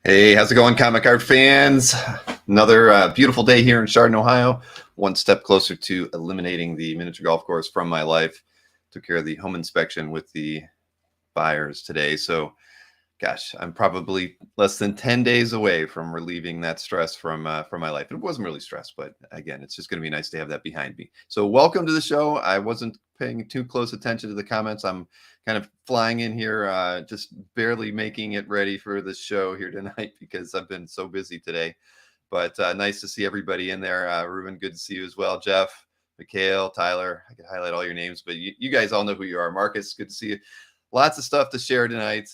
Hey, how's it going, comic art fans? Another beautiful day here in Chardon, Ohio. One step closer to eliminating the miniature golf course from my life. Took care of the home inspection with the buyers today. So, gosh, I'm probably less than 10 days away from relieving that stress from my life. It wasn't really stress, but again, it's just going to be nice to have that behind me. So, welcome to the show. I wasn't paying too close attention to the comments. I'm kind of flying in here, just barely making it ready for the show here tonight because I've been so busy today. But nice to see everybody in there. Ruben, good to see you as well. Jeff, Mikhail, Tyler, I could highlight all your names, but you guys all know who you are. Marcus, good to see you. Lots of stuff to share tonight.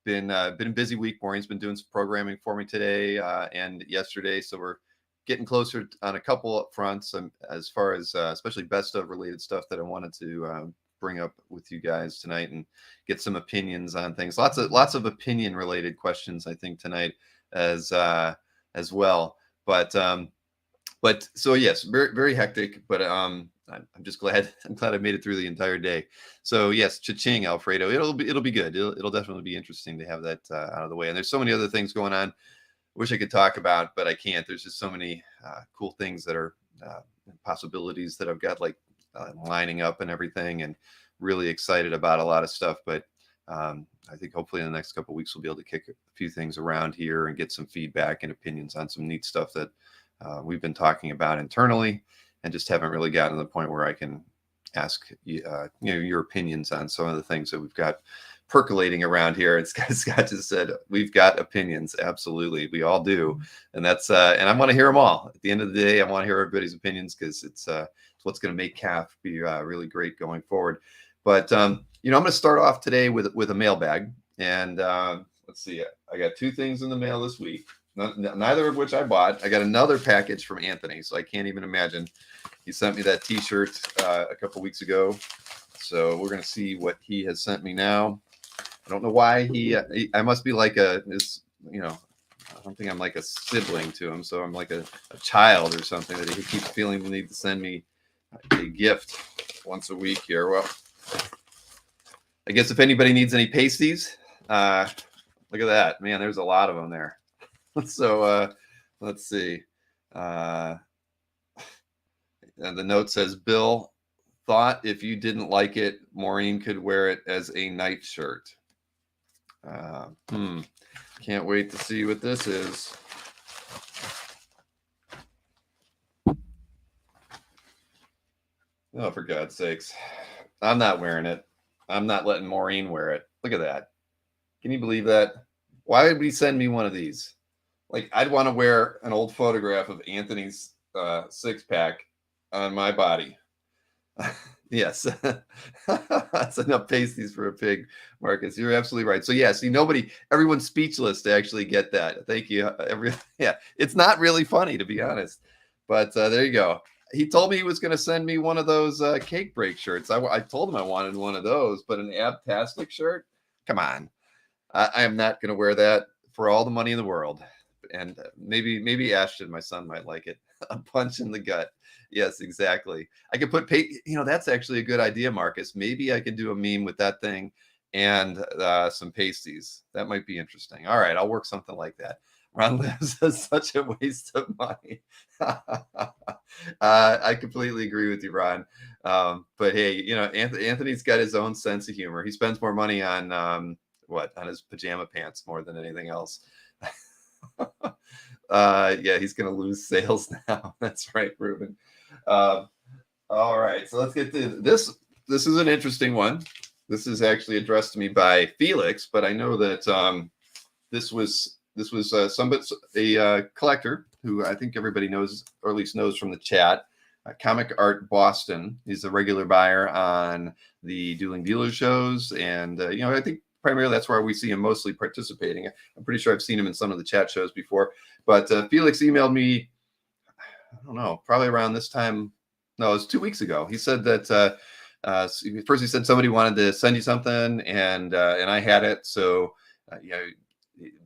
Been a busy week. Maureen's been doing some programming for me today and yesterday, so we're getting closer on a couple up fronts as far as especially best of related stuff that I wanted to bring up with you guys tonight and get some opinions on things. Lots of opinion related questions I think tonight as well. But so yes, very very hectic. But I'm just glad I made it through the entire day. So yes, cha-ching, Alfredo. It'll be good. It'll definitely be interesting to have that out of the way. And there's so many other things going on. Wish I could talk about, but I can't. There's just so many cool things that are possibilities that I've got lining up and everything, and really excited about a lot of stuff. But I think hopefully in the next couple of weeks we'll be able to kick a few things around here and get some feedback and opinions on some neat stuff that we've been talking about internally, and just haven't really gotten to the point where I can ask your opinions on some of the things that we've got percolating around here. And Scott just said we've got opinions. Absolutely, we all do, and that's and I want to hear them all. At the end of the day, I want to hear everybody's opinions because it's what's going to make CAF be really great going forward. But I'm going to start off today with a mailbag, and let's see. I got two things in the mail this week, neither of which I bought. I got another package from Anthony, so I can't even imagine. He sent me that T-shirt a couple weeks ago, so we're going to see what he has sent me now. I don't know why I must be like I don't think I'm like a sibling to him, so I'm like a child or something that he keeps feeling the need to send me a gift once a week here. Well, I guess if anybody needs any pasties, look at that, man. There's a lot of them there. So let's see. And the note says, Bill thought if you didn't like it, Maureen could wear it as a night shirt. Can't wait to see what this is. Oh, for God's sakes. I'm not wearing it. I'm not letting Maureen wear it. Look at that. Can you believe that? Why would he send me one of these? Like, I'd want to wear an old photograph of Anthony's six-pack on my body. Yes. That's enough pasties for a pig, Marcus. You're absolutely right. So yeah, see, everyone's speechless to actually get that. Thank you. Yeah, it's not really funny, to be honest. But there you go. He told me he was going to send me one of those cake break shirts. I told him I wanted one of those, but an Abtastic shirt? Come on. I am not going to wear that for all the money in the world. And maybe Ashton, my son, might like it. A punch in the gut. Yes, exactly. I could put, that's actually a good idea, Marcus. Maybe I could do a meme with that thing and some pasties. That might be interesting. All right, I'll work something like that. Ron says such a waste of money. I completely agree with you, Ron. But hey, Anthony's got his own sense of humor. He spends more money on on his pajama pants more than anything else. Yeah, he's gonna lose sales now. That's right, Ruben. All right, so let's get to this. This is an interesting one. This is actually addressed to me by Felix, but I know that this was a collector who I think everybody knows, or at least knows from the chat. Comic Art Boston. He's a regular buyer on the Dueling Dealer shows, and I think primarily that's where we see him mostly participating. I'm pretty sure I've seen him in some of the chat shows before. But Felix emailed me, I don't know, probably around this time. No, it was 2 weeks ago. He said that first he said somebody wanted to send you something, and I had it. So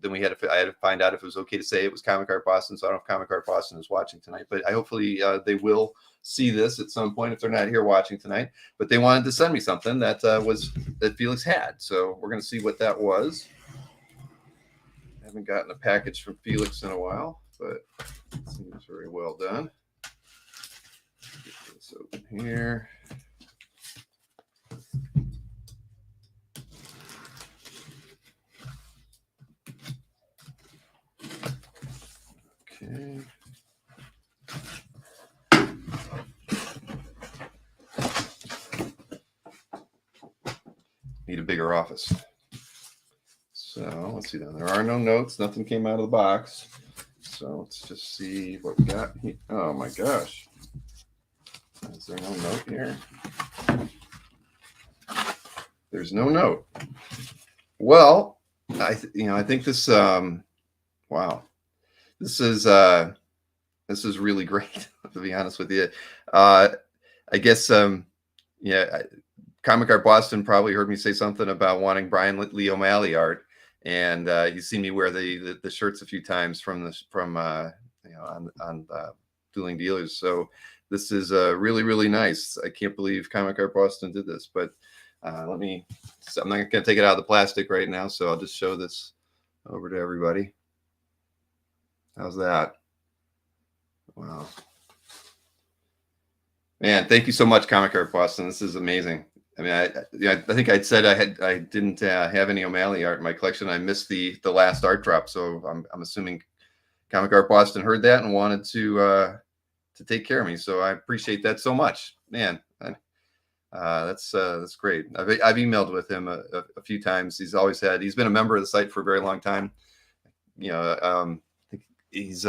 then I had to find out if it was okay to say it was Comic Art Boston. So I don't know if Comic Art Boston is watching tonight, but hopefully they will see this at some point if they're not here watching tonight. But they wanted to send me something that Felix had. So we're going to see what that was. And haven't gotten a package from Felix in a while, but it seems very well done. Get this open here. Okay. Need a bigger office. So let's see then. There are no notes. Nothing came out of the box. So let's just see what we got here. Oh my gosh. Is there no note here? There's no note. Well, I think this wow. This is really great, to be honest with you. I guess Comic Art Boston probably heard me say something about wanting Brian Lee O'Malley art, and you've seen me wear the shirts a few times from Dueling Dealers. So this is really nice. I can't believe Comic Art Boston did this, but I'm not going to take it out of the plastic right now, so I'll just show this over to everybody. How's that? Wow. Man, thank you so much, Comic Art Boston. This is amazing. I mean, I think I'd said I didn't have any O'Malley art in my collection. I missed the last art drop, so I'm assuming Comic Art Boston heard that and wanted to take care of me. So I appreciate that so much, man. That's great. I've emailed with him a few times. He's been a member of the site for a very long time. He's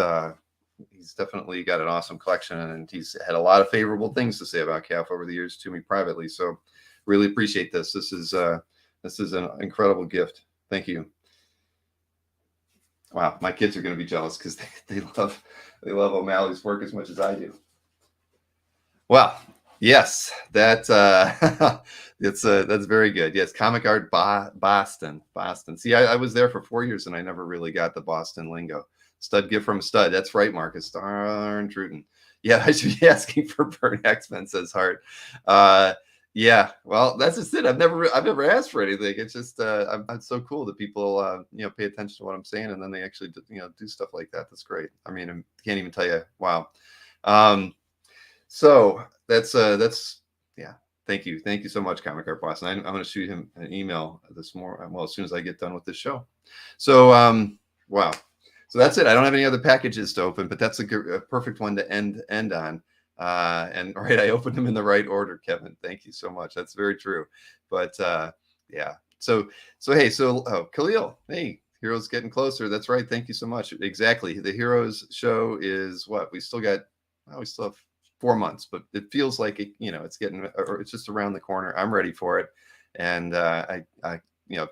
definitely got an awesome collection, and he's had a lot of favorable things to say about CAF over the years to me privately. So really appreciate this. This is an incredible gift. Thank you. Wow, my kids are going to be jealous because they love O'Malley's work as much as I do. Well, yes, that's very good. Yes, Comic Art Boston. See, I was there for 4 years and I never really got the Boston lingo. Stud gift from a stud. That's right, Marcus. Darn Truden. Yeah, I should be asking for Burn X-Men, says Hart. Yeah, well, that's just it. I've never asked for anything. It's just it's so cool that people pay attention to what I'm saying, and then they actually do stuff like that. That's great. I mean, I can't even tell you. Wow. So that's yeah. Thank you so much, Comic Art Boston. I'm going to shoot him an email this morning. Well, as soon as I get done with this show. So wow. So that's it. I don't have any other packages to open, but that's a perfect one to end on. And right, I opened them in the right order, Kevin. Thank you so much. That's very true. But yeah. So Khalil, hey, Heroes getting closer. That's right. Thank you so much. Exactly. The Heroes show is what we still have 4 months, but it feels like it's just around the corner. I'm ready for it. And I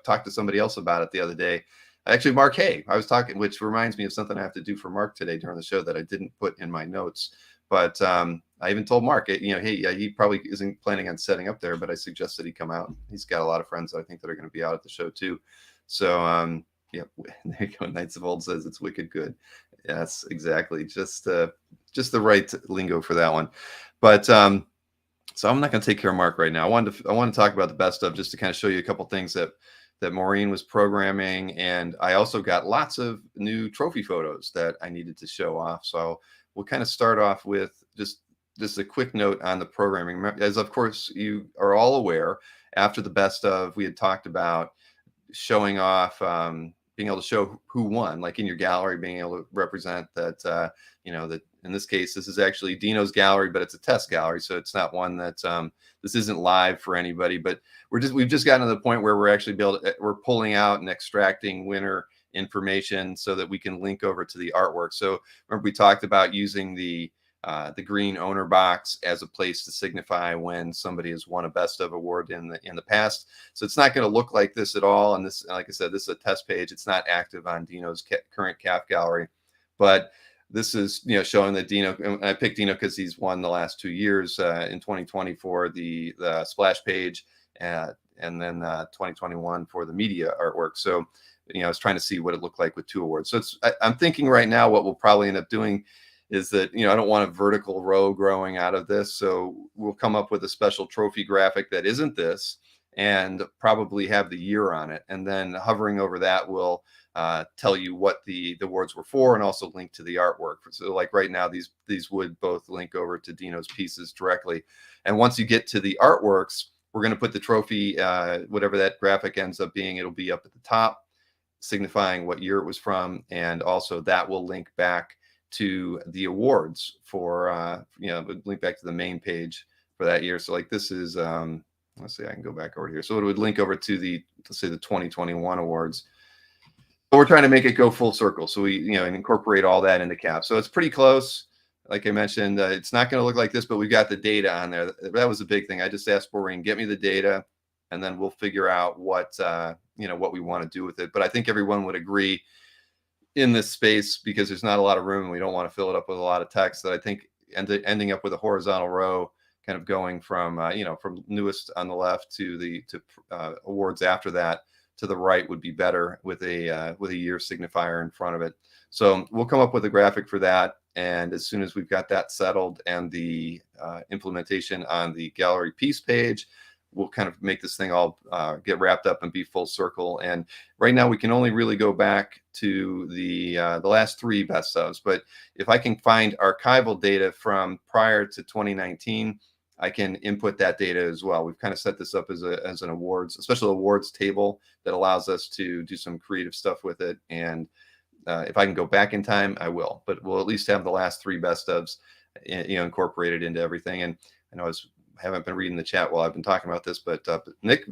talked to somebody else about it the other day. Actually, Mark Hay, I was talking, which reminds me of something I have to do for Mark today during the show that I didn't put in my notes. But I even told Mark, he probably isn't planning on setting up there, but I suggested he come out. He's got a lot of friends I think that are going to be out at the show too. So yeah, there you go. Knights of Old says it's wicked good. Yes, exactly. Just the right lingo for that one. But so I'm not going to take care of Mark right now. I want to talk about the best of, just to kind of show you a couple things that Maureen was programming, and I also got lots of new trophy photos that I needed to show off. So we'll kind of start off with just a quick note on the programming. As of course you are all aware, after the best of, we had talked about showing off, being able to show who won, like in your gallery, being able to represent that, that in this case, this is actually Dino's gallery, but it's a test gallery. So it's not one that, this isn't live for anybody, but we've just gotten to the point where we're actually we're pulling out and extracting winner information so that we can link over to the artwork. So remember, we talked about using the green owner box as a place to signify when somebody has won a best of award in the past. So it's not going to look like this at all. And this, like I said, this is a test page. It's not active on Dino's current CAF gallery, but this is showing that Dino, and I picked Dino because he's won the last 2 years, in 2020 for the splash page, and then 2021 for the media artwork. So I was trying to see what it looked like with 2 awards. So I'm thinking right now what we'll probably end up doing is that, I don't want a vertical row growing out of this. So we'll come up with a special trophy graphic that isn't this. and probably have the year on it. And then hovering over that will tell you what the awards were for, and also link to the artwork. So like right now, these would both link over to Dino's pieces directly. And once you get to the artworks, we're going to put the trophy, whatever that graphic ends up being, it'll be up at the top, signifying what year it was from. And also that will link back to the awards for, link back to the main page for that year. So like this is, let's see, I can go back over here. So it would link over to let's say the 2021 awards. But we're trying to make it go full circle. So we, incorporate all that into CAF. So it's pretty close. Like I mentioned, it's not going to look like this, but we've got the data on there. That was a big thing. I just asked Maureen, get me the data, and then we'll figure out what we want to do with it. But I think everyone would agree in this space, because there's not a lot of room and we don't want to fill it up with a lot of text, that I think ending up with a horizontal row, kind of going from from newest on the left to awards after that to the right, would be better with a year signifier in front of it. So we'll come up with a graphic for that, and as soon as we've got that settled and the implementation on the gallery piece page, we'll kind of make this thing all get wrapped up and be full circle. And right now we can only really go back to the last 3 best ofs, but if I can find archival data from prior to 2019, I can input that data as well. We've kind of set this up as an awards, a special awards table that allows us to do some creative stuff with it. And if I can go back in time, I will, but we'll at least have the last 3 best ofs, incorporated into everything. And I know I haven't been reading the chat while I've been talking about this, but Nick,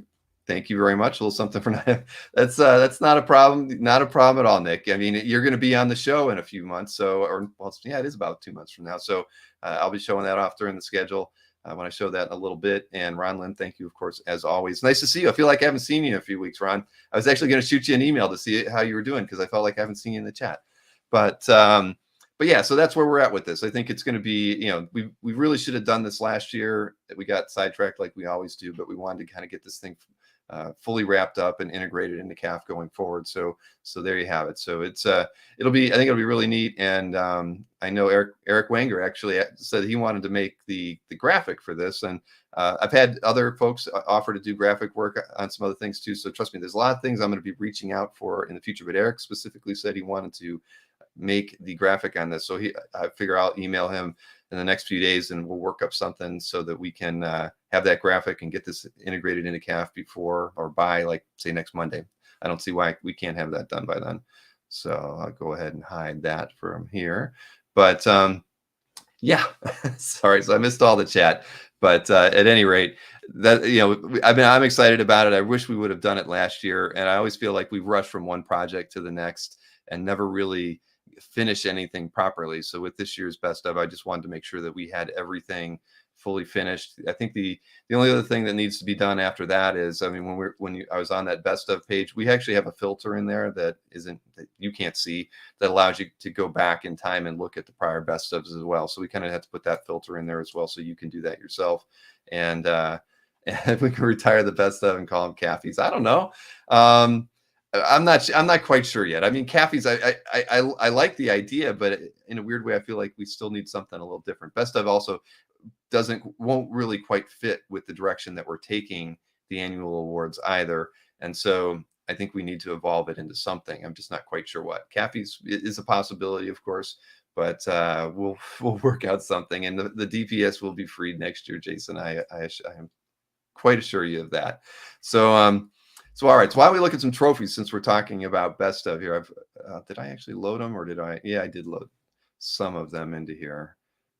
thank you very much. A little something for that's not a problem. Not a problem at all, Nick. I mean, you're going to be on the show in a few months. So, it is about 2 months from now. So I'll be showing that off during the schedule. When I show that in a little bit. And Ron Lynn, thank you, of course, as always. Nice to see you. I feel like I haven't seen you in a few weeks, Ron. I was actually going to shoot you an email to see how you were doing, because I felt like I haven't seen you in the chat. But yeah, so that's where we're at with this. I think it's going to be, we really should have done this last year. We got sidetracked like we always do, but we wanted to kind of get this thing fully wrapped up and integrated into CAF going forward. So there you have it. So it's I think it'll be really neat. And I know Eric Wanger actually said he wanted to make the graphic for this, and I've had other folks offer to do graphic work on some other things too. So trust me, there's a lot of things I'm going to be reaching out for in the future. But Eric specifically said he wanted to make the graphic on this. So I figure I'll email him in the next few days, and we'll work up something so that we can have that graphic and get this integrated into CAF before or by, like, say, next Monday. I don't see why we can't have that done by then. So I'll go ahead and hide that from here. But yeah, sorry. So I missed all the chat. But at any rate, that I'm excited about it. I wish we would have done it last year. And I always feel like we rush from one project to the next and never really finish anything properly. So with this year's best of, I just wanted to make sure that we had everything fully finished. I think the only other thing that needs to be done after that is, I mean, I was on that best of page, we actually have a filter in there that you can't see, that allows you to go back in time and look at the prior best ofs as well. So we kind of have to put that filter in there as well, so you can do that yourself. And we can retire the best of and call them CAFs. I don't know. I'm not quite sure yet. I mean, CAFs, I like the idea, but in a weird way, I feel like we still need something a little different. Best of also won't really quite fit with the direction that we're taking the annual awards either. And so I think we need to evolve it into something. I'm just not quite sure what. CAFs is a possibility, of course, but we'll work out something. And the DPS will be freed next year, Jason. I am quite assure you of that. So so all right, so why don't we look at some trophies, since we're talking about best of here. Did I actually load them, or did I? Yeah, I did load some of them into here.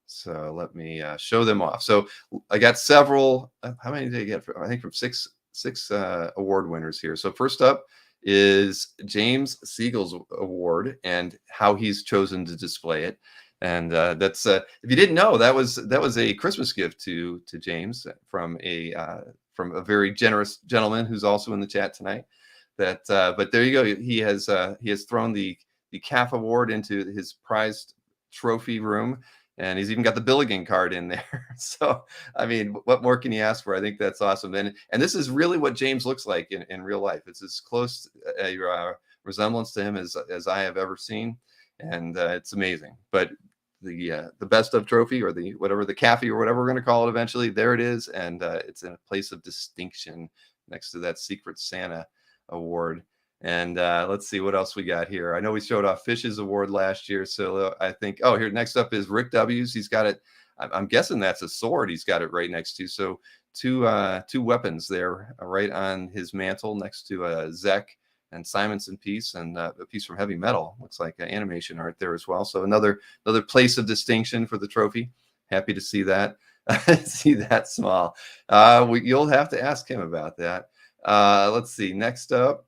So let me show them off. So I got several. How many did I get? I think from six award winners here. So first up is James Siegel's award, and how he's chosen to display it. And that's if you didn't know, that was a Christmas gift to James from a very generous gentleman who's also in the chat tonight. But there you go. He has thrown the CAF award into his prized trophy room, and he's even got the Billigan card in there. So I mean, what more can you ask for? I think that's awesome. And this is really what James looks like in real life. It's as close a resemblance to him as I have ever seen, and it's amazing. But the best of trophy, or the CAFI, or whatever we're going to call it eventually, there it is, and it's in a place of distinction next to that Secret Santa award. And let's see what else we got here. I know we showed off Fish's award last year, so I think, oh, here next up is Rick W's. He's got it. I'm guessing that's a sword. He's got it right next to. So two weapons there, right on his mantle next to Zek and Simonson piece, and a piece from Heavy Metal. Looks like animation art there as well. So another place of distinction for the trophy. Happy to see that. See that small. You'll have to ask him about that. Let's see. Next up,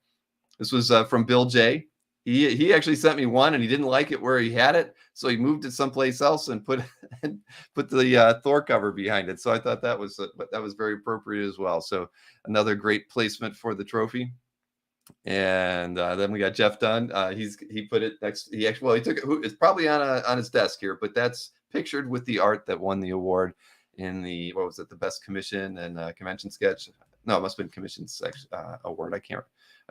this was from Bill J. He actually sent me one, and he didn't like it where he had it, so he moved it someplace else and put the Thor cover behind it. So I thought that was very appropriate as well. So another great placement for the trophy. And then we got Jeff Dunn. He put it next. He took it. It's probably on his desk here, but that's pictured with the art that won the award in the, what was it, the best commission and convention sketch. No, it must have been commission award. I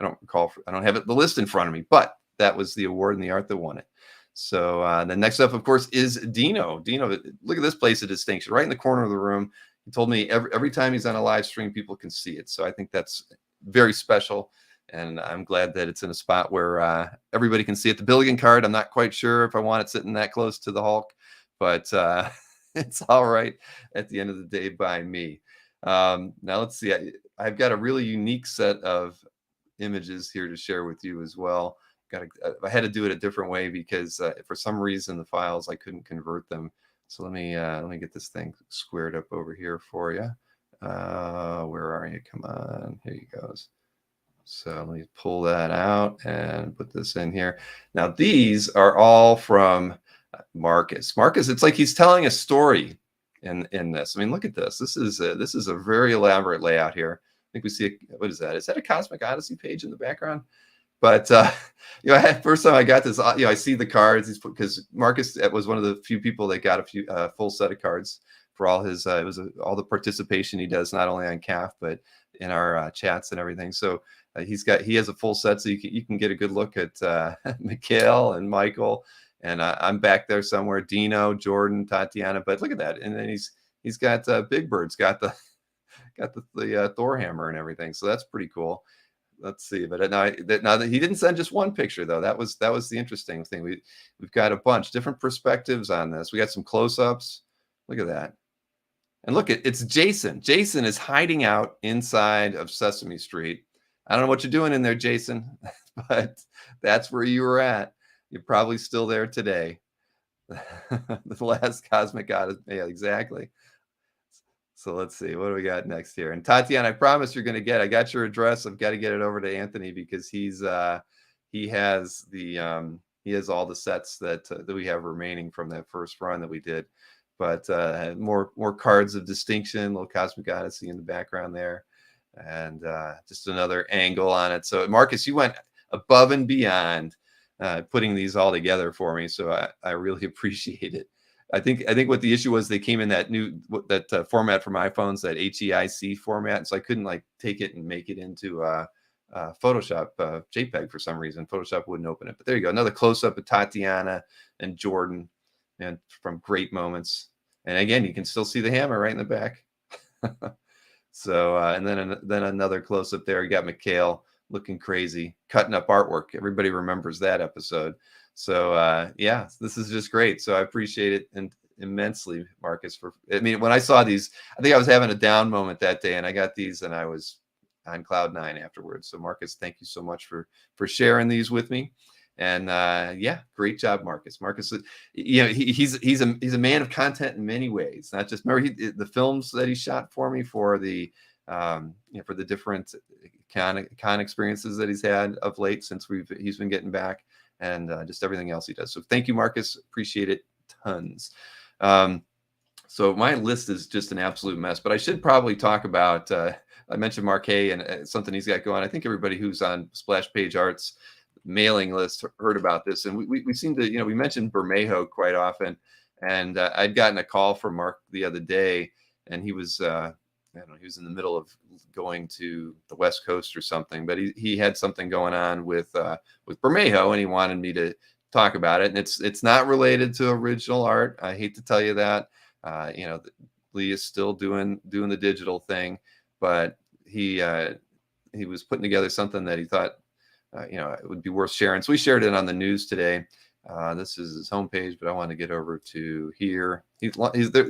don't recall. I don't have the list in front of me, but that was the award and the art that won it. So the next up, of course, is Dino. Dino, look at this place of distinction, right in the corner of the room. He told me every time he's on a live stream, people can see it. So I think that's very special. And I'm glad that it's in a spot where everybody can see it. The Billigan card, I'm not quite sure if I want it sitting that close to the Hulk, but it's all right at the end of the day by me. Now let's see. I've got a really unique set of images here to share with you as well. I had to do it a different way because for some reason the files, I couldn't convert them. So let me get this thing squared up over here for you. Where are you? Come on, here he goes. So let me pull that out and put this in here. Now these are all from Marcus. Marcus, it's like he's telling a story in this. I mean, look at this. This is a very elaborate layout here. I think we see what is that? Is that a Cosmic Odyssey page in the background? But first time I got this, I see the cards because Marcus was one of the few people that got a full set of cards for all his all the participation he does, not only on CAF but in our chats and everything. So he has a full set, so you can get a good look at Mikhail and Michael, and I'm back there somewhere. Dino, Jordan, Tatiana, but look at that, and then he's got Big Bird's got the Thor hammer and everything, so that's pretty cool. Let's see, but now that he didn't send just one picture though. That was the interesting thing. We've got a bunch different perspectives on this. We got some close-ups. Look at that. And look, it's Jason. Jason is hiding out inside of Sesame Street. I don't know what you're doing in there, Jason, but that's where you were at. You're probably still there today. The last Cosmic Odyssey. Yeah, exactly. So let's see. What do we got next here? And Tatiana, I promise you're going to get. I got your address. I've got to get it over to Anthony because he has all the sets that we have remaining from that first run that we did. But more cards of distinction, little Cosmic Odyssey in the background there, and just another angle on it. So Marcus, you went above and beyond putting these all together for me, so I really appreciate it. I think what the issue was, they came in that new format from iPhones, that HEIC format, so I couldn't like take it and make it into Photoshop JPEG for some reason. Photoshop wouldn't open it. But there you go, another close up of Tatiana and Jordan, and from great moments. And again, you can still see the hammer right in the back. So and then another close up there. You got Mikhail looking crazy, cutting up artwork. Everybody remembers that episode. So yeah, this is just great. So I appreciate it immensely, Marcus. When I saw these, I think I was having a down moment that day, and I got these, and I was on cloud 9 afterwards. So Marcus, thank you so much for sharing these with me. And yeah, great job, Marcus. Marcus, he's a man of content in many ways. Not just, remember the films that he shot for me for the for the different con experiences that he's had of late since he's been getting back, and just everything else he does. So thank you, Marcus. Appreciate it tons. So my list is just an absolute mess, but I should probably talk about. I mentioned Mark Hay and something he's got going. I think everybody who's on Splash Page Art's mailing list heard about this, and we seem to, we mentioned Bermejo quite often, and I'd gotten a call from Mark the other day, and he was I don't know, he was in the middle of going to the West Coast or something, but he had something going on with Bermejo, and he wanted me to talk about it. And it's not related to original art. I hate to tell you that. Lee is still doing the digital thing, but he he was putting together something that he thought, it would be worth sharing. So we shared it on the news today. This is his homepage, but I want to get over to here.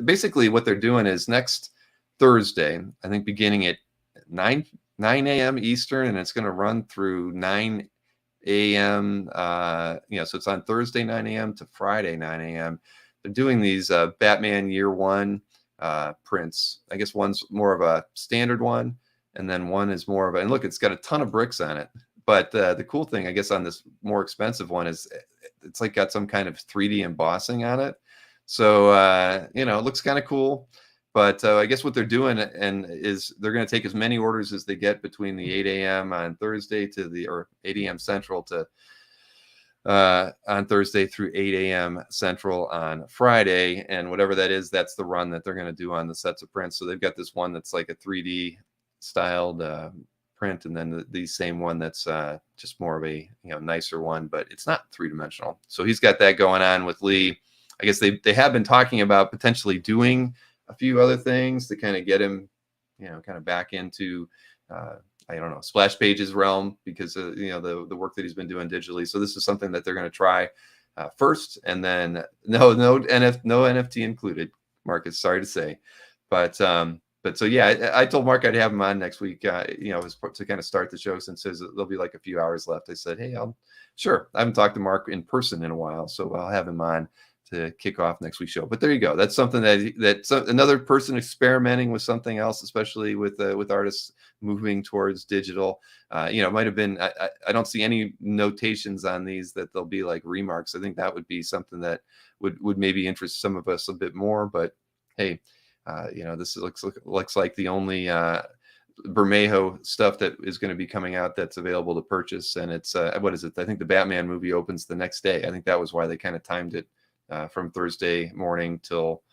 Basically what they're doing is next Thursday, I think beginning at 9 a.m. Eastern, and it's going to run through 9 a.m. So it's on Thursday 9 a.m. to Friday 9 a.m. They're doing these Batman Year One prints. I guess one's more of a standard one, and then one is more of a, and look, it's got a ton of bricks on it. But the cool thing, I guess, on this more expensive one is it's like got some kind of 3D embossing on it. So, it looks kind of cool. But I guess what they're doing is they're going to take as many orders as they get between the 8 a.m. on Thursday or 8 a.m. Central to on Thursday through 8 a.m. Central on Friday. And whatever that is, that's the run that they're going to do on the sets of prints. So they've got this one that's like a 3D styled print, and then the same one that's just more of a nicer one, but it's not three-dimensional. So he's got that going on with Lee. I guess they have been talking about potentially doing a few other things to kind of get him, kind of back into, I don't know, splash pages realm, because of, the work that he's been doing digitally. So this is something that they're going to try first, and then no NFT included, Marcus, sorry to say, but so yeah, I told Mark I'd have him on next week, to kind of start the show, since there'll be like a few hours left. I said, hey, sure. I haven't talked to Mark in person in a while, so I'll have him on to kick off next week's show. But there you go. That's something that's another person experimenting with something else, especially with artists moving towards digital. It might have been, I don't see any notations on these that they'll be like remarks. I think that would be something that would maybe interest some of us a bit more. But hey, this looks like the only Bermejo stuff that is going to be coming out that's available to purchase. And it's what is it? I think the Batman movie opens the next day. I think that was why they kind of timed it from Thursday morning till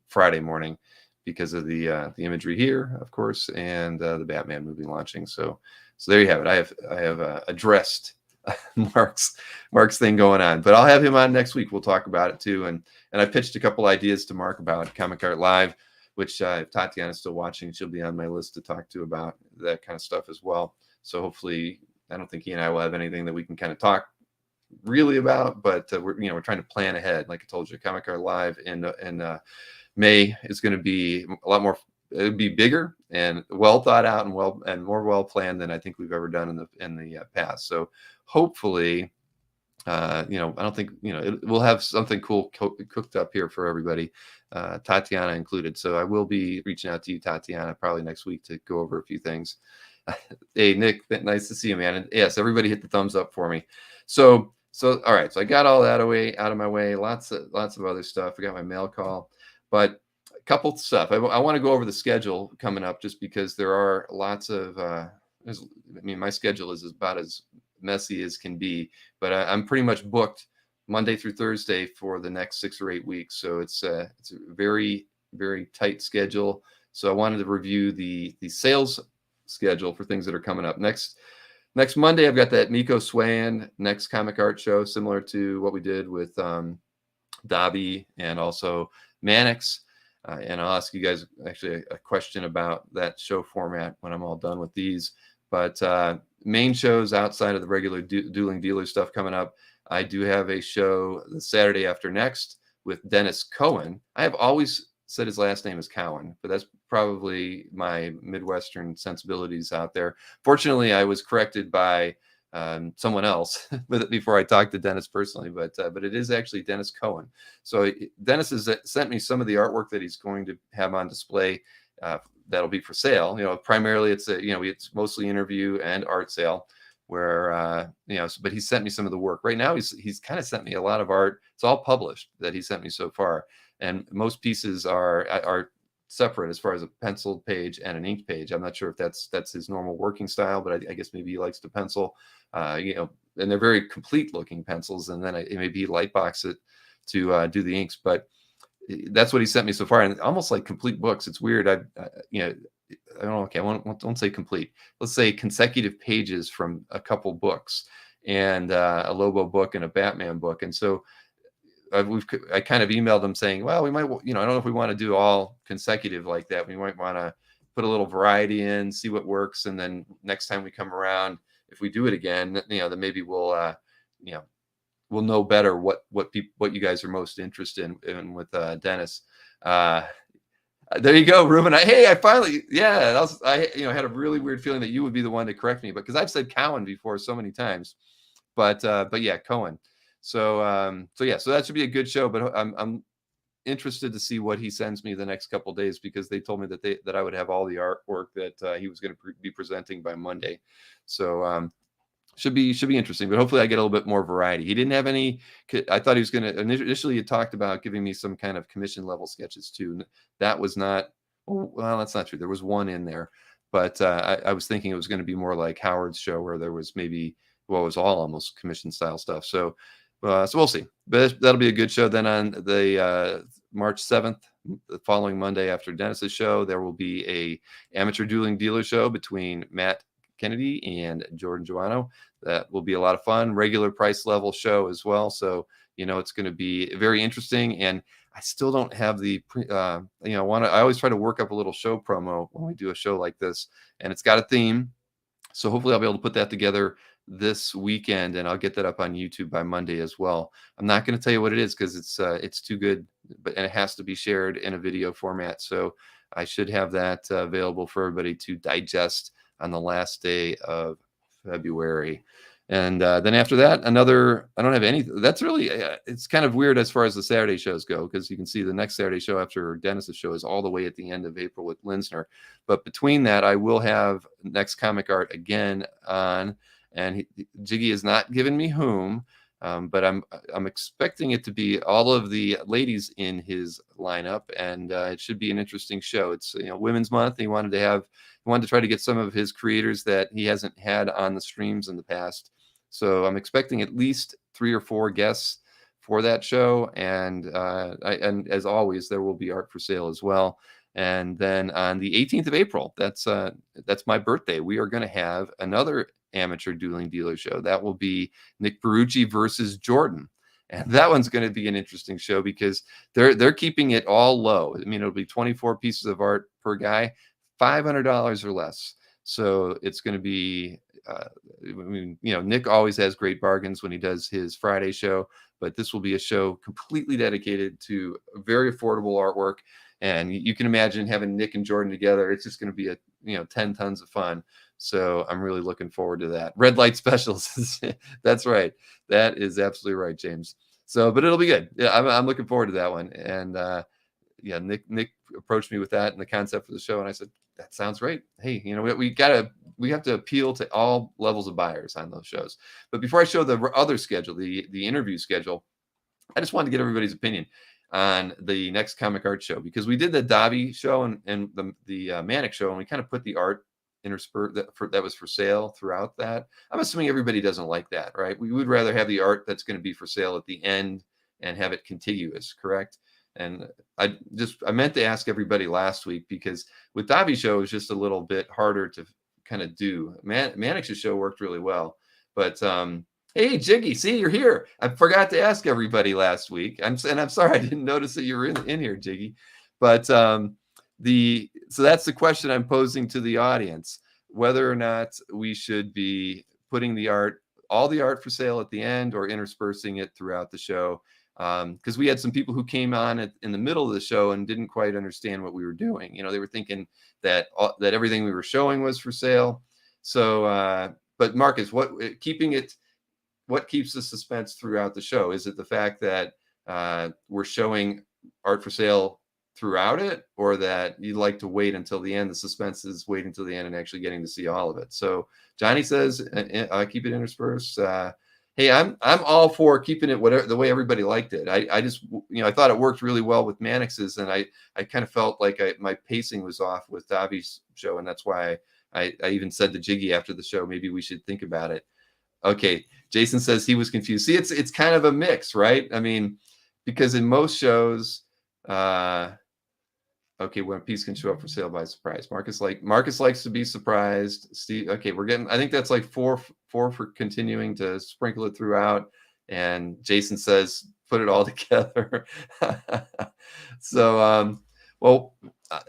Friday morning, because of the imagery here, of course, and the Batman movie launching. So there you have it. I have addressed Mark's thing going on, but I'll have him on next week. We'll talk about it too, and I pitched a couple ideas to Mark about Comic Art Live, which if Tatiana's still watching, she'll be on my list to talk to about that kind of stuff as well. So hopefully, I don't think he and I will have anything that we can kind of talk really about, but we're trying to plan ahead. Like I told you, Comic Art Live in May is going to be a lot more. It would be bigger and well thought out and more well planned than I think we've ever done in the past. So hopefully, I don't think we'll have something cool cooked up here for everybody, Tatiana included. So I will be reaching out to you, Tatiana, probably next week to go over a few things. Hey Nick, nice to see you, man. And yes, everybody hit the thumbs up for me. So all right, so I got all that out of my way. Lots of other stuff. I got my mail call, but a couple stuff. I want to go over the schedule coming up, just because there are lots of. My schedule is about as messy as can be, but I'm pretty much booked Monday through Thursday for the next 6 or 8 weeks. So it's a very, very tight schedule. So I wanted to review the sales schedule for things that are coming up next Monday. I've got that Miko Swayan next comic art show, similar to what we did with Dobby and also Mannix. And I'll ask you guys actually a question about that show format when I'm all done with these. But main shows outside of the regular dueling dealer stuff coming up, I do have a show the Saturday after next with Dennis Cohen. I have always said his last name is Cowan, but that's probably my Midwestern sensibilities out there. Fortunately, I was corrected by someone else before I talked to Dennis personally, but it is actually Dennis Cohen. So Dennis has sent me some of the artwork that he's going to have on display. That'll be for sale. Primarily it's mostly interview and art sale, where but he sent me some of the work. Right now he's kind of sent me a lot of art. It's all published that he sent me so far, and most pieces are separate as far as a penciled page and an inked page. I'm not sure if that's his normal working style, but I guess maybe he likes to pencil, and they're very complete looking pencils, and then maybe he lightbox it to do the inks. But that's what he sent me so far, and almost like complete books. It's weird. I don't know. Okay, I won't say complete. Let's say consecutive pages from a couple books, and a Lobo book and a Batman book. And so I kind of emailed them saying, well, we might, I don't know if we want to do all consecutive like that. We might want to put a little variety in, see what works, and then next time we come around, if we do it again, then maybe you know, we'll know better what you guys are most interested in with Dennis. There you go, Ruben. I finally, yeah, I had a really weird feeling that you would be the one to correct me, because I've said Cowan before so many times, but yeah, Cohen. So that should be a good show. But I'm interested to see what he sends me the next couple of days, because they told me that I would have all the artwork that he was going to be presenting by Monday. So should be interesting, but hopefully I get a little bit more variety. He didn't have any. I thought he was going to initially. He talked about giving me some kind of commission level sketches too. That was not. Well, that's not true. There was one in there, but I was thinking it was going to be more like Howard's show, where there was maybe it was all almost commission style stuff. So we'll see. But that'll be a good show. Then on the March 7th, the following Monday after Dennis's show, there will be a amateur dueling dealer show between Matt Kennedy and Jordan Joanno. That will be a lot of fun. Regular price level show as well. So, it's going to be very interesting. And I still don't have the, I always try to work up a little show promo when we do a show like this, and it's got a theme. So hopefully I'll be able to put that together this weekend, and I'll get that up on YouTube by Monday as well. I'm not going to tell you what it is, because it's too good, and it has to be shared in a video format. So I should have that available for everybody to digest on the last day of February. And then after that, I don't have any. That's really, it's kind of weird as far as the Saturday shows go, because you can see the next Saturday show after Dennis's show is all the way at the end of April with Linsner. But between that, I will have Next Comic Art again on, and Jiggy has not given me whom, but I'm expecting it to be all of the ladies in his lineup, and it should be an interesting show. It's Women's Month. He wanted to try to get some of his creators that he hasn't had on the streams in the past. So I'm expecting at least 3 or 4 guests for that show, and as always, there will be art for sale as well. And then on the 18th of April, that's my birthday, we are going to have another amateur dueling dealer show. That will be Nick Barucci versus Jordan, and that one's going to be an interesting show, because they're keeping it all low. I mean, it'll be 24 pieces of art per guy, $500 or less. So it's going to be, Nick always has great bargains when he does his Friday show, but this will be a show completely dedicated to very affordable artwork. And you can imagine having Nick and Jordan together. It's just going to be 10 tons of fun. So I'm really looking forward to that. Red light specials. That's right. That is absolutely right, James. So, but it'll be good. Yeah, I'm looking forward to that one. And Nick approached me with that and the concept for the show, and I said, that sounds great. Hey, we have to appeal to all levels of buyers on those shows. But before I show the other schedule, the interview schedule, I just wanted to get everybody's opinion on the Next Comic Art show, because we did the Dobby show and the Manic show, and we kind of put the art interspersed that was for sale throughout that. I'm assuming everybody doesn't like that, right? We would rather have the art that's going to be for sale at the end and have it contiguous, correct? And I meant to ask everybody last week, because with Dobby's show, it was just a little bit harder to kind of do. Manic's show worked really well, but hey, Jiggy, see, you're here. I forgot to ask everybody last week. I'm sorry I didn't notice that you were in here, Jiggy. But so that's the question I'm posing to the audience: whether or not we should be putting all the art for sale at the end, or interspersing it throughout the show. Because we had some people who came on in the middle of the show and didn't quite understand what we were doing. They were thinking that everything we were showing was for sale. So, but Marcus, what keeps the suspense throughout the show? Is it the fact that we're showing art for sale throughout it, or that you like to wait until the end? The suspense is waiting until the end and actually getting to see all of it. So Johnny says, I keep it interspersed. Hey, I'm all for keeping it the way everybody liked it. I just, I thought it worked really well with Mannix's, and I kind of felt like my pacing was off with Dobby's show, and that's why I even said to Jiggy after the show, maybe we should think about it. Okay, Jason says he was confused. See, it's kind of a mix, right? I mean, because in most shows, okay, when a piece can show up for sale by surprise. Marcus likes to be surprised. Steve, okay, I think that's like four for continuing to sprinkle it throughout. And Jason says, put it all together. So, well,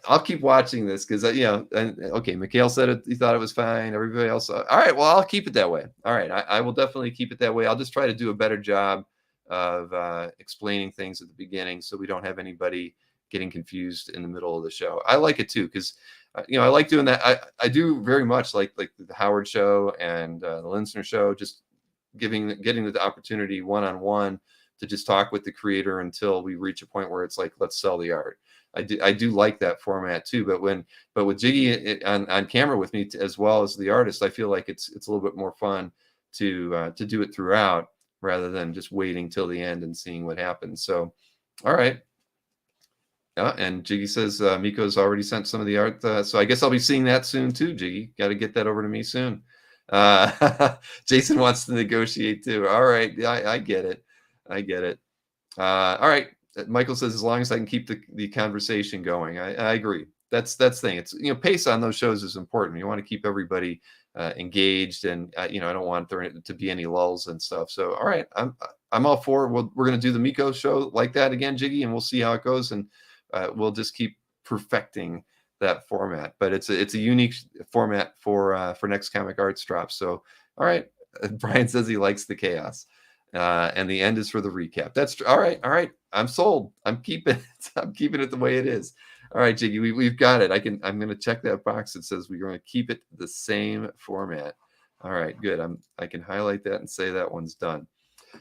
I'll keep watching this because and okay, Mikhail said it, he thought it was fine. Everybody else, all right. Well, I'll keep it that way. All right, I will definitely keep it that way. I'll just try to do a better job of explaining things at the beginning, so we don't have anybody getting confused in the middle of the show. I like it too because I like doing that. I do very much like the Howard Show and the Linsner Show, just getting the opportunity one-on-one to just talk with the creator until we reach a point where it's like, let's sell the art. I do like that format too, but with Jiggy on camera with me as well as the artist, I feel like it's a little bit more fun to do it throughout rather than just waiting till the end and seeing what happens. So, all right. Yeah, and Jiggy says Miko's already sent some of the art, so I guess I'll be seeing that soon too. Jiggy, got to get that over to me soon. Jason wants to negotiate too. All right, yeah, I get it. I get it. All right. Michael says, as long as I can keep the conversation going, I agree. That's the thing. It's pace on those shows is important. You want to keep everybody engaged, and I don't want there to be any lulls and stuff. So, all right, I'm all for. We're going to do the Miko show like that again, Jiggy, and we'll see how it goes, and we'll just keep perfecting that format. But it's a unique format for next comic arts drop. So, all right, Brian says he likes the chaos. And the end is for the recap. That's all right. All right. I'm sold. I'm keeping it. I'm keeping it the way it is. All right, Jiggy, we've got it. I'm going to check that box that says we're going to keep it the same format. All right, good. I can highlight that and say that one's done.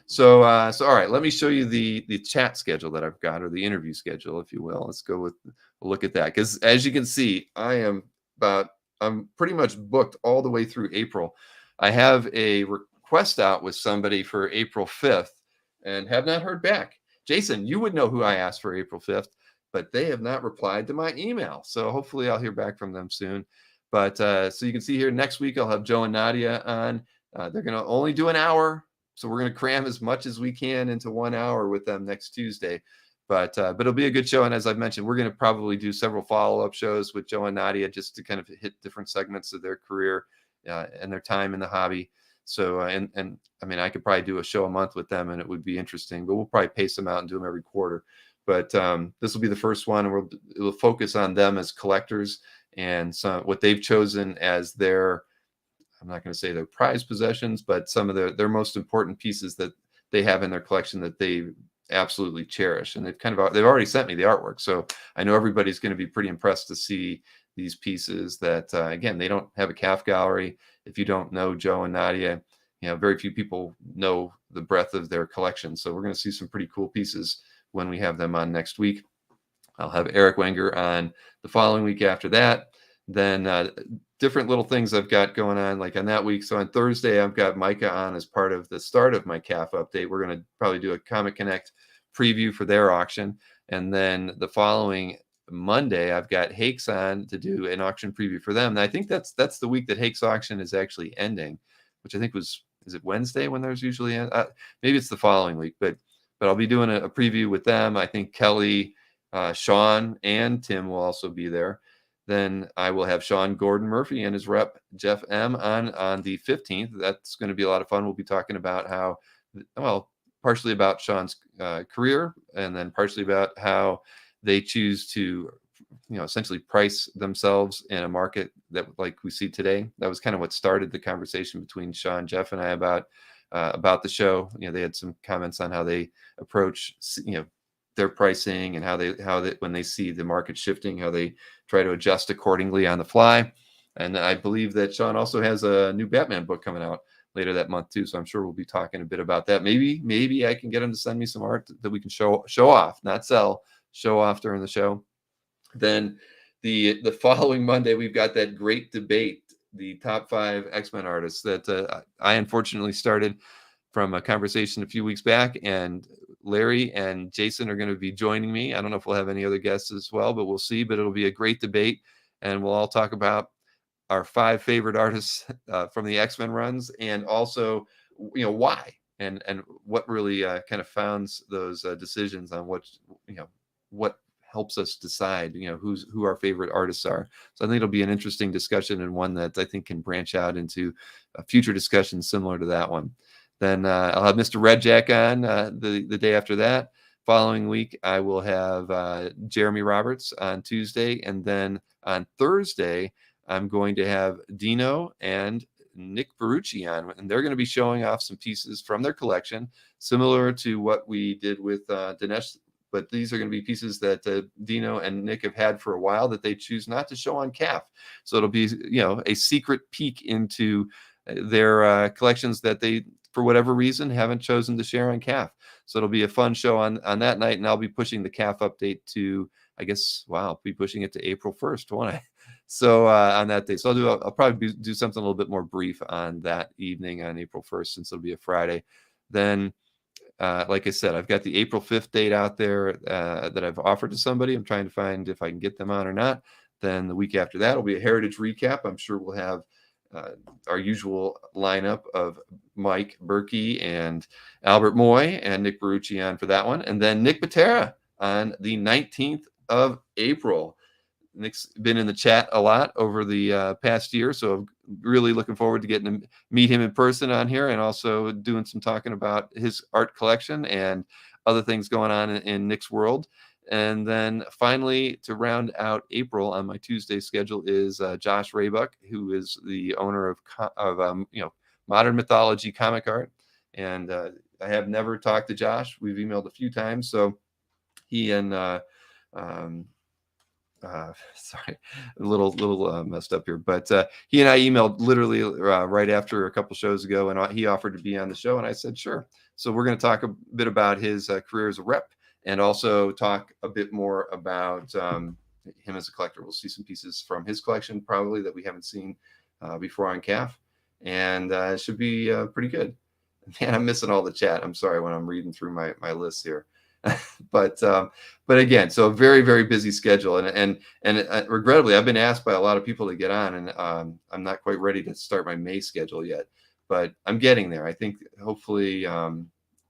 So all right, let me show you the chat schedule that I've got, or the interview schedule, if you will. Let's go with a look at that, because as you can see, I'm pretty much booked all the way through April. I have a request out with somebody for April 5th and have not heard back. Jason, you would know who I asked for April 5th, but they have not replied to my email. So hopefully I'll hear back from them soon. But so you can see here next week, I'll have Joe and Nadia on. They're going to only do an hour. So we're going to cram as much as we can into 1 hour with them next Tuesday. But it'll be a good show. And as I've mentioned, we're going to probably do several follow-up shows with Joe and Nadia just to kind of hit different segments of their career and their time in the hobby. So, and I mean, I could probably do a show a month with them and it would be interesting, but we'll probably pace them out and do them every quarter. But this will be the first one, and we'll focus on them as collectors and what they've chosen as their, I'm not going to say their prized possessions, but some of their most important pieces that they have in their collection that they absolutely cherish. And they've already sent me the artwork. So I know everybody's going to be pretty impressed to see these pieces that, again, they don't have a CAF gallery. If you don't know Joe and Nadia, very few people know the breadth of their collection. So we're going to see some pretty cool pieces when we have them on next week. I'll have Eric Wenger on the following week after that. Then different little things I've got going on, like on that week. So on Thursday, I've got Micah on as part of the start of my CAF update. We're going to probably do a Comic Connect preview for their auction. And then the following Monday, I've got Hakes on to do an auction preview for them. And I think that's the week that Hakes auction is actually ending, which I think is it Wednesday when there's usually maybe it's the following week, but I'll be doing a preview with them. I think Kelly, Sean, and Tim will also be there. Then I will have Sean Gordon Murphy and his rep Jeff M on the 15th. That's going to be a lot of fun. We'll be talking about partially about Sean's career, and then partially about how they choose to, essentially price themselves in a market that, like we see today. That was kind of what started the conversation between Sean, Jeff, and I about the show. They had some comments on how they approach, their pricing, and how they when they see the market shifting, how they try to adjust accordingly on the fly. And I believe that Sean also has a new Batman book coming out later that month too. So I'm sure we'll be talking a bit about that. Maybe I can get him to send me some art that we can show off, not sell, show off during the show. Then the following Monday, we've got that great debate, the top 5 X-Men artists that I unfortunately started from a conversation a few weeks back, and Larry and Jason are going to be joining me. I don't know if we'll have any other guests as well, but we'll see. But it'll be a great debate, and we'll all talk about our 5 favorite artists from the X-Men runs, and also, why and what really kind of founds those decisions on what helps us decide, who our favorite artists are. So I think it'll be an interesting discussion, and one that I think can branch out into a future discussion similar to that one. Then I'll have Mr. Red Jack on the day after that. following week, I will have Jeremy Roberts on Tuesday. And then on Thursday, I'm going to have Dino and Nick Barucci on, and they're going to be showing off some pieces from their collection, similar to what we did with Dinesh. But these are going to be pieces that Dino and Nick have had for a while that they choose not to show on CAF. So it'll be, a secret peek into their collections that they, for whatever reason, haven't chosen to share on CAF. So it'll be a fun show on that night, and I'll be pushing the CAF update to, I guess, I'll be pushing it to April 1st, won't I? So on that day, so I'll probably do something a little bit more brief on that evening on April 1st, since it'll be a Friday. Then, like I said, I've got the April 5th date out there that I've offered to somebody. I'm trying to find if I can get them on or not. Then the week after that will be a heritage recap. I'm sure we'll have our usual lineup of Mike Berkey and Albert Moy and Nick Barucci on for that one. And then Nick Patera on the 19th of April. Nick's been in the chat a lot over the past year, so I'm really looking forward to getting to meet him in person on here, and also doing some talking about his art collection and other things going on in Nick's world. And then finally, to round out April on my Tuesday schedule is Josh Raybuck, who is the owner of Modern Mythology Comic Art. And I have never talked to Josh. We've emailed a few times, so he and sorry, a little messed up here, but he and I emailed literally right after a couple shows ago, and he offered to be on the show, and I said sure. So we're going to talk a bit about his career as a rep, and also talk a bit more about him as a collector. We'll see some pieces from his collection probably that we haven't seen before on CAF, and it should be pretty good. Man, I'm missing all the chat. I'm sorry when I'm reading through my list here. but again, so a very, very busy schedule, and regrettably, I've been asked by a lot of people to get on, and I'm not quite ready to start my May schedule yet, but I'm getting there. I think hopefully,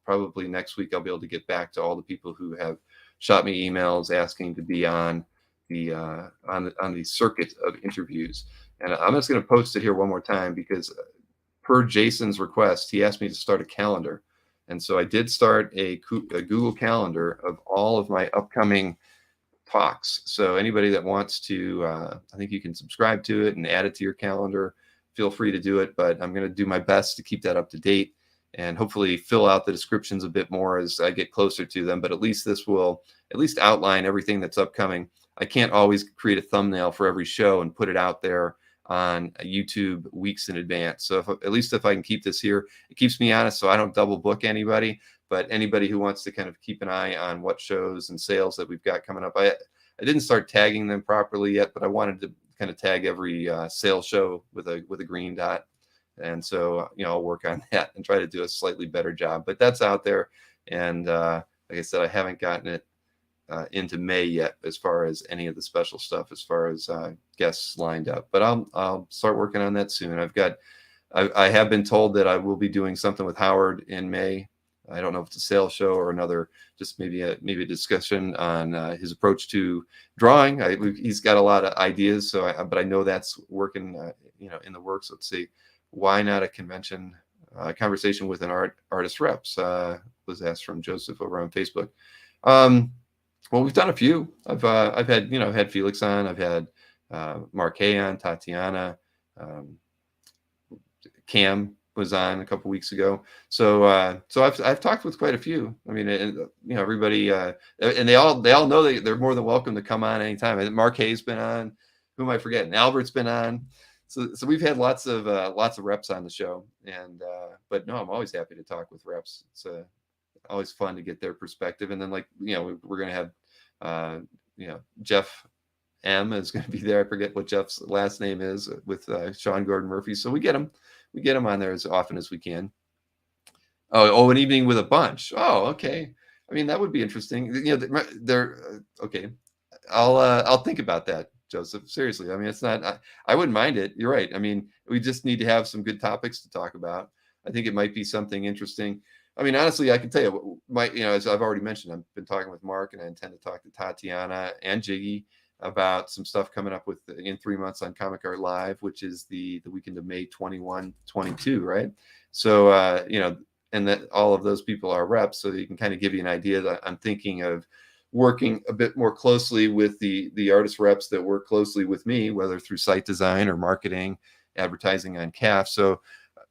probably next week, I'll be able to get back to all the people who have shot me emails asking to be on the circuit of interviews, and I'm just going to post it here one more time because per Jason's request, he asked me to start a calendar. And so I did start a Google Calendar of all of my upcoming talks. So anybody that wants to, I think you can subscribe to it and add it to your calendar. Feel free to do it, but I'm going to do my best to keep that up to date and hopefully fill out the descriptions a bit more as I get closer to them. But at least this will at least outline everything that's upcoming. I can't always create a thumbnail for every show and put it out there on YouTube weeks in advance. So at least if I can keep this here, it keeps me honest so I don't double book anybody. But anybody who wants to kind of keep an eye on what shows and sales that we've got coming up, I didn't start tagging them properly yet, but I wanted to kind of tag every sales show with a green dot. And so, I'll work on that and try to do a slightly better job. But that's out there. And like I said, I haven't gotten it into May yet as far as any of the special stuff, as far as guests lined up. But I'll start working on that soon. I have been told that I will be doing something with Howard in May. I don't know if it's a sales show or another, just maybe a discussion on his approach to drawing. He's got a lot of ideas, but I know that's working, in the works. Let's see, why not a convention conversation with an artist reps? Was asked from Joseph over on Facebook. Well, we've done a few. I've had had Felix on. I've had Mark Hay on, Tatiana, Cam was on a couple weeks ago. So I've talked with quite a few. I mean, everybody, and they all know they're more than welcome to come on anytime. Mark Hay's been on. Who am I forgetting? Albert's been on. So we've had lots of reps on the show, and but no, I'm always happy to talk with reps. It's always fun to get their perspective. And then we're going to have Jeff M is going to be there. I forget what Jeff's last name is with Sean Gordon Murphy. So we get him on there as often as we can. Oh, an evening with a bunch. Oh, okay. I mean, that would be interesting. They're okay. I'll think about that, Joseph. Seriously. I mean, it's not, I wouldn't mind it. You're right. I mean, we just need to have some good topics to talk about. I think it might be something interesting. I mean, honestly, I can tell you, as I've already mentioned, I've been talking with Mark, and I intend to talk to Tatiana and Jiggy about some stuff coming up in 3 months on Comic Art Live, which is the weekend of May 21, 22, right? So, and that all of those people are reps, so that you can kind of give you an idea that I'm thinking of working a bit more closely with the artist reps that work closely with me, whether through site design or marketing, advertising on CAF. So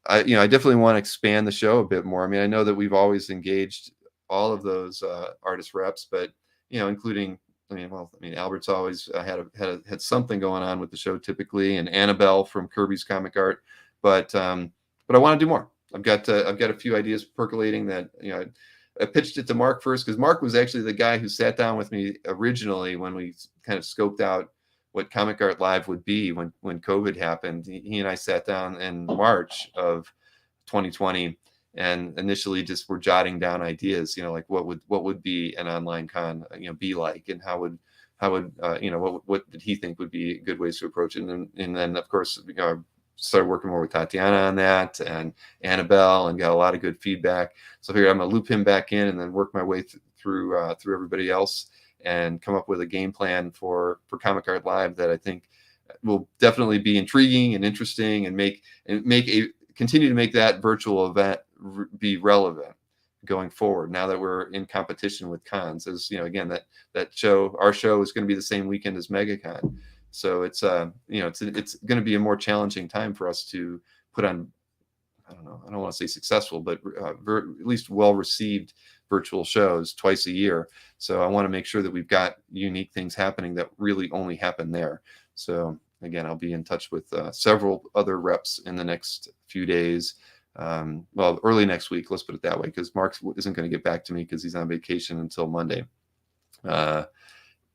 I definitely want to expand the show a bit more. I mean, I know that we've always engaged all of those artist reps, but including, Albert's always had something going on with the show typically, and Annabelle from Kirby's Comic Art, but I want to do more. I've got a few ideas percolating that I pitched it to Mark first, because Mark was actually the guy who sat down with me originally when we kind of scoped out what Comic Art Live would be when COVID happened. He and I sat down in March of 2020 and initially just were jotting down ideas, like what would be an online con, be like, and how would what did he think would be good ways to approach it. And then of course, I started working more with Tatiana on that, and Annabelle, and got a lot of good feedback. So I figured I'm gonna loop him back in and then work my way through everybody else and come up with a game plan for Comic Art Live that I think will definitely be intriguing and interesting, and continue to make that virtual event be relevant going forward, now that we're in competition with cons. As again, our show is going to be the same weekend as MegaCon. So it's it's going to be a more challenging time for us to put on, I don't want to say successful, but at least well-received virtual shows twice a year. So I want to make sure that we've got unique things happening that really only happen there. So again, I'll be in touch with several other reps in the next few days. Well, early next week, let's put it that way, because Mark isn't going to get back to me because he's on vacation until Monday.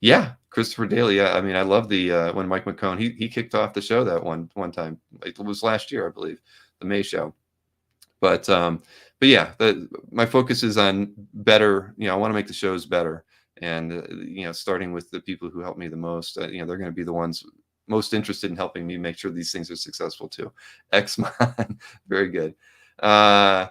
Yeah, Christopher Daly. Yeah, I mean, I love the when Mike McCone he kicked off the show that one time. It was last year, I believe, the May show. But yeah, my focus is on better. I want to make the shows better, and starting with the people who help me the most. They're going to be the ones most interested in helping me make sure these things are successful too. Xmon, very good. Yeah,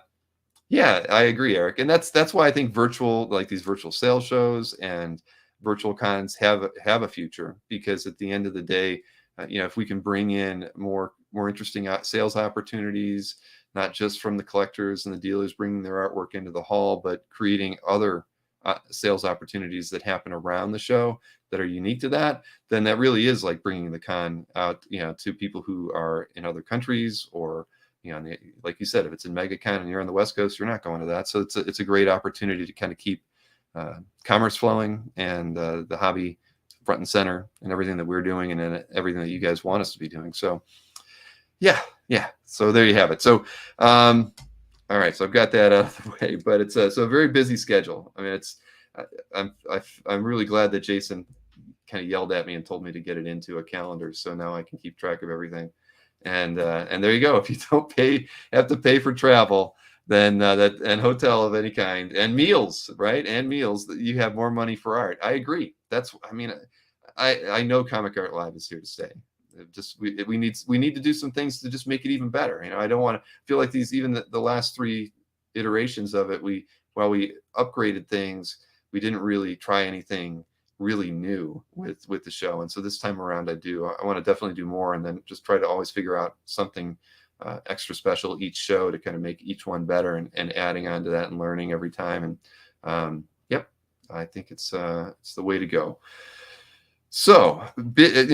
I agree, Eric, and that's why I think these virtual sales shows and virtual cons have a future, because at the end of the day, if we can bring in more interesting sales opportunities, not just from the collectors and the dealers bringing their artwork into the hall, but creating other sales opportunities that happen around the show that are unique to that, then that really is like bringing the con out, to people who are in other countries, or like you said, if it's in MegaCon and you're on the West Coast, you're not going to that. So it's a great opportunity to kind of keep commerce flowing, and the hobby front and center, and everything that we're doing, and then everything that you guys want us to be doing. So yeah. So there you have it. So all right, so I've got that out of the way, but it's a very busy schedule. I mean, I'm really glad that Jason kind of yelled at me and told me to get it into a calendar, so now I can keep track of everything. And there you go. If you don't have to pay for travel, then and hotel of any kind, and meals, right? And meals, that you have more money for art. I agree. I know Comic Art Live is here to stay. We need to do some things to just make it even better. I don't want to feel like even the last 3 iterations of it, while we upgraded things, we didn't really try anything really new with the show. And so this time around, I want to definitely do more, and then just try to always figure out something extra special each show to kind of make each one better, and adding on to that and learning every time. And yep, I think it's the way to go. So,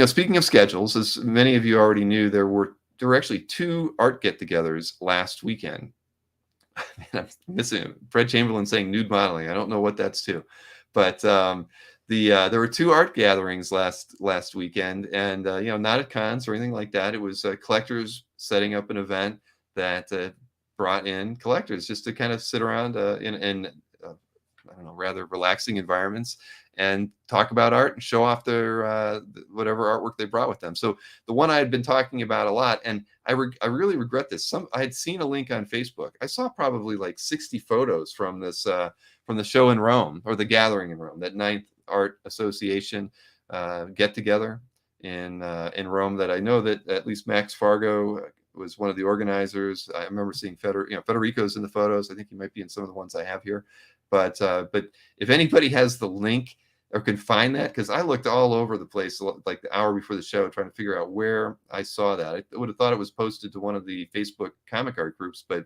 speaking of schedules, as many of you already knew, there were actually 2 art get-togethers last weekend. I'm missing Fred Chamberlain saying nude modeling. I don't know what that's to, but there were 2 art gatherings last weekend, and not at cons or anything like that. It was collectors setting up an event that brought in collectors just to kind of sit around in I don't know, rather relaxing environments, and talk about art and show off their whatever artwork they brought with them. So the one I had been talking about a lot, and I really regret this. I had seen a link on Facebook. I saw probably like 60 photos from this from the show in Rome, or the gathering in Rome, that 9th Art Association get together in Rome. That I know that at least Max Fargo was one of the organizers. I remember seeing Federico's in the photos. I think he might be in some of the ones I have here. But if anybody has the link or can find that, because I looked all over the place like the hour before the show trying to figure out where I saw that. I would have thought it was posted to one of the Facebook comic art groups, but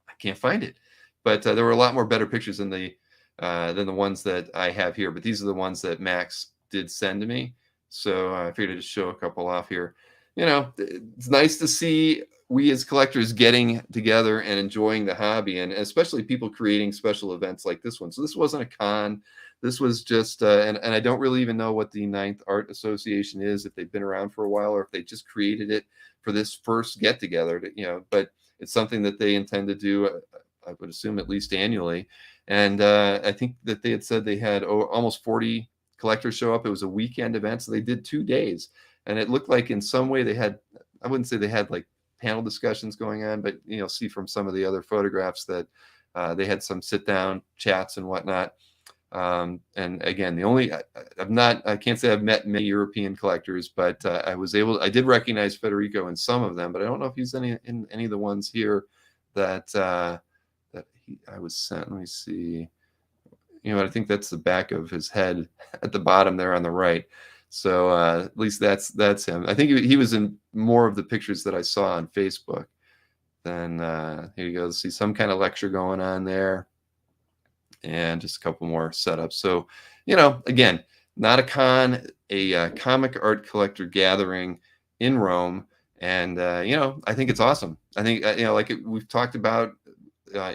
I can't find it. But there were a lot more better pictures than the ones that I have here. But these are the ones that Max did send to me. So I figured I'd just show a couple off here. It's nice to see we as collectors getting together and enjoying the hobby, and especially people creating special events like this one. So this wasn't a con. This was just, and I don't really even know what the Ninth Art Association is, if they've been around for a while or if they just created it for this first get together. But it's something that they intend to do, I would assume, at least annually. And I think that they had said they had almost 40 collectors show up. It was a weekend event, so they did 2 days. And it looked like in some way they had, I wouldn't say they had like panel discussions going on, but see from some of the other photographs that they had some sit down chats and whatnot. And again, I can't say I've met many European collectors, but I did recognize Federico in some of them, but I don't know if he's in any of the ones here that I was sent. Let me see. I think that's the back of his head at the bottom there on the right. So at least that's him. I think he was in more of the pictures that I saw on Facebook. Then here you go. See some kind of lecture going on there, and just a couple more setups. So again, not a con, a comic art collector gathering in Rome, and I think it's awesome. I think like we've talked about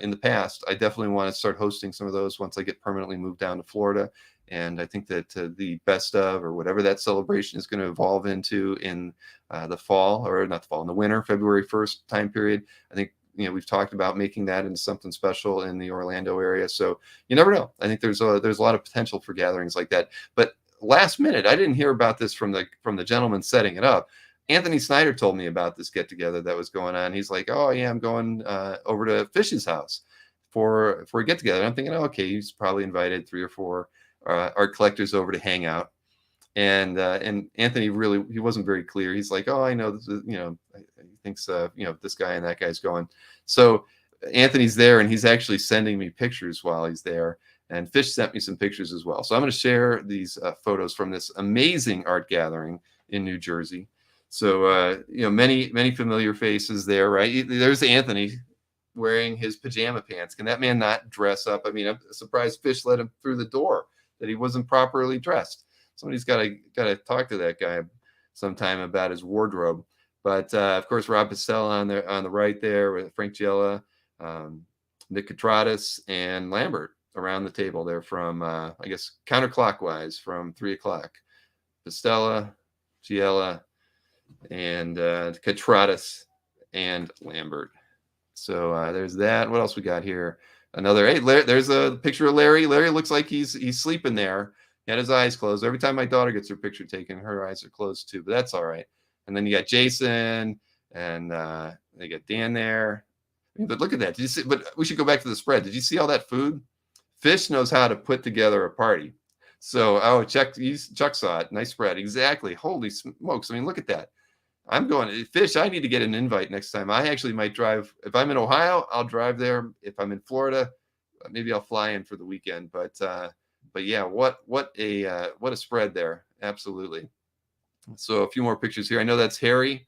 in the past, I definitely want to start hosting some of those once I get permanently moved down to Florida. And I think that the best of, or whatever that celebration is going to evolve into in the fall, or not the fall, in the winter, February 1st time period, I think we've talked about making that into something special in the Orlando area. So you never know. I think there's a lot of potential for gatherings like that. But last minute, I didn't hear about this from the gentleman setting it up. Anthony Snyder told me about this get together that was going on. He's like, "Oh yeah, I'm going over to Fish's house for a get together." I'm thinking, oh, okay, he's probably invited 3 or 4 art collectors over to hang out. And Anthony he wasn't very clear. He's like, "Oh, I know this is, he thinks this guy and that guy's going." So Anthony's there, and he's actually sending me pictures while he's there. And Fish sent me some pictures as well. So I'm going to share these photos from this amazing art gathering in New Jersey. So many familiar faces there, right? There's Anthony wearing his pajama pants. Can that man not dress up? I mean, I'm surprised Fish let him through the door, that he wasn't properly dressed. Somebody's got to talk to that guy sometime about his wardrobe. But of course, Rob Pastella on the right there, with Frank Giella, Nick Catratis, and Lambert around the table there from I guess counterclockwise from 3 o'clock. Pastella, Giella, and Catratis and Lambert. So there's that. What else we got here? Hey, there's a picture of Larry. Larry looks like he's sleeping there. He had his eyes closed. Every time my daughter gets her picture taken, her eyes are closed too, but that's all right. And then you got Jason, and they got Dan there. But look at that. Did you see? But we should go back to the spread. Did you see all that food? Fish knows how to put together a party. So, Chuck saw it. Nice spread. Exactly. Holy smokes. I mean, look at that. I'm going, Fish, I need to get an invite next time. I actually might drive. If I'm in Ohio, I'll drive there. If I'm in Florida, maybe I'll fly in for the weekend. But yeah, what a spread there. Absolutely. So a few more pictures here. I know that's Harry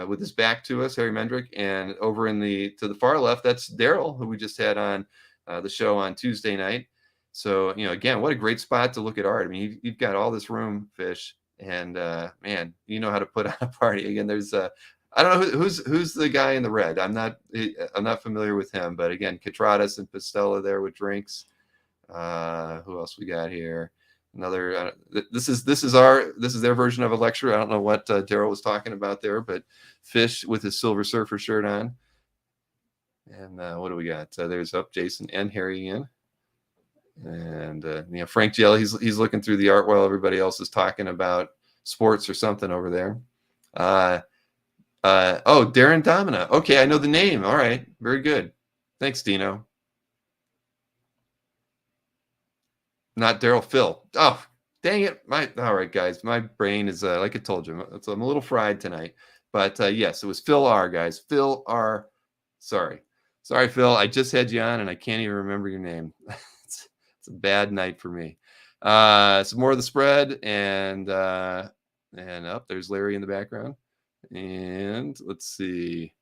with his back to us, Harry Mendrick. And over to the far left, that's Daryl, who we just had on the show on Tuesday night. So, again, what a great spot to look at art. I mean, you've got all this room, Fish. And man, you know how to put on a party. Again, there's I don't know who's the guy in the red. I'm not familiar with him, but again, Catratis and Pastella there with drinks. Who else we got here? Another. This is their version of a lecture. I don't know what Daryl was talking about there, but Fish with his Silver Surfer shirt on. And what do we got? There's Jason and Harry again. And Frank Giella, he's looking through the art while everybody else is talking about sports or something over there. Darren Domina. Okay, I know the name. All right, very good. Thanks, Dino. Not Daryl, Phil. Oh, dang it! All right, guys, my brain is like I told you, I'm a little fried tonight. But yes, it was Phil R. Guys, Phil R. Sorry, Phil. I just had you on, and I can't even remember your name. It's a bad night for me. Some more of the spread, and up there's Larry in the background. And let's see.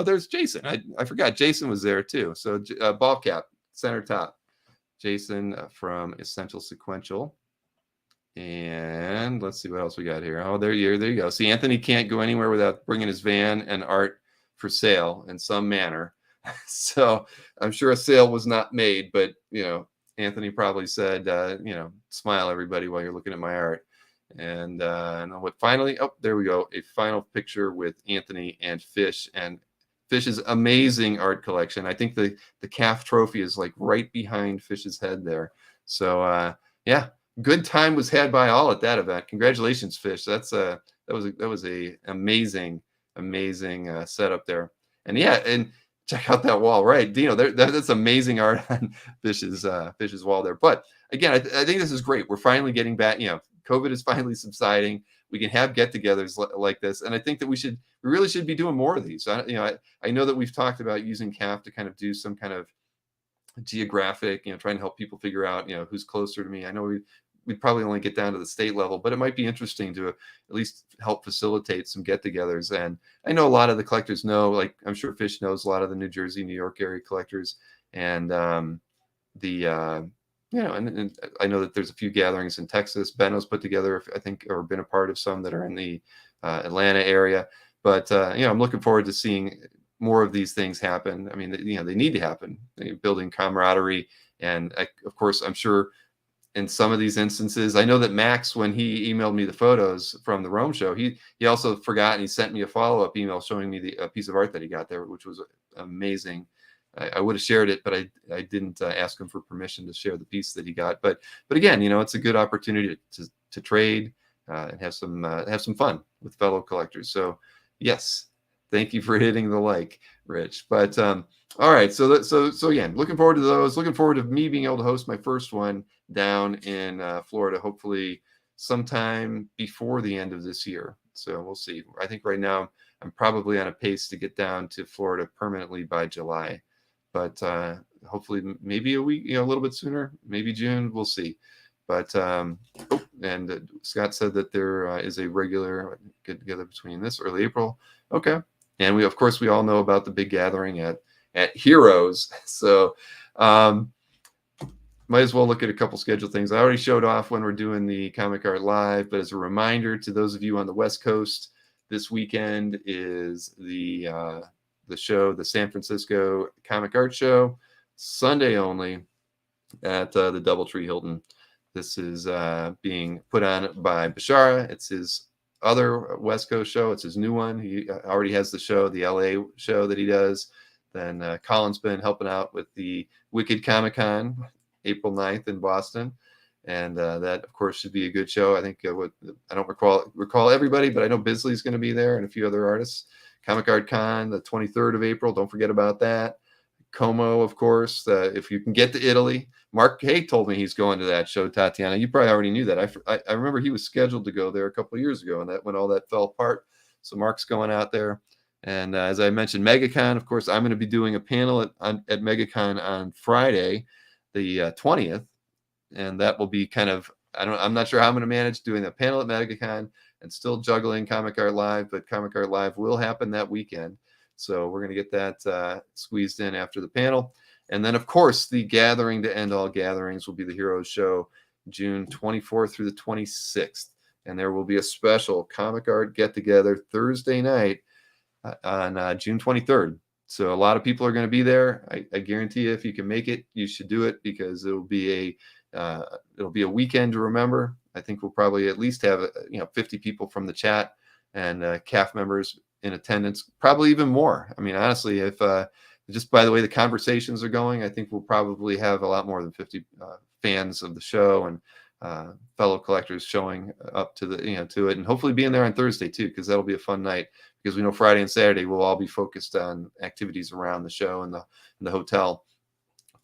There's Jason. I forgot Jason was there too. So ball cap, center top. Jason from Essential Sequential. And let's see what else we got here. Oh, there you go. See, Anthony can't go anywhere without bringing his van and art for sale in some manner. So I'm sure a sale was not made, but Anthony probably said, smile everybody while you're looking at my art. And what finally, there we go. A final picture with Anthony and Fish, and Fish's amazing art collection. I think the CAF trophy is like right behind Fish's head there. So yeah, good time was had by all at that event. Congratulations, Fish. That was a amazing setup there. And yeah, and check out that wall, right, Dino? That's amazing art on Fish's wall there. But again, I think this is great. We're finally getting back. COVID is finally subsiding. We can have get-togethers like this, and I think that we really should be doing more of these. I know that we've talked about using CAF to kind of do some kind of geographic, trying to help people figure out, who's closer to me. I know we'd probably only get down to the state level, but it might be interesting to at least help facilitate some get-togethers. And I know a lot of the collectors know, like I'm sure Fish knows a lot of the New Jersey, New York area collectors, and and I know that there's a few gatherings in Texas. Benno's put together, I think, or been a part of some that are in the Atlanta area. But I'm looking forward to seeing more of these things happen. I mean, they need to happen. Building camaraderie, and of course, I'm sure in some of these instances, I know that Max, when he emailed me the photos from the Rome show, he also forgot, and he sent me a follow-up email showing me the piece of art that he got there, which was amazing. I would have shared it, but I didn't ask him for permission to share the piece that he got. But again, it's a good opportunity to trade and have some fun with fellow collectors. So yes, thank you for hitting the like, Rich. But all right, so again, looking forward to those. Looking forward to me being able to host my first one down in Florida, hopefully sometime before the end of this year. So we'll see. I think right now I'm probably on a pace to get down to Florida permanently by July. But hopefully maybe a week, a little bit sooner, maybe June, we'll see. But and Scott said that there is a regular get together between this early April. Okay. And we all know about the big gathering at Heroes. So might as well look at a couple scheduled things. I already showed off when we're doing the Comic Art Live, but as a reminder to those of you on the West Coast, this weekend is the show, the San Francisco Comic Art Show, Sunday only at the Doubletree Hilton. This is being put on by Bashara. It's his other West Coast show. It's his new one. He already has the show, the LA show that he does. Then Colin's been helping out with the Wicked Comic Con, April 9th in Boston. And that, of course, should be a good show. I think I don't recall everybody, but I know Bisley's going to be there and a few other artists. Comic Art Con, the 23rd of April. Don't forget about that. Como, of course, if you can get to Italy. Mark Hay told me he's going to that show, Tatiana. You probably already knew that. I remember he was scheduled to go there a couple of years ago, and that when all that fell apart. So Mark's going out there. And as I mentioned, MegaCon, of course, I'm going to be doing a panel at MegaCon on Friday, the 20th. And that will be kind of, I'm not sure how I'm going to manage doing a panel at MegaCon and still juggling Comic Art Live, but Comic Art Live will happen that weekend. So we're going to get that squeezed in after the panel. And then, of course, the gathering to end all gatherings will be the Heroes Show, June 24th through the 26th. And there will be a special Comic Art get-together Thursday night on June 23rd. So a lot of people are going to be there. I guarantee you, if you can make it, you should do it, because it'll be a weekend to remember. I think we'll probably at least have 50 people from the chat and CAF members in attendance, probably even more. I mean, honestly, if just by the way the conversations are going, I think we'll probably have a lot more than 50 fans of the show and fellow collectors showing up to to it, and hopefully being there on Thursday too, because that'll be a fun night. Because we know Friday and Saturday will all be focused on activities around the show and the hotel.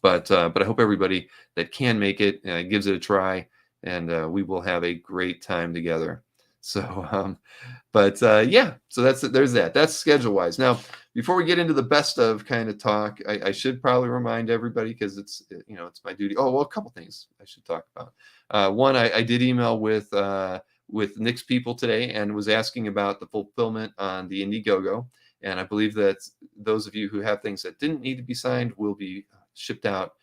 But I hope everybody that can make it gives it a try, and we will have a great time together. So, yeah, so there's that. That's schedule wise. Now, before we get into the best of kind of talk, I should probably remind everybody, because it's my duty. Oh, well, a couple things I should talk about. One, I did email with Nick's people today and was asking about the fulfillment on the Indiegogo. And I believe that those of you who have things that didn't need to be signed will be shipped out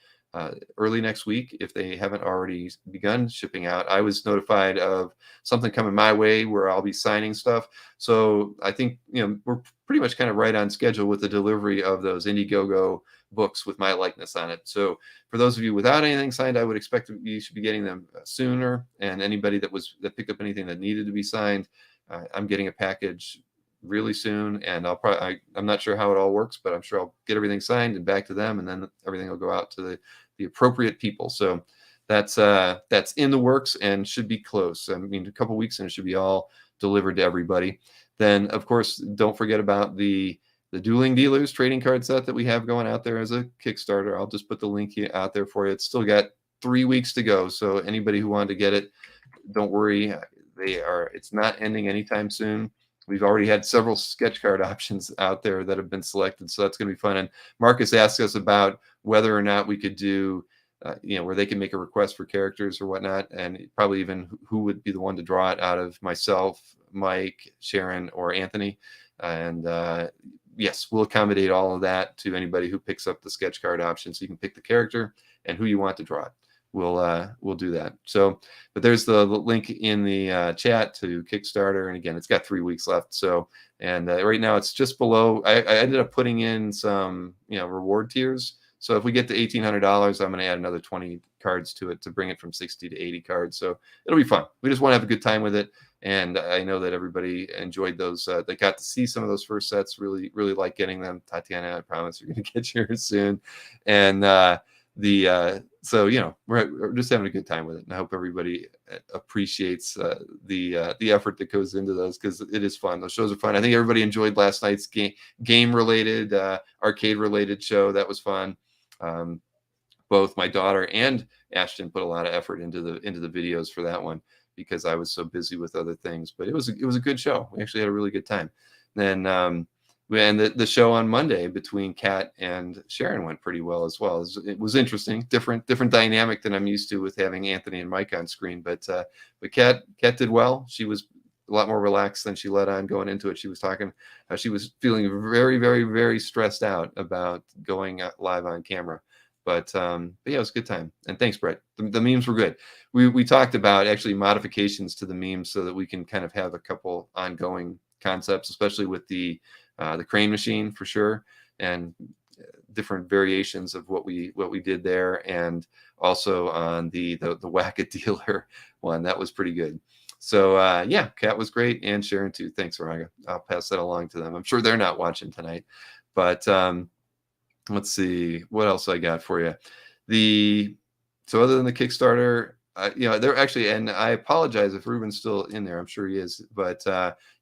early next week if they haven't already begun shipping out. I was notified of something coming my way where I'll be signing stuff. So I think, we're pretty much kind of right on schedule with the delivery of those Indiegogo books with my likeness on it. So for those of you without anything signed, I would expect you should be getting them sooner. And anybody that picked up anything that needed to be signed, I'm getting a package really soon, and I'm not sure how it all works, but I'm sure I'll get everything signed and back to them, and then everything will go out to the appropriate people. So that's in the works and should be close. I mean, a couple weeks and it should be all delivered to everybody. Then of course, don't forget about the Dueling Dealers trading card set that we have going out there as a Kickstarter. I'll just put the link out there for you. It's still got 3 weeks to go, so anybody who wanted to get it, don't worry, it's not ending anytime soon. We've already had several sketch card options out there that have been selected, so that's going to be fun. And Marcus asked us about whether or not we could do, where they can make a request for characters or whatnot, and probably even who would be the one to draw it out of myself, Mike, Sharon, or Anthony. And yes, we'll accommodate all of that to anybody who picks up the sketch card option, so you can pick the character and who you want to draw it. We'll do that. So, but there's the link in the chat to Kickstarter, and again, it's got 3 weeks left. So, and right now it's just below. I ended up putting in some reward tiers. So if we get to $1,800, I'm going to add another 20 cards to it to bring it from 60 to 80 cards. So it'll be fun. We just want to have a good time with it, and I know that everybody enjoyed those. They got to see some of those first sets. Really, really like getting them. Tatiana, I promise you're going to get yours soon, and so we're just having a good time with it, and I hope everybody appreciates the effort that goes into those, because it is fun. Those shows are fun. I think everybody enjoyed last night's game related, arcade related show. That was fun. Both my daughter and Ashton put a lot of effort into the videos for that one, because I was so busy with other things. But it was a good show. We actually had a really good time. Then and the show on Monday between Kat and Sharon went pretty well as well. It was interesting, different dynamic than I'm used to with having Anthony and Mike on screen. But Kat did well. She was a lot more relaxed than she let on going into it. She was talking how she was feeling very, very, very stressed out about going live on camera. But yeah, it was a good time. And thanks, Brett. The memes were good. We talked about actually modifications to the memes so that we can kind of have a couple ongoing concepts, especially with the crane machine for sure, and different variations of what we did there, and also on the Whack-A-Dealer one. That was pretty good. So yeah, Kat was great, and Sharon too. Thanks, Varaga. I'll pass that along to them. I'm sure they're not watching tonight, but let's see what else I got for you. So other than the Kickstarter, they're actually, and I apologize if Ruben's still in there. I'm sure he is, but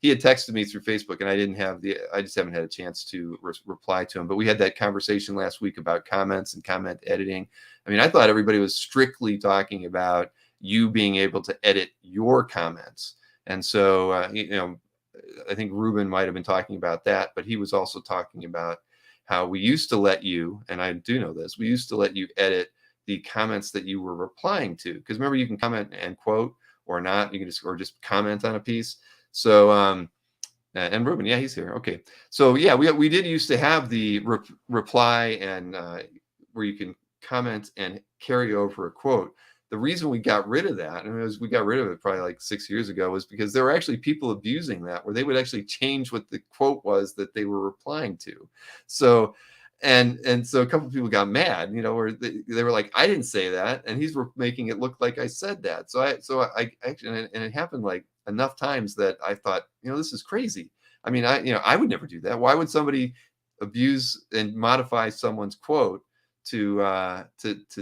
he had texted me through Facebook, and I just haven't had a chance to reply to him. But we had that conversation last week about comments and comment editing. I mean, I thought everybody was strictly talking about you being able to edit your comments, and so I think Ruben might have been talking about that, but he was also talking about how we used to let you, and I do know this, we used to let you edit the comments that you were replying to, because remember, you can comment and quote or not. You can just comment on a piece. So and Ruben, yeah, he's here. Okay, so yeah, we did used to have the reply and where you can comment and carry over a quote. The reason we got rid of that, and we got rid of it probably like 6 years ago, was because there were actually people abusing that, where they would actually change what the quote was that they were replying to. So and so a couple of people got mad, where they were like, I didn't say that, and he's making it look like I said that. So I actually, and it happened like enough times that I thought, this is crazy. I mean, I would never do that. Why would somebody abuse and modify someone's quote to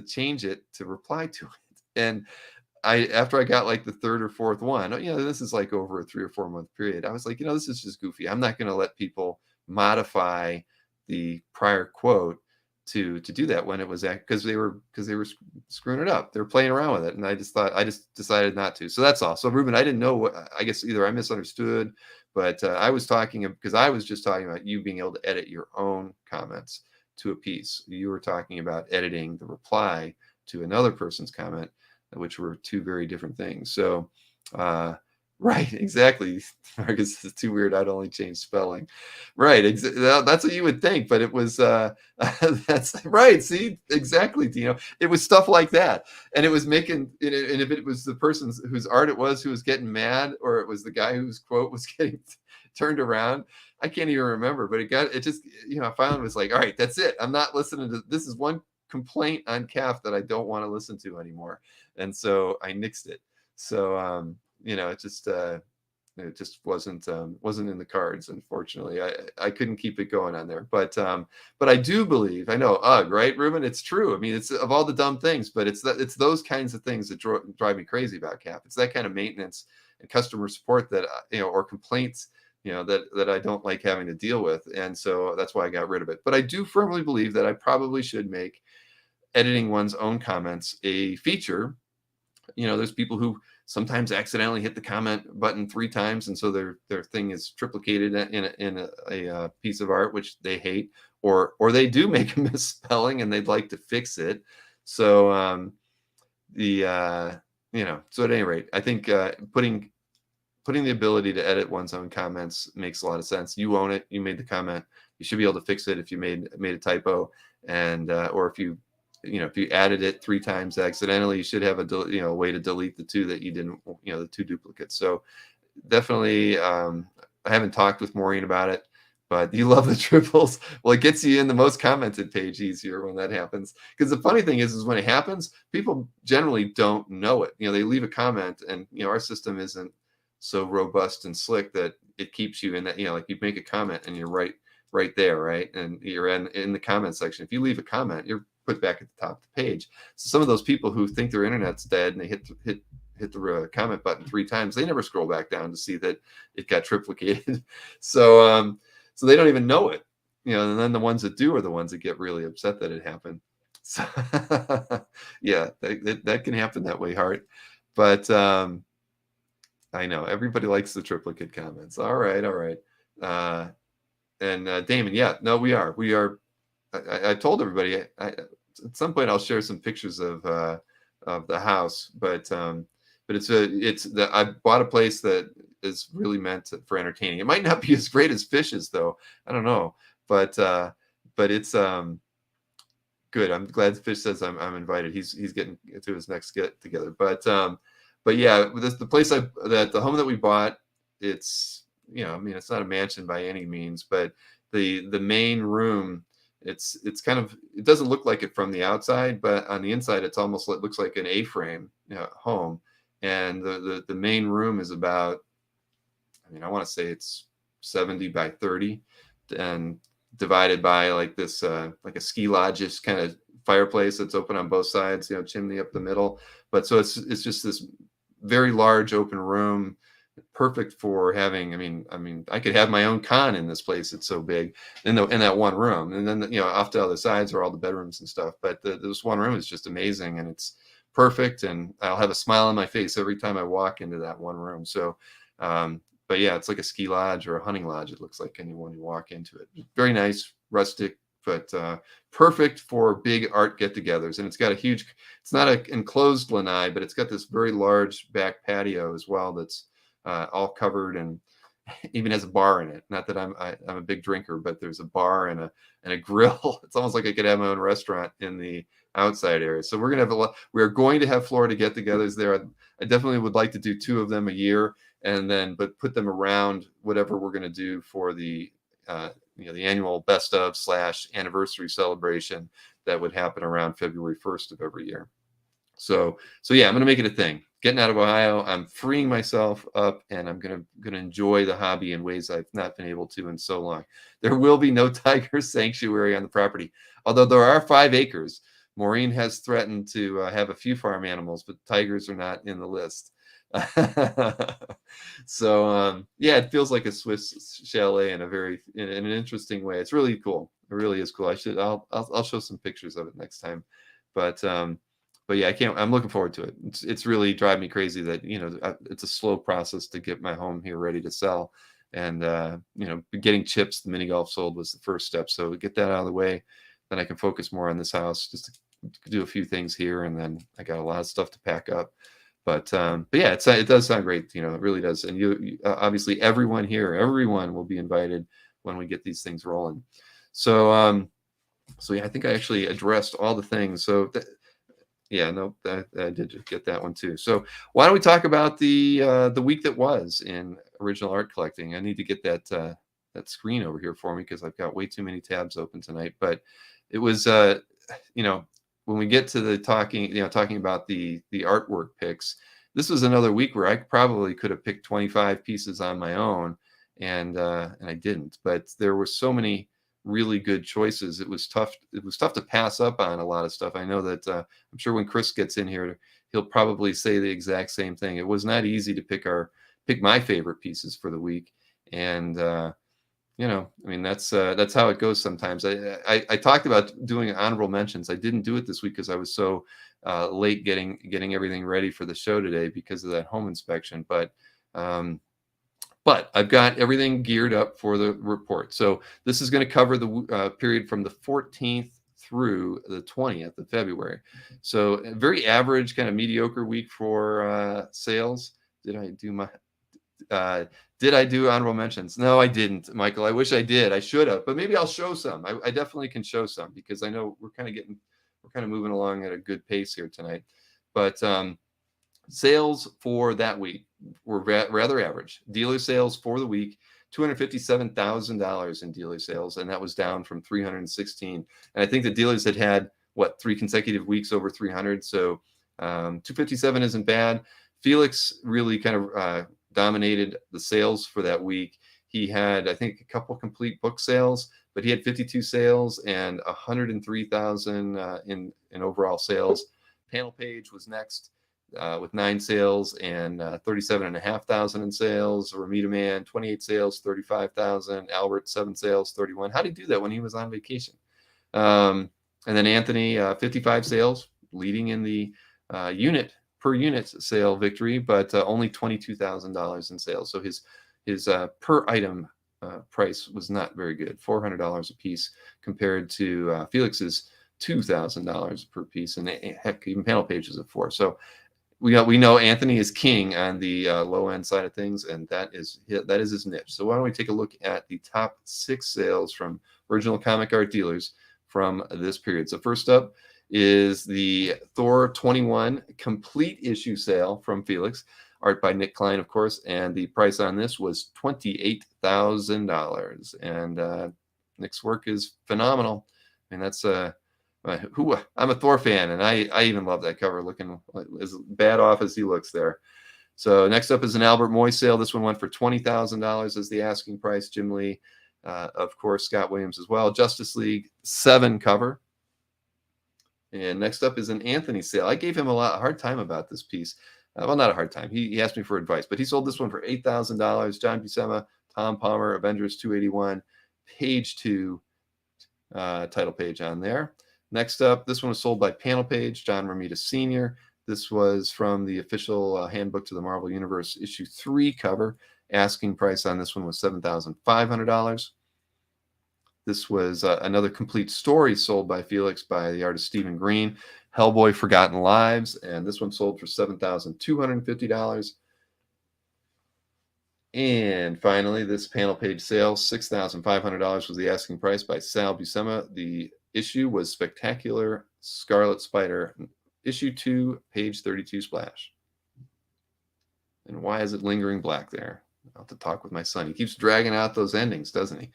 change it to reply to it? And after I got like the third or fourth one, this is like over a 3 or 4 month period, I was like, this is just goofy. I'm not going to let people modify the prior quote to do that when it was because they were screwing it up. They're playing around with it, and I just decided not to. So that's all. So Ruben, I didn't know what. I guess either I misunderstood, but I was talking about you being able to edit your own comments to a piece. You were talking about editing the reply to another person's comment, which were two very different things. So Right, exactly. Marcus is too weird. I'd only change spelling. Right, that's what you would think, but it was that's right. See, exactly, Dino. It was stuff like that, and it was making. And if it was the person whose art it was who was getting mad, or it was the guy whose quote was getting turned around, I can't even remember. But it just I finally was like, all right, that's it. I'm not listening to this. Is one complaint on CAF that I don't want to listen to anymore, and so I nixed it. So it just wasn't in the cards, unfortunately. I couldn't keep it going on there, but I do believe, I know, right, Ruben, it's true. I mean, it's of all the dumb things, but it's those kinds of things that drive me crazy about CAP. It's that kind of maintenance and customer support that or complaints that I don't like having to deal with, and so that's why I got rid of it. But I do firmly believe that I probably should make editing one's own comments a feature. There's people who sometimes accidentally hit the comment button 3 times, and so their thing is triplicated in a piece of art, which they hate, or they do make a misspelling and they'd like to fix it. So so at any rate, I think putting the ability to edit one's own comments makes a lot of sense. You own it. You made the comment. You should be able to fix it if you made a typo, and or if you added it 3 times accidentally, you should have a way to delete the 2 that you didn't, the 2 duplicates. So definitely, I haven't talked with Maureen about it, but you love the triples. Well, it gets you in the most commented page easier when that happens. Because the funny thing is when it happens, people generally don't know it. They leave a comment, and our system isn't so robust and slick that it keeps you in that. Like you make a comment and you're right there, right, and you're in the comment section. If you leave a comment, you're put back at the top of the page. So some of those people who think their internet's dead and they hit the comment button 3 times, they never scroll back down to see that it got triplicated. So they don't even know it. And then the ones that do are the ones that get really upset that it happened. So yeah, that can happen that way, Hart. But I know everybody likes the triplicate comments. All right. And Damon, yeah, no, we are. I told everybody at some point I'll share some pictures of the house, but I bought a place that is really meant for entertaining. It might not be as great as Fish's, though. I don't know, but it's good. I'm glad Fish says I'm invited. He's getting to his next get together, but yeah, the place the home that we bought, it's it's not a mansion by any means, but the main room. It doesn't look like it from the outside, but on the inside, it looks like an A-frame home. And the main room is about, I want to say it's 70 by 30, and divided by like this, like a ski lodge-ish kind of fireplace that's open on both sides, chimney up the middle. But so it's just this very large open room, perfect for having. I mean, I could have my own con in this place. It's so big in that one room, and then off to the other sides are all the bedrooms and stuff. But this one room is just amazing, and it's perfect. And I'll have a smile on my face every time I walk into that one room. So, but yeah, it's like a ski lodge or a hunting lodge. It looks like anyone you walk into it. Very nice, rustic, but perfect for big art get-togethers. And it's got it's not an enclosed lanai, but it's got this very large back patio as well that's all covered, and even has a bar in it. Not that I'm a big drinker, but there's a bar and a grill. It's almost like I could have my own restaurant in the outside area. So we're going to have Florida get-togethers there. I definitely would like to do 2 of them a year, but put them around whatever we're going to do for the the annual best of / anniversary celebration that would happen around February 1st of every year. So yeah, I'm going to make it a thing. Getting out of Ohio, I'm freeing myself up, and I'm going to enjoy the hobby in ways I've not been able to in so long. There will be no tiger sanctuary on the property, although there are 5 acres. Maureen has threatened to have a few farm animals, but tigers are not in the list. So yeah, it feels like a Swiss chalet in an interesting way. It's really cool. It really is cool. I'll show some pictures of it next time. But yeah, I'm looking forward to it. It's really driving me crazy that it's a slow process to get my home here ready to sell, and getting chips, the mini golf sold, was the first step. So get that out of the way, then I can focus more on this house, just to do a few things here, and then I got a lot of stuff to pack up. But yeah, it does sound great. It really does. And you obviously everyone will be invited when we get these things rolling. So so yeah, I think I actually addressed all the things. So yeah, no, that I did get that one too. So why don't we talk about the week that was in original art collecting? I need to get that screen over here for me because I've got way too many tabs open tonight. But it was you know, when we get to the talking about the artwork picks, this was another week where I probably could have picked 25 pieces on my own, and I didn't. But there were so many really good choices. It was tough to pass up on a lot of stuff. I know that I'm sure when Chris gets in here, he'll probably say the exact same thing. It was not easy to pick my favorite pieces for the week, and I mean that's how it goes sometimes. I talked about doing honorable mentions. I didn't do it this week because I was so late getting everything ready for the show today because of that home inspection. But I've got everything geared up for the report. So this is going to cover the period from the 14th through the 20th of February. So a very average, kind of mediocre week for sales. Did I do honorable mentions? No, I didn't, Michael. I wish I did. I should have, but maybe I'll show some. I definitely can show some because I know we're kind of moving along at a good pace here tonight. But sales for that week were rather average. Dealer sales for the week, $257,000 in dealer sales, and that was down from 316. And I think the dealers had 3 consecutive weeks over 300. So 257 isn't bad. Felix really kind of dominated the sales for that week. He had, I think, a couple complete book sales, but he had 52 sales and 103,000 in overall sales. Panel Page was next. With 9 sales and 37,500 in sales. Ramita Man, 28 sales, 35,000. Albert, 7 sales, 31. How did he do that when he was on vacation? And then Anthony, 55 sales, leading in the per unit sale victory, but only $22,000 in sales. So his per item price was not very good, $400 a piece compared to Felix's $2,000 per piece, and heck, even Panel Pages at $4. So we know Anthony is king on the low end side of things, and that is his niche. So why don't we take a look at the top 6 sales from original comic art dealers from this period. So first up is the Thor 21 complete issue sale from Felix, art by Nick Klein, of course, and the price on this was $28,000. And Nick's work is phenomenal. I mean, that's I'm a Thor fan, and I even love that cover, looking as bad off as he looks there. So next up is an Albert Moy sale. This one went for $20,000 as the asking price. Jim Lee, of course, Scott Williams as well. Justice League 7 cover. And next up is an Anthony sale. I gave him a hard time about this piece. Well, not a hard time. He asked me for advice, but he sold this one for $8,000. John Buscema, Tom Palmer, Avengers 281, page 2, title page on there. Next up, this one was sold by Panel Page, John Romita Sr. This was from the official handbook to the Marvel Universe issue 3 cover. Asking price on this one was $7,500. This was another complete story sold by Felix by the artist Stephen Green, Hellboy Forgotten Lives, and this one sold for $7,250. And finally, this Panel Page sale, $6,500 was the asking price by Sal Buscema. The issue was Spectacular Scarlet Spider, issue 2, page 32 splash. And why is it lingering black there? I'll have to talk with my son. He keeps dragging out those endings, doesn't he?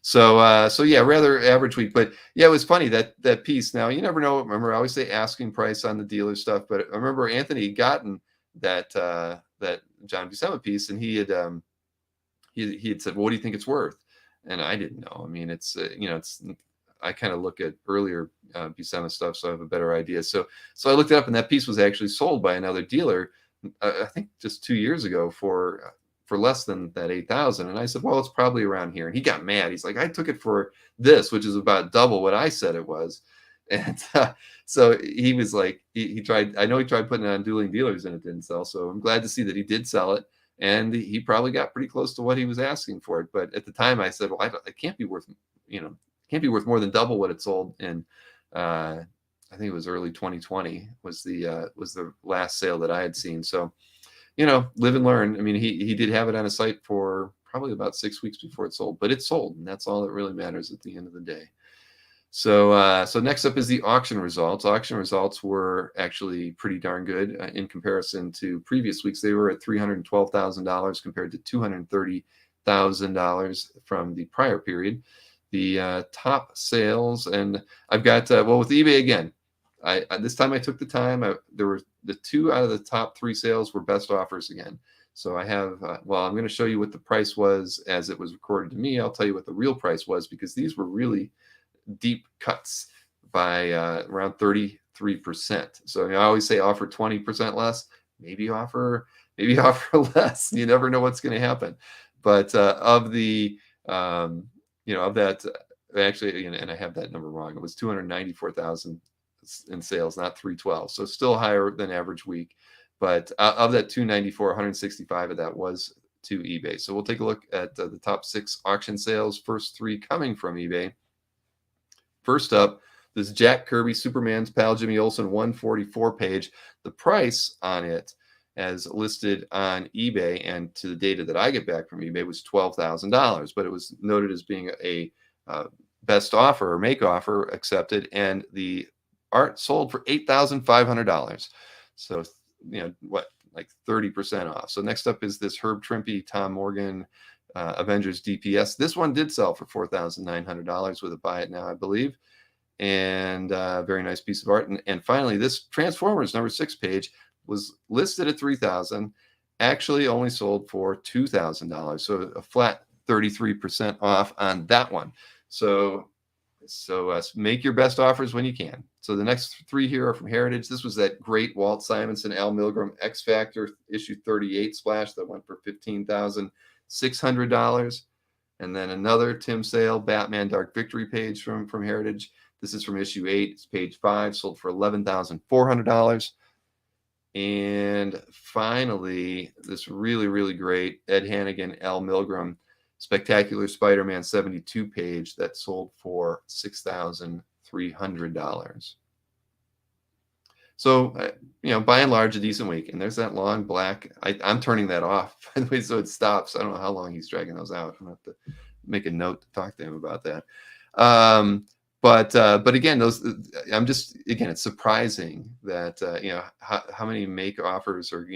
So yeah, rather average week. But yeah, it was funny that piece. Now, you never know. Remember, I always say asking price on the dealer stuff. But I remember Anthony had gotten that John Buscema piece, and he had said, "Well, what do you think it's worth?" And I didn't know. I mean, it's I kind of look at earlier Buscema stuff, so I have a better idea. So I looked it up, and that piece was actually sold by another dealer, I think just 2 years ago for less than that 8,000. And I said, well, it's probably around here. And he got mad. He's like, I took it for this, which is about double what I said it was. And so he was like, he tried. I know he tried putting it on Dueling Dealers, and it didn't sell. So I'm glad to see that he did sell it, and he probably got pretty close to what he was asking for it. But at the time, I said, well, it can't be worth, can't be worth more than double what it sold. And I think it was early 2020 was the last sale that I had seen. So, you know, live and learn. I mean, he did have it on his site for probably about 6 weeks before it sold, but it sold, and that's all that really matters at the end of the day. So next up is the auction results. Auction results were actually pretty darn good in comparison to previous weeks. They were at $312,000 compared to $230,000 from the prior period. The top sales, and I've got well, with eBay again. I this time I took the time. There were the 2 out of the top 3 sales were best offers again. So I have well, I'm going to show you what the price was as it was recorded to me. I'll tell you what the real price was, because these were really deep cuts by around 33%. So I always say offer 20% less, maybe offer less. You never know what's going to happen. But of the of that, actually, and I have that number wrong. It was 294,000 in sales, not 312. So still higher than average week. But of that 294, 165 of that was to eBay. So we'll take a look at the top 6 auction sales. First 3 coming from eBay. First up, this Jack Kirby Superman's Pal Jimmy Olsen 144 page. The price on it, as listed on eBay and to the data that I get back from eBay, was $12,000, but it was noted as being a best offer or make offer accepted, and the art sold for $8,500. So, like 30% off. So next up is this Herb Trimpe Tom Morgan Avengers DPS. This one did sell for $4,900 with a buy it now, I believe, and very nice piece of art. And finally, this Transformers number 6 page was listed at $3,000, actually only sold for $2,000, so a flat 33% off on that one. So make your best offers when you can. So the next 3 here are from Heritage. This was that great Walt Simonson Al Milgrom X Factor issue 38 splash that went for $15,600. And then another Tim Sale Batman Dark Victory page from Heritage. This is from issue 8. It's page 5, sold for $11,400. And finally, this really, really great Ed Hannigan Al Milgrom Spectacular Spider-Man 72 page that sold for $6,300. So, by and large, a decent week. And there's that long black. I'm turning that off, by the way, so it stops. I don't know how long he's dragging those out. I'm going to have to make a note to talk to him about that. But again, it's surprising that how many make offers or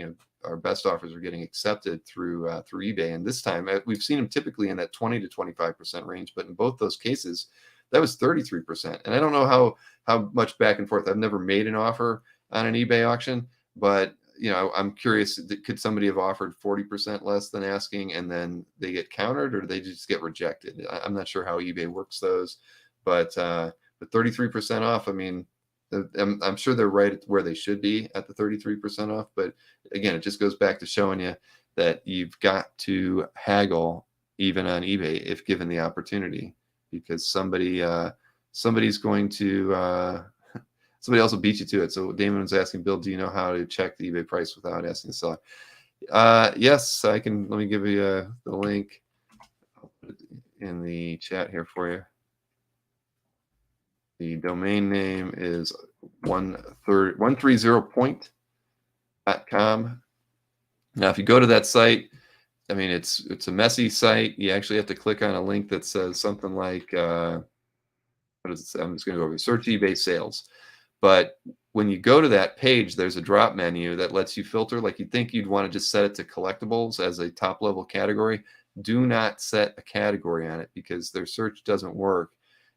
our best offers are getting accepted through eBay. And this time we've seen them typically in that 20 to 25% range, but in both those cases, that was 33%. And I don't know how much back and forth. I've never made an offer on an eBay auction, but I'm curious, could somebody have offered 40% less than asking and then they get countered, or do they just get rejected? I'm not sure how eBay works those, but 33% off, I mean, I'm sure they're right where they should be at the 33% off. But again, it just goes back to showing you that you've got to haggle even on eBay if given the opportunity, because somebody else will beat you to it. So Damon was asking, Bill, do you know how to check the eBay price without asking the seller? Yes, I can. Let me give you the link. I'll put it in the chat here for you. The domain name is 130point.com. Now, if you go to that site, I mean, it's a messy site. You actually have to click on a link that says something like, what does it say? I'm just going to go over search eBay sales. But when you go to that page, there's a drop menu that lets you filter. Like, you'd think you'd want to just set it to collectibles as a top level category. Do not set a category on it, because their search doesn't work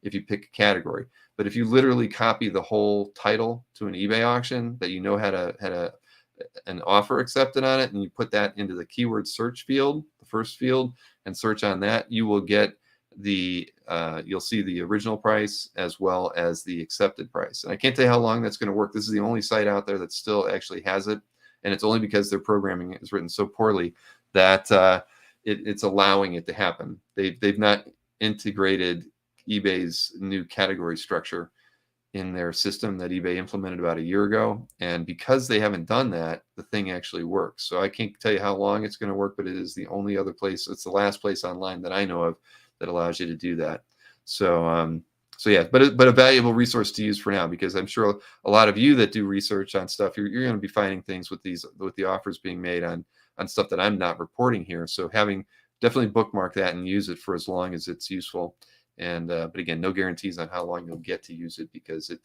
if you pick a category. But if you literally copy the whole title to an eBay auction that had an offer accepted on it, and you put that into the keyword search field, the first field, and search on that, you will get you'll see the original price as well as the accepted price. And I can't tell you how long that's going to work. This is the only site out there that still actually has it, and it's only because their programming is written so poorly that it's allowing it to happen. They've not integrated eBay's new category structure in their system that eBay implemented about a year ago. And because they haven't done that, the thing actually works. So I can't tell you how long it's going to work, but it is the only other place. It's the last place online that I know of that allows you to do that. So So yeah, but a valuable resource to use for now, because I'm sure a lot of you that do research on stuff, you're going to be finding things with the offers being made on stuff that I'm not reporting here. So definitely bookmark that and use it for as long as it's useful. And but again, no guarantees on how long you'll get to use it, because it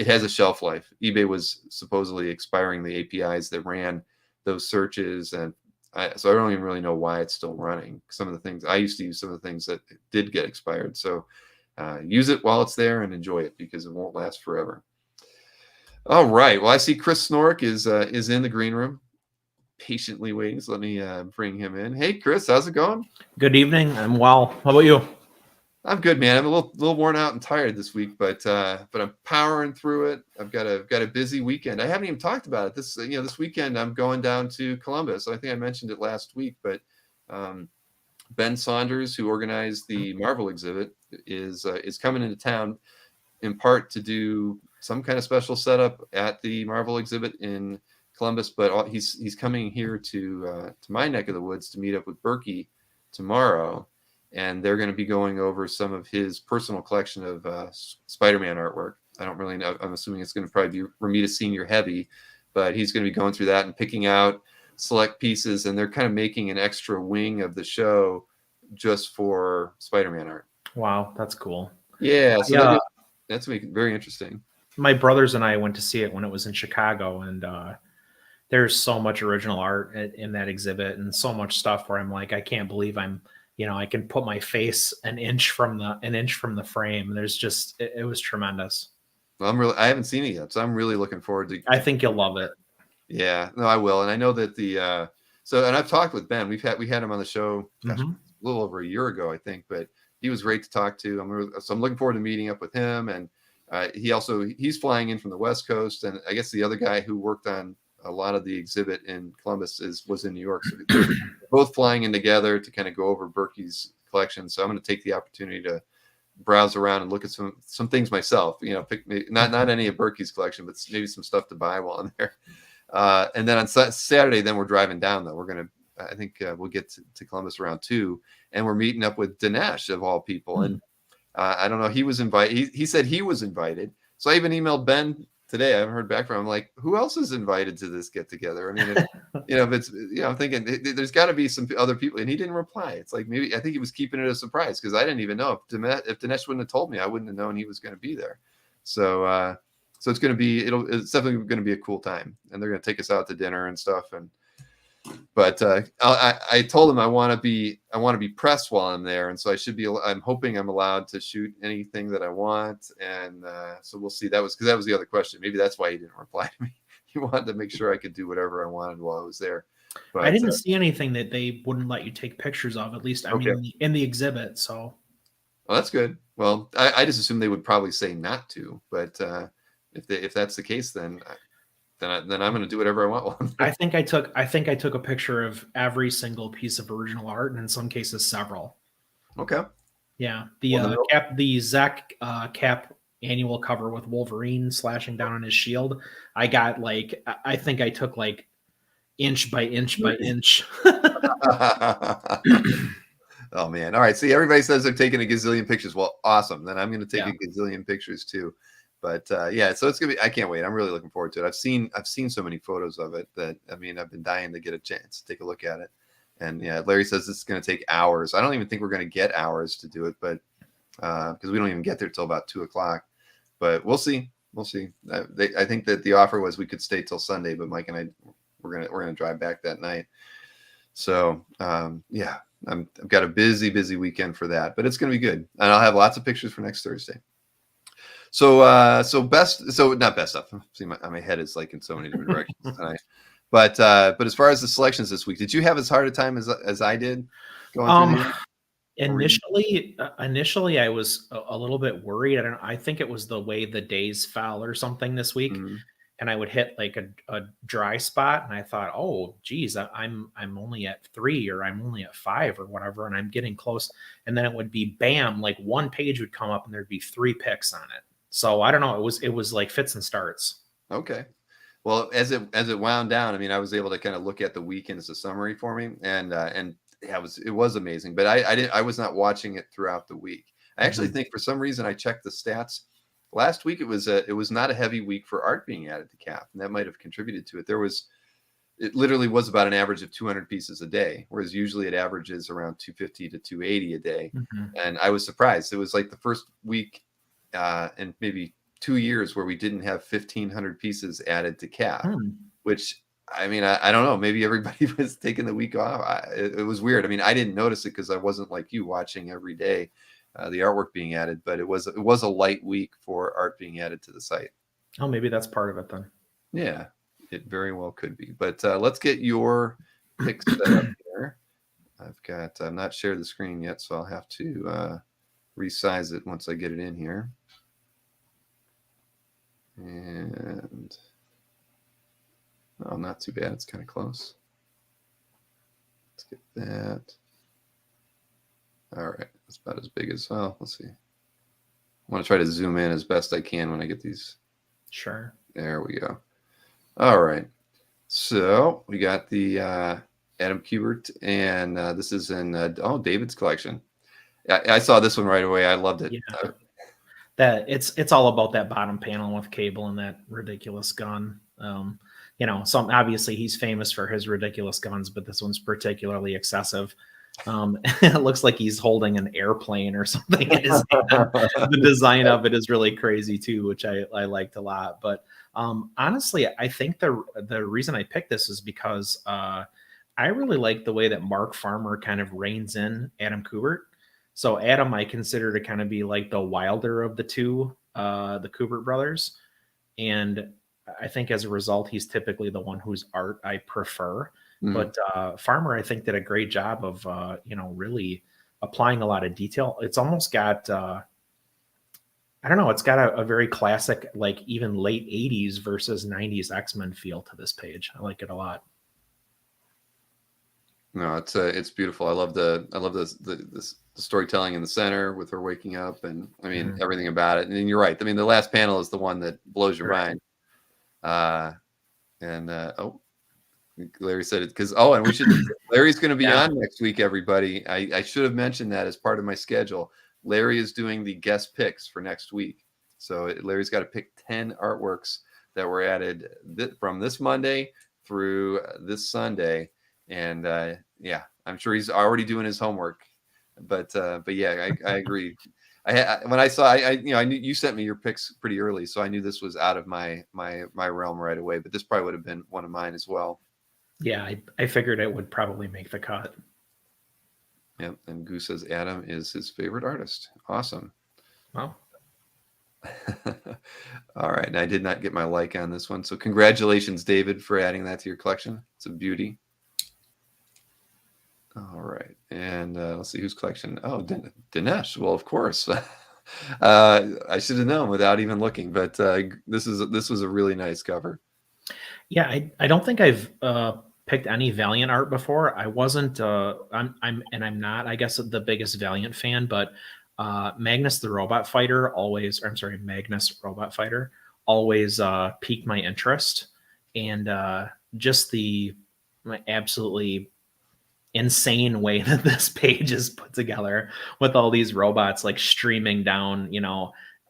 has a shelf life. eBay was supposedly expiring the APIs that ran those searches, and so I don't even really know why it's still running. Some of the things I used to use, some of the things that did get expired. So use it while it's there and enjoy it, because it won't last forever. All right. Well, I see Chris Snork is in the green room, patiently waiting. So let me bring him in. Hey, Chris, how's it going? Good evening. I'm well. How about you? I'm good, man. I'm a little worn out and tired this week, but I'm powering through it. I've got a busy weekend. I haven't even talked about it. This weekend I'm going down to Columbus. I think I mentioned it last week, but Ben Saunders, who organized the Marvel exhibit, is coming into town in part to do some kind of special setup at the Marvel exhibit in Columbus. But he's coming here to my neck of the woods to meet up with Berkey tomorrow, and they're going to be going over some of his personal collection of Spider-Man artwork. I don't really know. I'm assuming it's going to probably be Romita Senior heavy, but he's going to be going through that and picking out select pieces, and they're kind of making an extra wing of the show just for Spider-Man art. Wow, that's cool. Yeah, so that's very interesting. My brothers and I went to see it when it was in Chicago, and there's so much original art in that exhibit, and so much stuff where I'm like, I can't believe I can put my face an inch from the frame. There's just it was tremendous. Well, I haven't seen it yet, so I'm really looking forward to. I think you'll love it. Yeah, no, I will, and I know that and I've talked with Ben. We had him on the show a little over a year ago, I think, but he was great to talk to. I'm looking forward to meeting up with him, and he's flying in from the West Coast, and I guess the other guy who worked on a lot of the exhibit in Columbus was in New York, so they're both flying in together to kind of go over Berkey's collection. So I'm going to take the opportunity to browse around and look at some things myself. Pick not any of Berkey's collection, but maybe some stuff to buy while I'm there. And then on Saturday, then we're driving down. Though I think we'll get to Columbus around 2, and we're meeting up with Dinesh of all people. And I don't know, he was invited. He said he was invited. So I even emailed Ben today. I haven't heard back from him. I'm like, who else is invited to this get together? I mean, I'm thinking there's got to be some other people, and he didn't reply. It's like, maybe I think he was keeping it a surprise, because I didn't even know. If Dinesh wouldn't have told me, I wouldn't have known he was going to be there. So it's going to be it's definitely going to be a cool time, and they're going to take us out to dinner and stuff. But I told him I want to be pressed while I'm there, and so I'm hoping I'm allowed to shoot anything that I want, and so we'll see. That was the other question. Maybe that's why he didn't reply to me. He wanted to make sure I could do whatever I wanted while I was there. But I didn't see anything that they wouldn't let you take pictures of. At least, I mean, in the exhibit. So, well, that's good. Well, I just assumed they would probably say not to, but if that's the case, then I'm going to do whatever I want. I think I took a picture of every single piece of original art, and in some cases several. Okay. Yeah, the Zach Cap annual cover with Wolverine slashing down on his shield. I got I think I took inch by inch by inch. Oh man! All right. See, everybody says they're taking a gazillion pictures. Well, awesome. Then I'm going to take a gazillion pictures too. But so it's gonna be. I can't wait. I'm really looking forward to it. I've seen so many photos of it that I've been dying to get a chance to take a look at it. And Larry says it's going to take hours. I don't even think we're going to get hours to do it, but because we don't even get there till about 2:00. But we'll see. We'll see. I think that the offer was we could stay till Sunday, but Mike and I we're gonna drive back that night. So I've got a busy weekend for that, but it's going to be good, and I'll have lots of pictures for next Thursday. So not best stuff. See, my head is in so many different directions tonight. But as far as the selections this week, did you have as hard a time as I did going through Initially, I was a little bit worried. I think it was the way the days fell or something this week, and I would hit a dry spot, and I thought, oh, geez, I'm only at 3 or I'm only at 5 or whatever, and I'm getting close. And then it would be bam, one page would come up, and there'd be 3 picks on it. So I don't know. It was like fits and starts. Okay. Well, as it wound down, I was able to kind of look at the weekend as a summary for me, and it was amazing. But I was not watching it throughout the week. I actually think for some reason I checked the stats last week. It was not a heavy week for art being added to CAF, and that might have contributed to it. It literally was about an average of 200 pieces a day, whereas usually it averages around 250 to 280 a day. And I was surprised. It was like the first week in maybe 2 years where we didn't have 1,500 pieces added to CAF, which, I mean, I don't know. Maybe everybody was taking the week off. It was weird. I mean, I didn't notice it because I wasn't like you watching every day the artwork being added, but it was a light week for art being added to the site. Oh, maybe that's part of it then. Yeah, it very well could be. But let's get your picks set up here. I've not shared the screen yet, so I'll have to resize it once I get it in here. And oh, not too bad. It's kind of close. Let's get that. All right, that's about as big as well. Let's see. I want to try to zoom in as best I can when I get these. Sure. There we go. All right. So we got the Adam Kubert, and this is in David's collection. I saw this one right away. I loved it. Yeah. That it's all about that bottom panel with Cable and that ridiculous gun. Obviously he's famous for his ridiculous guns, but this one's particularly excessive. It looks like he's holding an airplane or something in his hand. The design of it is really crazy too, which I liked a lot. But honestly, I think the reason I picked this is because I really like the way that Mark Farmer kind of reins in Adam Kubert. So Adam, I consider to kind of be like the wilder of the two, the Kubert brothers. And I think as a result, he's typically the one whose art I prefer. But Farmer, I think, did a great job of, really applying a lot of detail. It's almost got, I don't know, it's got a very classic, like even late 80s versus 90s X-Men feel to this page. I like it a lot. No, it's beautiful. I love the storytelling in the center with her waking up, and I mean everything about it. And you're right. I mean, the last panel is the one that blows your mind. Larry said it because and we should. Larry's going to be on next week. Everybody, I should have mentioned that as part of my schedule. Larry is doing the guest picks for next week, so Larry's got to pick 10 artworks that were added from this Monday through this Sunday. And I'm sure he's already doing his homework, but yeah, I agree. When I saw, I knew you sent me your picks pretty early, so I knew this was out of my realm right away. But this probably would have been one of mine as well. Yeah, I figured it would probably make the cut. Yep, and Goose says Adam is his favorite artist. Awesome. Wow. All right, and I did not get my like on this one, so congratulations, David, for adding that to your collection. It's a beauty. All right, and let's see whose collection. Oh, Dinesh. Well, of course. I should have known without even looking, but this was a really nice cover. Yeah, I don't think I've picked any Valiant art before. I wasn't. I'm not, I guess, the biggest Valiant fan, but Magnus Robot Fighter always piqued my interest, and just the absolutely insane way that this page is put together with all these robots like streaming down,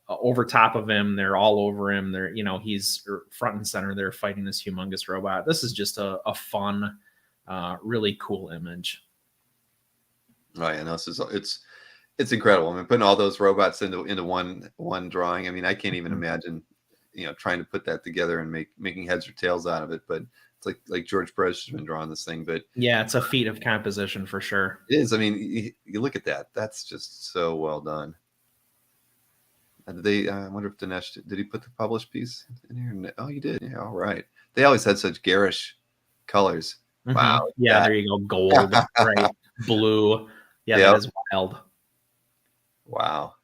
over top of him. They're all over him. They're, he's front and center. They're fighting this humongous robot. This is just a fun, really cool image. Oh yeah, no, it's incredible. I mean, putting all those robots into one drawing. I mean, I can't even imagine, trying to put that together and making heads or tails out of it. But it's like George Perez has been drawing this thing. But yeah, it's a feat of composition for sure. It is. I mean, you look at that. That's just so well done. I wonder if Dinesh, did he put the published piece in here? Oh, you did. Yeah, all right. They always had such garish colors. Wow. Yeah, there you go. Gold, right? Blue. Yeah, that is wild. Wow.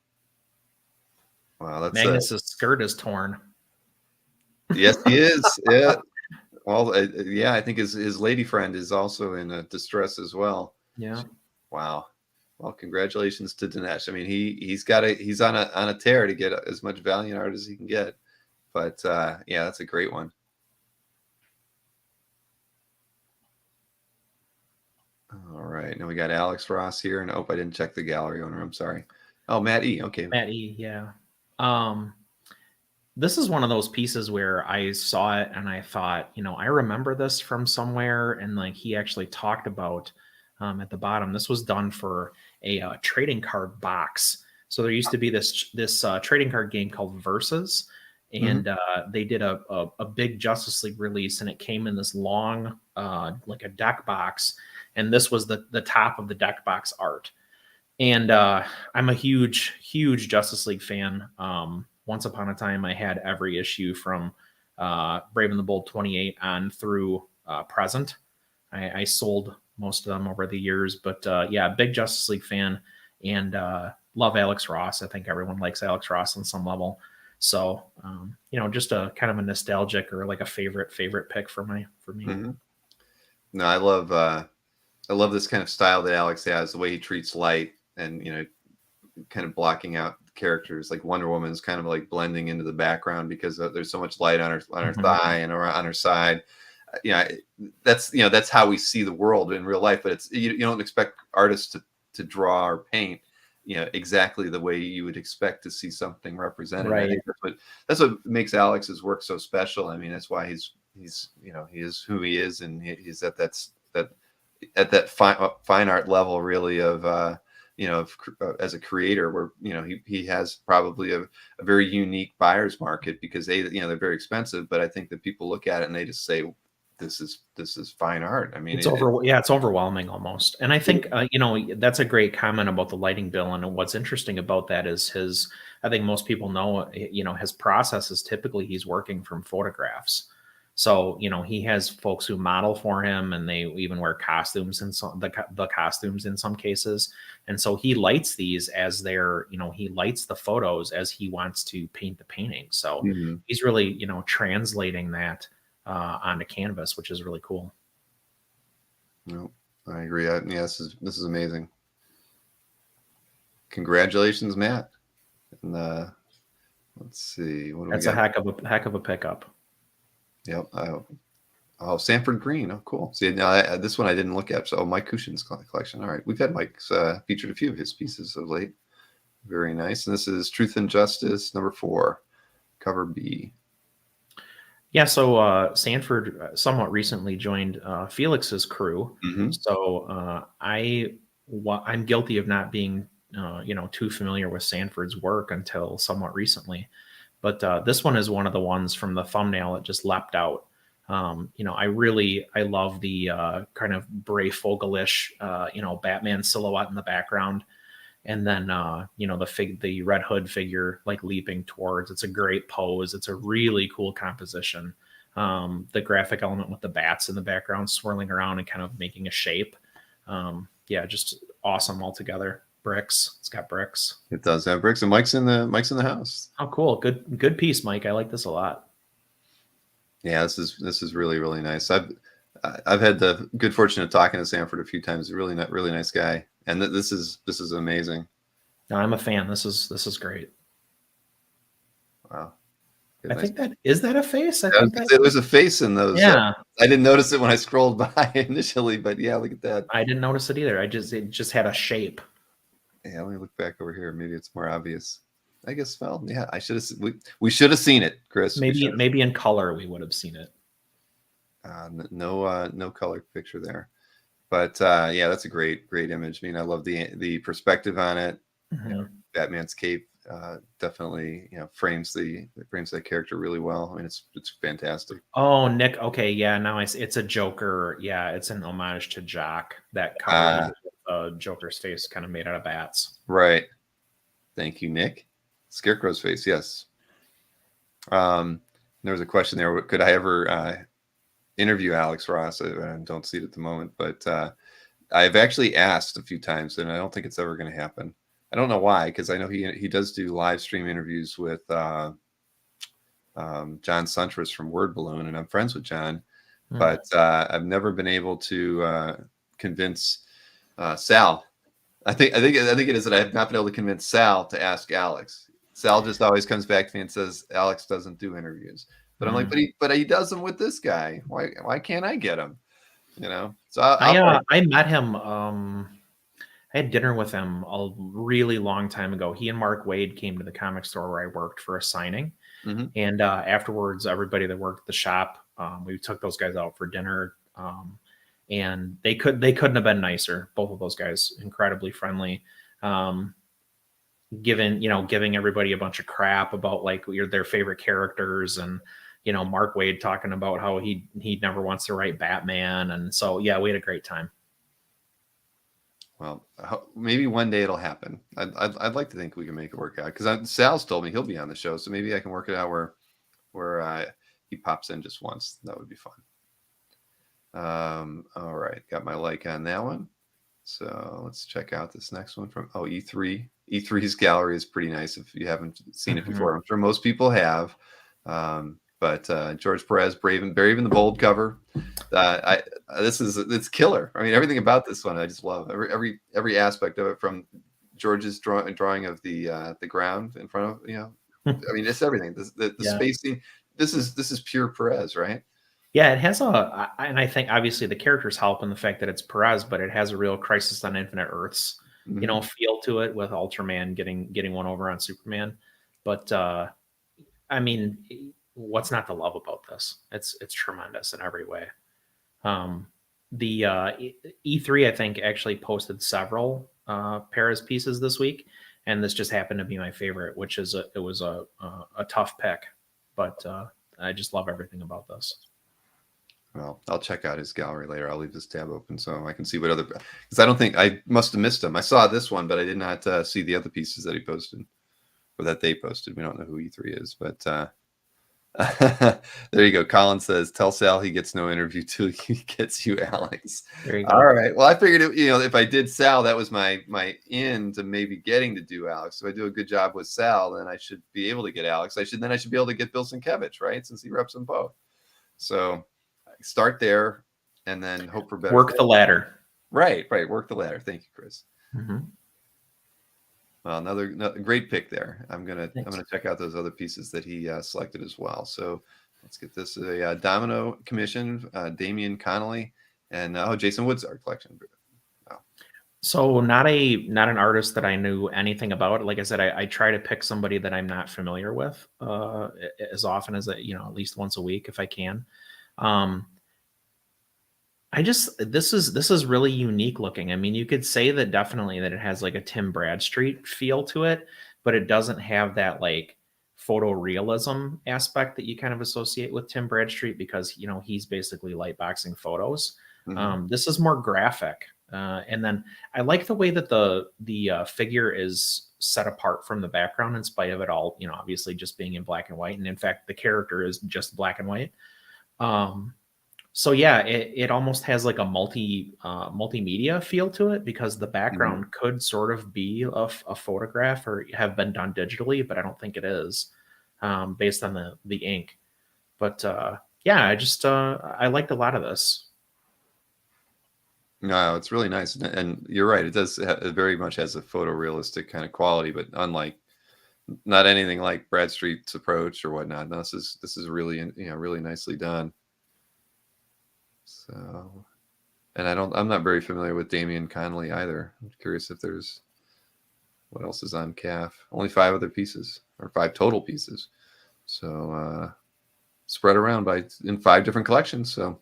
That's Magnus's skirt is torn. Yes, he is. Yeah. Well, I think his lady friend is also in distress as well. Yeah. Wow. Well, congratulations to Dinesh. I mean, he's on a tear to get as much Valiant art as he can get. But that's a great one. All right, now we got Alex Ross here, and I didn't check the gallery owner. I'm sorry. Oh, Matt E. Okay. Matt E. Yeah. This is one of those pieces where I saw it and I thought, I remember this from somewhere, and like he actually talked about at the bottom. This was done for a trading card box. So there used to be this trading card game called Versus, and they did a big Justice League release, and it came in this long like a deck box, and this was the top of the deck box art. And I'm a huge Justice League fan. Once upon a time, I had every issue from Brave and the Bold 28 on through present. I sold most of them over the years, but yeah, big Justice League fan, and love Alex Ross. I think everyone likes Alex Ross on some level. So just a kind of a nostalgic or like a favorite pick for me. Mm-hmm. No, I love this kind of style that Alex has, the way he treats light, and kind of blocking out characters. Like Wonder Woman's kind of like blending into the background because there's so much light on her thigh and on her side. That's how we see the world in real life. But it's you don't expect artists to draw or paint exactly the way you would expect to see something represented. Right. I think that's what makes Alex's work so special. I mean, that's why he is who he is, and he's at that fine art level, really, of as a creator, where he has probably a very unique buyer's market, because they're very expensive, but I think that people look at it and they just say, this is fine art. I mean, it's overwhelming almost. And I think that's a great comment about the lighting bill. And what's interesting about that is I think most people know his process is typically he's working from photographs. So he has folks who model for him, and they even wear costumes in the costumes in some cases. And so he lights these as he lights the photos as he wants to paint the painting. So he's really translating that onto canvas, which is really cool. No, I agree. This is amazing. Congratulations, Matt. And let's see, That's a heck of a pickup. Yep. Sanford Green. Oh, cool. See, now this one I didn't look at. So, Mike Cushion's collection. All right, we've had Mike's featured a few of his pieces of late. Very nice. And this is Truth and Justice #4, cover B. Yeah. So Sanford somewhat recently joined Felix's crew. So I'm guilty of not being too familiar with Sanford's work until somewhat recently. But this one is one of the ones from the thumbnail that just leapt out. I love the kind of Breyfogle-ish, Batman silhouette in the background. And then, the Red Hood figure like leaping towards. It's a great pose. It's a really cool composition. The graphic element with the bats in the background swirling around and kind of making a shape. Just awesome altogether. Bricks. It's got bricks. It does have bricks, and Mike's in the house. Oh, cool. Good piece, Mike. I like this a lot. Yeah, this is really, really nice. I've had the good fortune of talking to Sanford a few times. Really nice guy, and this is amazing. No, I'm a fan. This is great. Wow. I think that is that a face. I think there's a face in those. Yeah, I didn't notice it when I scrolled by initially, but yeah, look at that. I didn't notice it either. It just had a shape. Yeah, let me look back over here. Maybe it's more obvious. I guess. Well, yeah, we should have seen it, Chris. Maybe in color we would have seen it. No color picture there, but yeah, that's a great image. I mean, I love the perspective on it. Batman's cape definitely frames that character really well. I mean, it's fantastic. Oh, Nick. Okay, yeah. Now it's a Joker. Yeah, it's an homage to Jock. That cover Joker's face kind of made out of bats. Right. Thank you, Nick. Scarecrow's face. Yes. There was a question there. Could I ever interview Alex Ross? I don't see it at the moment, but I've actually asked a few times, and I don't think it's ever going to happen. I don't know why, because I know he does do live stream interviews with John Suntress from Word Balloon, and I'm friends with John, but I've never been able to convince Sal. I think it is that I have not been able to convince Sal to ask Alex. Sal just always comes back to me and says Alex doesn't do interviews, but I'm like, but he does them with this guy. Why can't I get him? So I met him. I had dinner with him a really long time ago. He and Mark Wade came to the comic store where I worked for a signing. And afterwards, everybody that worked the shop, we took those guys out for dinner. And they couldn't have been nicer. Both of those guys, incredibly friendly. Giving everybody a bunch of crap about like their favorite characters, and Mark Wade talking about how he never wants to write Batman, and so yeah, we had a great time. Well, maybe one day it'll happen. I'd like to think we can make it work out, because Sal's told me he'll be on the show, so maybe I can work it out where he pops in just once. That would be fun. All right, got my like on that one. So let's check out this next one from E3. E3's gallery is pretty nice if you haven't seen it before. I'm sure most people have. But George Perez, Brave and the Bold cover. It's killer. I mean, everything about this one I just love. Every aspect of it, from George's drawing of the ground in front of I mean, it's everything. The spacing. This is pure Perez, right? Yeah, it has and I think obviously the characters help in the fact that it's Perez, but it has a real Crisis on Infinite Earths, feel to it, with Ultraman getting one over on Superman. But I mean, what's not to love about this? It's tremendous in every way. The E3, I think, actually posted several Perez pieces this week, and this just happened to be my favorite, which is it was a tough pick, but I just love everything about this. Well, I'll check out his gallery later. I'll leave this tab open so I can see what other, because I don't think I must have missed him. I saw this one, but I did not see the other pieces that he posted, or that they posted. We don't know who E3 is, but there you go. Colin says, "Tell Sal he gets no interview till he gets you, Alex." There you go. All right. Well, I figured if I did Sal, that was my in to maybe getting to do Alex. So if I do a good job with Sal, then I should be able to get Alex. I should be able to get Bill Sienkiewicz, right? Since he reps them both. So start there, and then hope for better. Work the ladder. Right. Work the ladder. Thank you, Chris. Well, another great pick there. I'm gonna check out those other pieces that he selected as well. So let's get this a Domino commission, Damian Connolly, and Jason Wood's art collection. Wow. So not an artist that I knew anything about. Like I said, I try to pick somebody that I'm not familiar with as often as at least once a week if I can. This is really unique looking. I mean, you could say that definitely that it has like a Tim Bradstreet feel to it, but it doesn't have that like photorealism aspect that you kind of associate with Tim Bradstreet, because he's basically lightboxing photos. This is more graphic, and then I like the way that the figure is set apart from the background in spite of it all, obviously just being in black and white, and in fact the character is just black and white. So yeah, it almost has like a multimedia feel to it, because the background could sort of be a photograph or have been done digitally, but I don't think it is, based on the ink. But yeah, I liked a lot of this. No, it's really nice, and you're right. It does. It very much has a photorealistic kind of quality, but not anything like Bradstreet's approach or whatnot. No, this is really really nicely done. So, and I'm not very familiar with Damian Connolly either. I'm curious if there's what else is on CAF. Only 5 other pieces, or 5 total pieces. So spread around in 5 different collections. So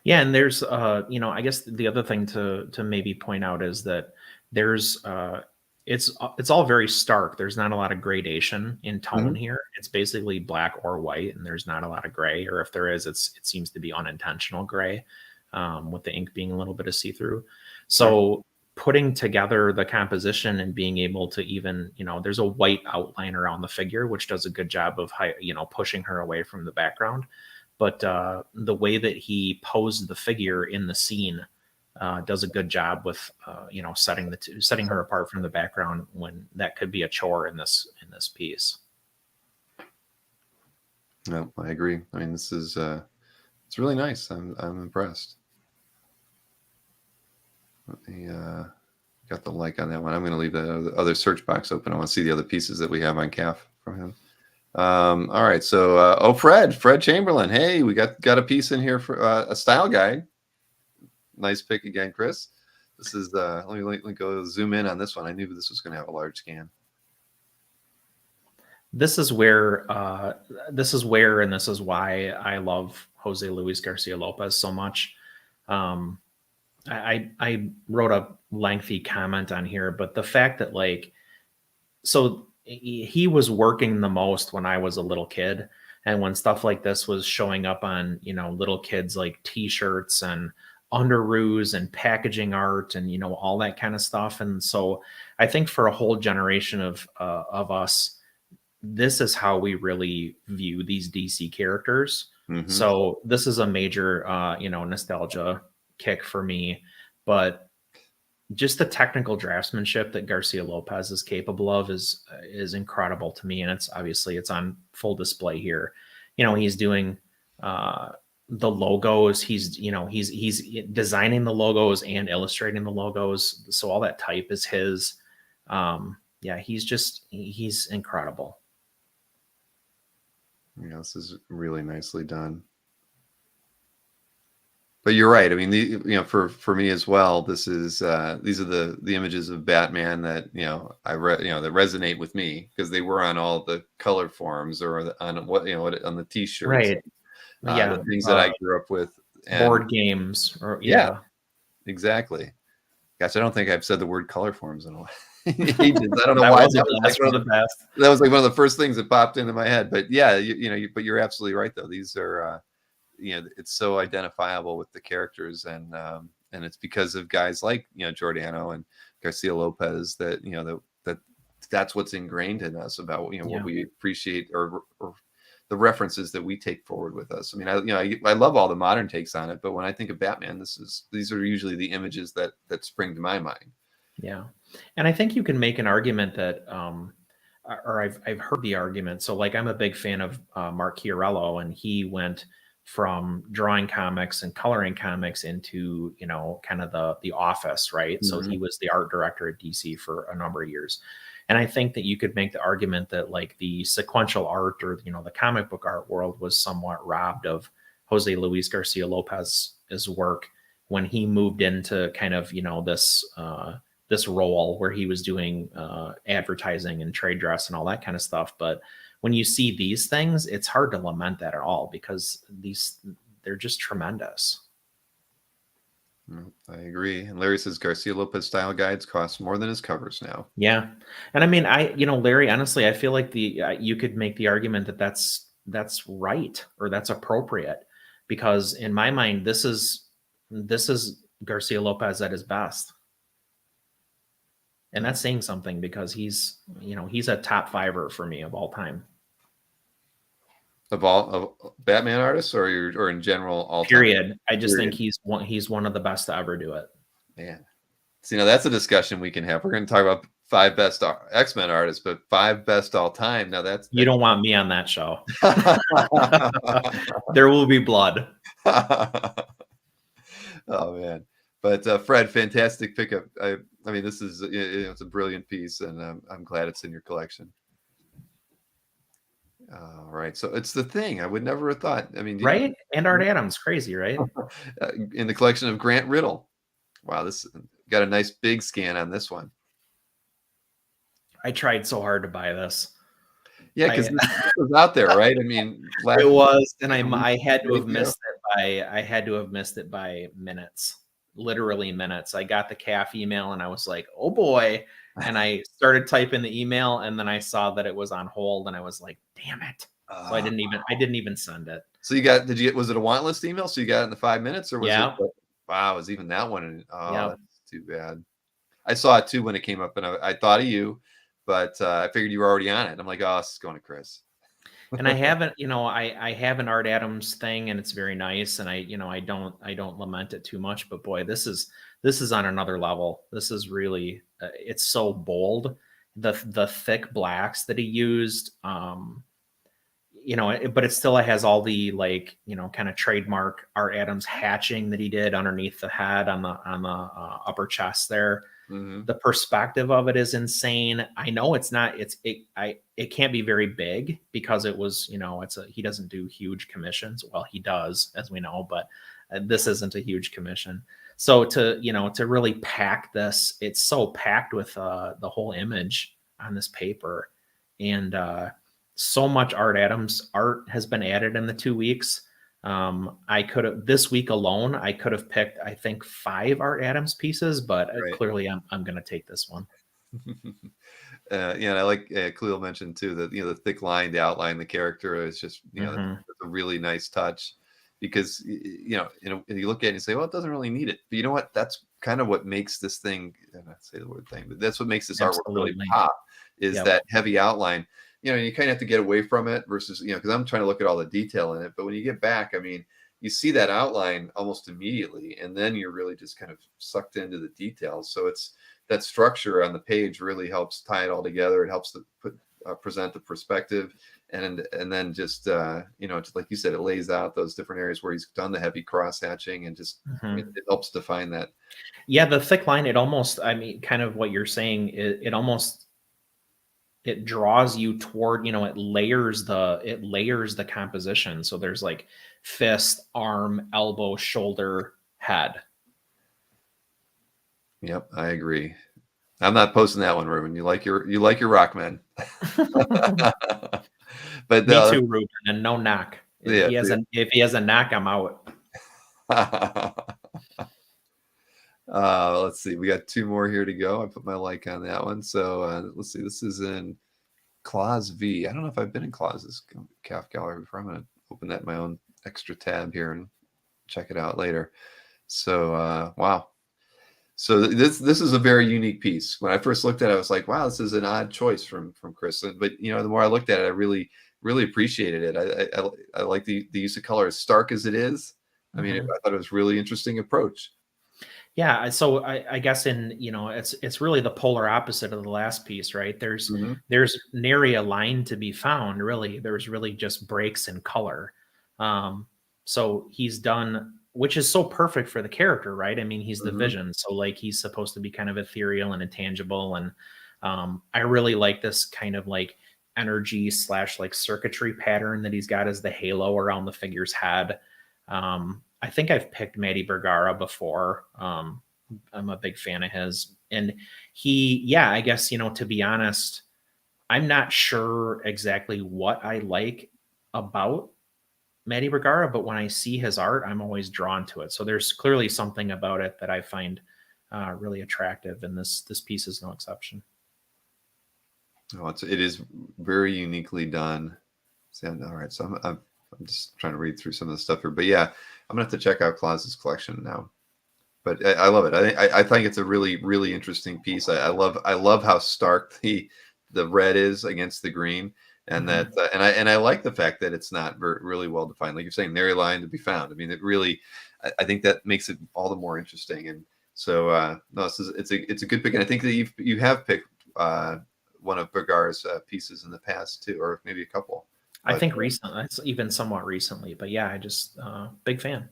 yeah, and there's I guess the other thing to maybe point out is that there's it's all very stark. There's not a lot of gradation in tone here. It's basically black or white, and there's not a lot of gray, or if there is, it seems to be unintentional gray, with the ink being a little bit of see-through. So putting together the composition and being able to even, there's a white outline around the figure, which does a good job of pushing her away from the background. But the way that he posed the figure in the scene does a good job with setting her apart from the background, when that could be a chore in this piece. No, I agree. I mean, this is it's really nice. I'm impressed. Let me got the like on that one. I'm going to leave the other search box open. I want to see the other pieces that we have on CAF from him. All right, so Fred Chamberlain. Hey, we got a piece in here for a style guide. Nice pick again, Chris. This is let me go zoom in on this one. I knew this was going to have a large scan. This is where, and this is why I love Jose Luis Garcia Lopez so much. I wrote a lengthy comment on here, but the fact that so he was working the most when I was a little kid, and when stuff like this was showing up on, little kids like t-shirts and underoos and packaging art and, all that kind of stuff. And so I think for a whole generation of us, this is how we really view these DC characters. Mm-hmm. So this is a major, nostalgia kick for me, but just the technical draftsmanship that Garcia Lopez is capable of is incredible to me. And it's on full display here. He's doing, the logos. He's designing the logos and illustrating the logos. So all that type is his. He's incredible. Yeah, this is really nicely done. But you're right. I mean, for me as well, these are the images of Batman that that resonate with me because they were on all the color forms or on on the T-shirts, right? The things that I grew up with, board games, or exactly. Gosh, I don't think I've said the word color forms in a while. Ages. I don't know that why. Was that was like one of the first things that popped into my head. But yeah, but you're absolutely right though. These are. It's so identifiable with the characters, and it's because of guys like Giordano and Garcia Lopez that that's what's ingrained in us about what we appreciate or the references that we take forward with us. I mean, I love all the modern takes on it, but when I think of Batman, these are usually the images that spring to my mind. Yeah, and I think you can make an argument that, or I've heard the argument. So I'm a big fan of Mark Chiarello, and he went from drawing comics and coloring comics into kind of the office, right? Mm-hmm. So he was the art director at DC for a number of years, and I think that you could make the argument that the sequential art or the comic book art world was somewhat robbed of Jose Luis Garcia Lopez's work when he moved into kind of this role where he was doing advertising and trade dress and all that kind of stuff. But when you see these things, it's hard to lament that at all because they're just tremendous. I agree. And Larry says Garcia Lopez style guides cost more than his covers now. Yeah. And I mean, Larry, honestly, I feel like you could make the argument that that's right, or that's appropriate, because in my mind, this is Garcia Lopez at his best. And that's saying something because he's a top fiver for me of all time. Of Batman artists, or in general, all period. Time? I just think he's one of the best to ever do it. Man, so that's a discussion we can have. We're going to talk about 5 best X-Men artists, but 5 best all time. Now you don't want me on that show. There will be blood. Oh man. But Fred, fantastic pickup. I mean, this is it's a brilliant piece, and I'm glad it's in your collection. All right, so it's The Thing. I would never have thought. I mean, right? And Art Adams, crazy, right? In the collection of Grant Riddle. Wow, this got a nice big scan on this one. I tried so hard to buy this. Yeah, because this was out there, right? I mean, it was, and I had to have missed it by minutes. Literally minutes. I got the CAF email and I was like, oh boy. And I started typing the email, and then I saw that it was on hold, and I was like, damn it. So I didn't even send it. So was it a want list email? So you got it in the 5 minutes, or was it? Wow, it was even that one. That's too bad. I saw it too when it came up, and I thought of you, but I figured you were already on it. I'm like, oh, this is going to Chris. And I haven't, I have an Art Adams thing, and it's very nice. And I don't lament it too much, but boy, this is on another level. This is really, it's so bold. The thick blacks that he used, but it still has all the kind of trademark Art Adams hatching that he did underneath the head on the upper chest there. Mm-hmm. The perspective of it is insane. I know it can't be very big because it was, he doesn't do huge commissions. Well, he does, as we know, but this isn't a huge commission. So to really pack this, it's so packed with the whole image on this paper, and so much art has been added in the 2 weeks. I could have this week alone, I could have picked, I think, 5 Art Adams pieces, but Right. clearly I'm going to take this one. Yeah, and I like Khalil mentioned too that the thick line, the outline, the character is just that's a really nice touch because you look at it and you say, well, it doesn't really need it, but you know what? That's kind of what makes this thing. And not say the word thing, but that's what makes this artwork really Absolutely. pop is Yep. that heavy outline. You kind of have to get away from it versus because I'm trying to look at all the detail in it, but when you get back, I mean, you see that outline almost immediately, and then you're really just kind of sucked into the details. So it's that structure on the page really helps tie it all together. It helps to present the perspective, and then just just like you said, it lays out those different areas where he's done the heavy cross hatching, and just it helps define that. Yeah, the thick line, it almost, I mean, kind of what you're saying, it draws you toward, it layers the composition. So there's like fist, arm, elbow, shoulder, head. Yep, I agree. I'm not posting that one, Ruben. You like your rock men. But Me too, Ruben, and no knock. Yeah, If he has a knock, I'm out. Let's see. We got 2 more here to go. I put my like on that one. So let's see. This is in Claus V. I don't know if I've been in Claus's CAF gallery before. I'm going to open that in my own extra tab here and check it out later. So wow. So this is a very unique piece. When I first looked at it, I was like, wow, this is an odd choice from Chris. But the more I looked at it, I really appreciated it. I like the use of color, as stark as it is. I mean, I thought it was really interesting approach. Yeah, so I guess it's really the polar opposite of the last piece, right? There's nary a line to be found, really. There's really just breaks in color. So he's done, which is so perfect for the character, right? I mean, he's the Vision, so like he's supposed to be kind of ethereal and intangible, and I really like this kind of like energy / like circuitry pattern that he's got as the halo around the figure's head. I think I've picked Maddie Bergara before. I'm a big fan of his, and I guess, to be honest, I'm not sure exactly what I like about Maddie Bergara, but when I see his art, I'm always drawn to it. So there's clearly something about it that I find really attractive, and this piece is no exception. Oh, it is very uniquely done. All right, so I'm just trying to read through some of the stuff here, but yeah, I'm gonna have to check out Claus's collection now. But I love it. I think it's a really, really interesting piece. I love how stark the red is against the green, and that and I like the fact that it's not really well defined. Like you're saying, nary line to be found. I mean, it really, I think that makes it all the more interesting. And so no, it's a good pick. And I think that you have picked one of Bergara's pieces in the past too, or maybe a couple. I think recently, it's even somewhat recently, but yeah, I just big fan.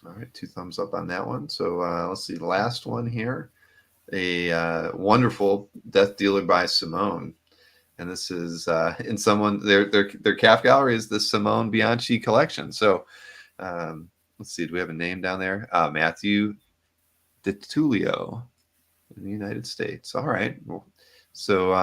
All right, 2 thumbs up on that one. So let's see, last one here, a wonderful Death Dealer by Simone, and this is in someone their CAF gallery is the Simone Bianchi collection. So let's see, do we have a name down there? Matthew DiTullio in the United States. All right, so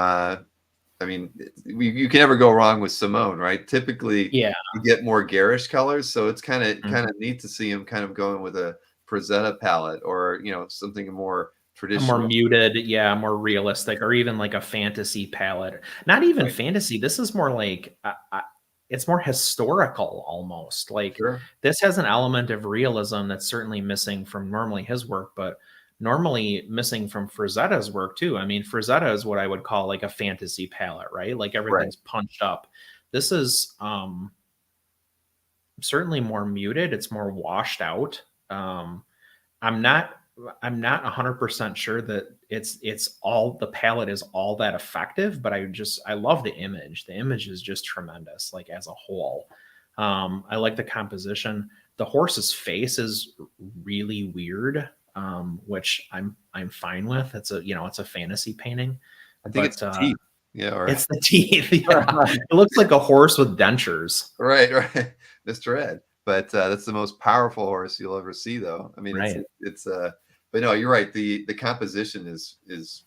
I mean, you can never go wrong with Simone, right? Typically, you get more garish colors, so it's kind of neat to see him kind of going with a Frazetta palette, or something more traditional, more muted, more realistic, or even like a fantasy palette. Not even fantasy. This is more like it's more historical almost. Like this has an element of realism that's certainly missing from normally his work, but normally missing from Frazetta's work too. I mean, Frazetta is what I would call like a fantasy palette, right? Like everything's punched up. This is certainly more muted. It's more washed out. I'm not 100% sure that it's all, the palette is all that effective, but I love the image. The image is just tremendous, like as a whole. I like the composition. The horse's face is really weird. Which I'm fine with. It's a fantasy painting. I think it's the teeth. Yeah, right. It's the teeth. Yeah. It looks like a horse with dentures. Right, Mr. Ed. but that's the most powerful horse you'll ever see, though. I mean, Right. but no, you're right. The composition is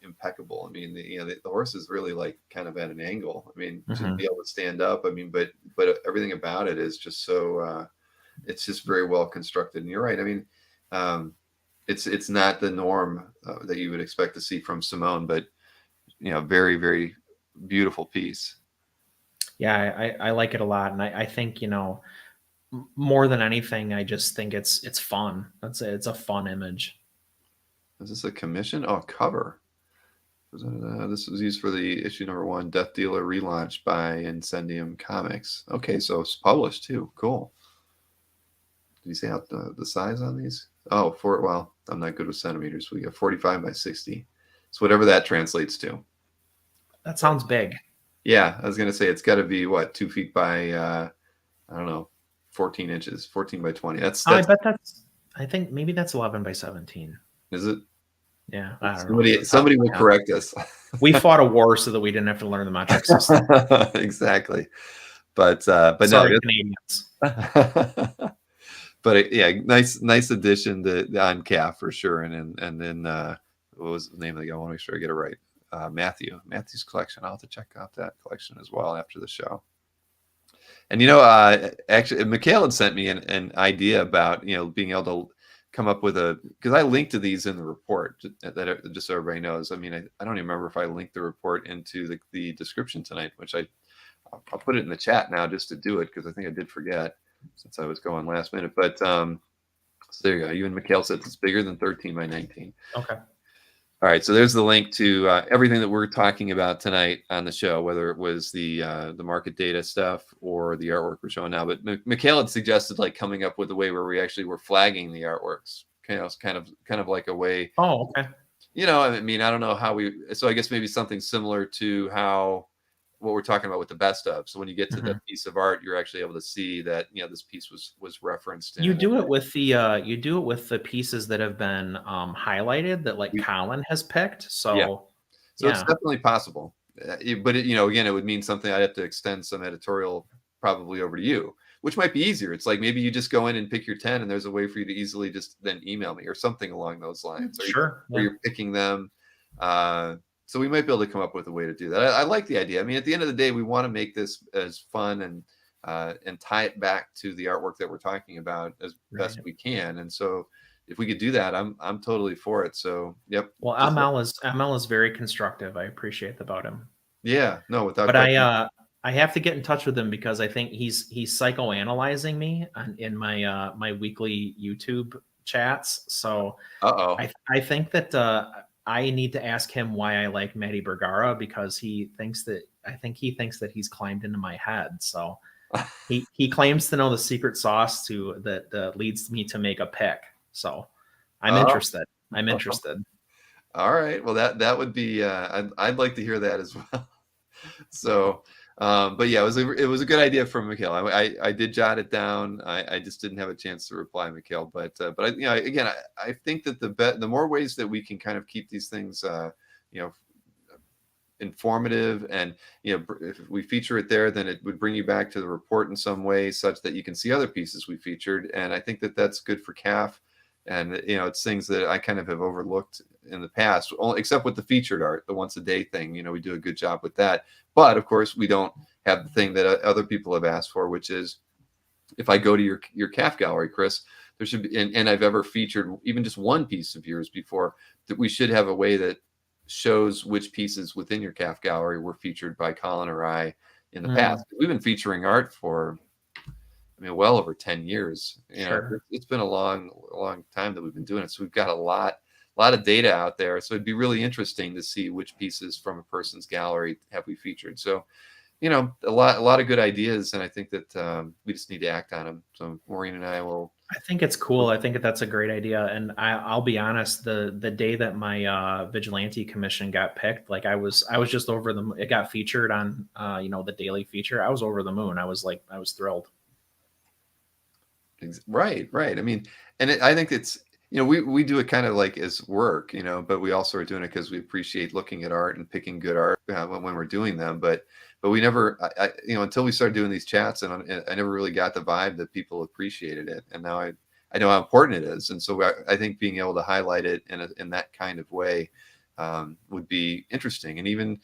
impeccable. I mean, the horse is really like kind of at an angle. I mean, to be able to stand up. I mean, but everything about it is just so. It's just very well constructed. And you're right. I mean, it's not the norm that you would expect to see from Simone, but very, very beautiful piece. Yeah, I like it a lot, and I think more than anything, I just think it's fun. It's a fun image. Is this a commission? Oh, cover. This was used for the issue #1 Death Dealer relaunch by Incendium Comics. Okay, so it's published too. Cool. Did you say out the size on these? Oh, well, I'm not good with centimeters. We got 45 by 60. So whatever that translates to. That sounds big. Yeah, I was gonna say it's got to be what, 2 feet by I don't know, 14 inches, 14 by 20. I bet I think maybe that's 11 by 17. Is it? Yeah, I don't know. Somebody will correct us. We fought a war so that we didn't have to learn the metric system. Exactly. But sorry, no, Canadians. But yeah, nice addition on CAF for sure. And then what was the name of the guy? I want to make sure I get it right. Matthew's collection. I'll have to check out that collection as well after the show. And actually, Mikhail had sent me an idea about being able to come up with because I linked to these in the report that just so everybody knows. I mean, I don't even remember if I linked the report into the description tonight, which I'll put it in the chat now just to do it because I think I did forget since I was going last minute. But so there you go. You and Mikhail said it's bigger than 13 by 19. Okay. All right, so there's the link to everything that we're talking about tonight on the show, whether it was the market data stuff or the artwork we're showing now. But Mikhail had suggested like coming up with a way where we actually were flagging the artworks, kind of like a way. Oh, okay. I mean, I don't know how so I guess maybe something similar to what we're talking about with the best of. So when you get to that piece of art, you're actually able to see that this piece was referenced. You do it with the pieces that have been highlighted that like Colin has picked. So it's definitely possible. But again, it would mean something. I'd have to extend some editorial probably over to you, which might be easier. It's like maybe you just go in and pick your 10, and there's a way for you to easily just then email me or something along those lines. Sure. Or you're picking them. So we might be able to come up with a way to do that. I like the idea. I mean, at the end of the day, we want to make this as fun and tie it back to the artwork that we're talking about as best we can. And so if we could do that, I'm totally for it. So yep. Well, ML is very constructive. I appreciate about him. Yeah, no, without. But I have to get in touch with him because I think he's psychoanalyzing me in my my weekly YouTube chats. So I think that I need to ask him why I like Matty Bergara because he thinks that he's climbed into my head. So he claims to know the secret sauce that leads me to make a pick. So I'm interested. All right. Well, that would be. I'd like to hear that as well. So, but yeah, it was a good idea from Mikhail. I did jot it down. I just didn't have a chance to reply, Mikhail. But I think that the more ways that we can kind of keep these things, informative, and if we feature it there, then it would bring you back to the report in some way, such that you can see other pieces we featured. And I think that that's good for CAF. And it's things that I kind of have overlooked in the past, except with the featured art, the once a day thing. We do a good job with that. But of course, we don't have the thing that other people have asked for, which is if I go to your CAF gallery, Chris, there should be, and I've ever featured even just one piece of yours before, that we should have a way that shows which pieces within your CAF gallery were featured by Colin or I in the past. We've been featuring art for, well over 10 years. Sure. It's been a long time that we've been doing it. So we've got a lot of data out there. So it'd be really interesting to see which pieces from a person's gallery have we featured. So, a lot of good ideas. And I think that we just need to act on them. So Maureen and I will. I think it's cool. I think that's a great idea. And I'll be honest, the day that my vigilante commission got picked, like I was just over it got featured on, the daily feature. I was over the moon. I was thrilled. Right. I mean, and I think we do it kind of like as work, but we also are doing it because we appreciate looking at art and picking good art when we're doing them. But we never, until we started doing these chats, and I never really got the vibe that people appreciated it. And now I know how important it is. And so I think being able to highlight it in that kind of way would be interesting. And even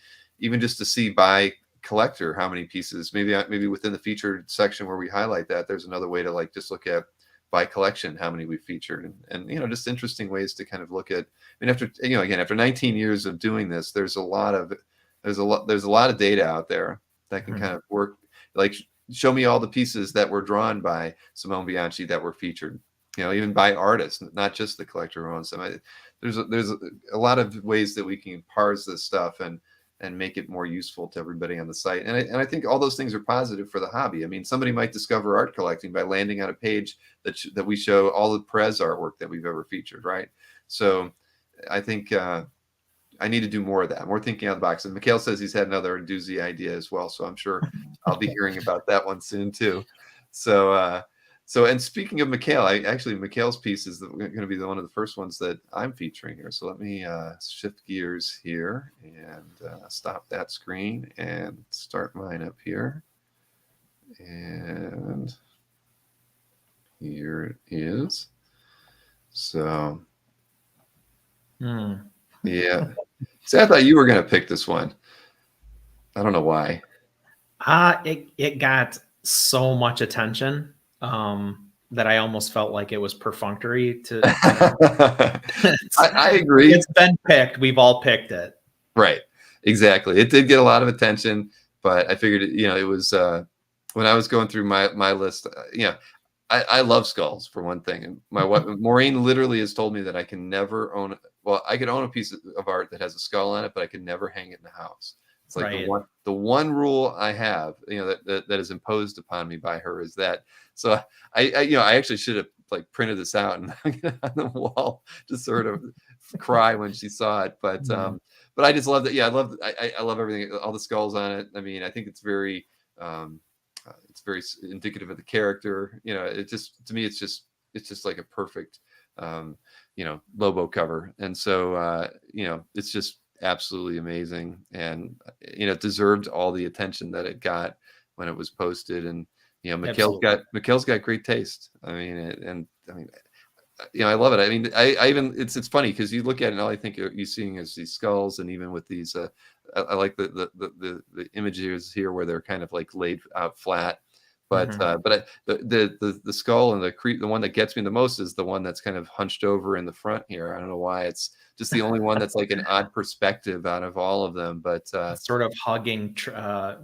just to see by collector how many pieces, maybe within the featured section where we highlight that, there's another way to like just look at by collection how many we featured, and just interesting ways to kind of look at. I mean, after 19 years of doing this, there's a lot of data out there that can kind of work, like show me all the pieces that were drawn by Simone Bianchi that were featured, even by artists, not just the collector who owns them. There's a lot of ways that we can parse this stuff and make it more useful to everybody on the site. And I think all those things are positive for the hobby. I mean, somebody might discover art collecting by landing on a page that we show all the Perez artwork that we've ever featured, right? So I think I need to do more of that, more thinking out of the box. And Mikhail says he's had another doozy idea as well. So I'm sure I'll be hearing about that one soon too. And speaking of Mikhail, Mikhail's piece is going to be one of the first ones that I'm featuring here. So let me shift gears here and stop that screen and start mine up here. And here it is. So, yeah. See, I thought you were going to pick this one. I don't know why. It got so much attention that I almost felt like it was perfunctory to. I agree. It's been picked. We've all picked it. Right. Exactly. It did get a lot of attention, but I figured, it was when I was going through my list, I love skulls for one thing. And my wife, Maureen, literally has told me that I can never own. Well, I could own a piece of art that has a skull on it, but I could never hang it in the house. It's like right. the one rule I have, that is imposed upon me by her is that. So I actually should have like printed this out and hung it on the wall to sort of cry when she saw it. But I just love that. Yeah, I love everything, all the skulls on it. I mean, I think it's very indicative of the character. It just, to me, it's just like a perfect Lobo cover. And so it's just absolutely amazing, and it deserved all the attention that it got when it was posted. And Mikhail's got great taste. I mean, I love it. I mean, I even it's funny because you look at it and all I think you're seeing is these skulls, and even with these I like the images here where they're kind of like laid out flat. But the skull and the one that gets me the most is the one that's kind of hunched over in the front here. I don't know why. It's just the only one that's like an odd perspective out of all of them. But sort of hugging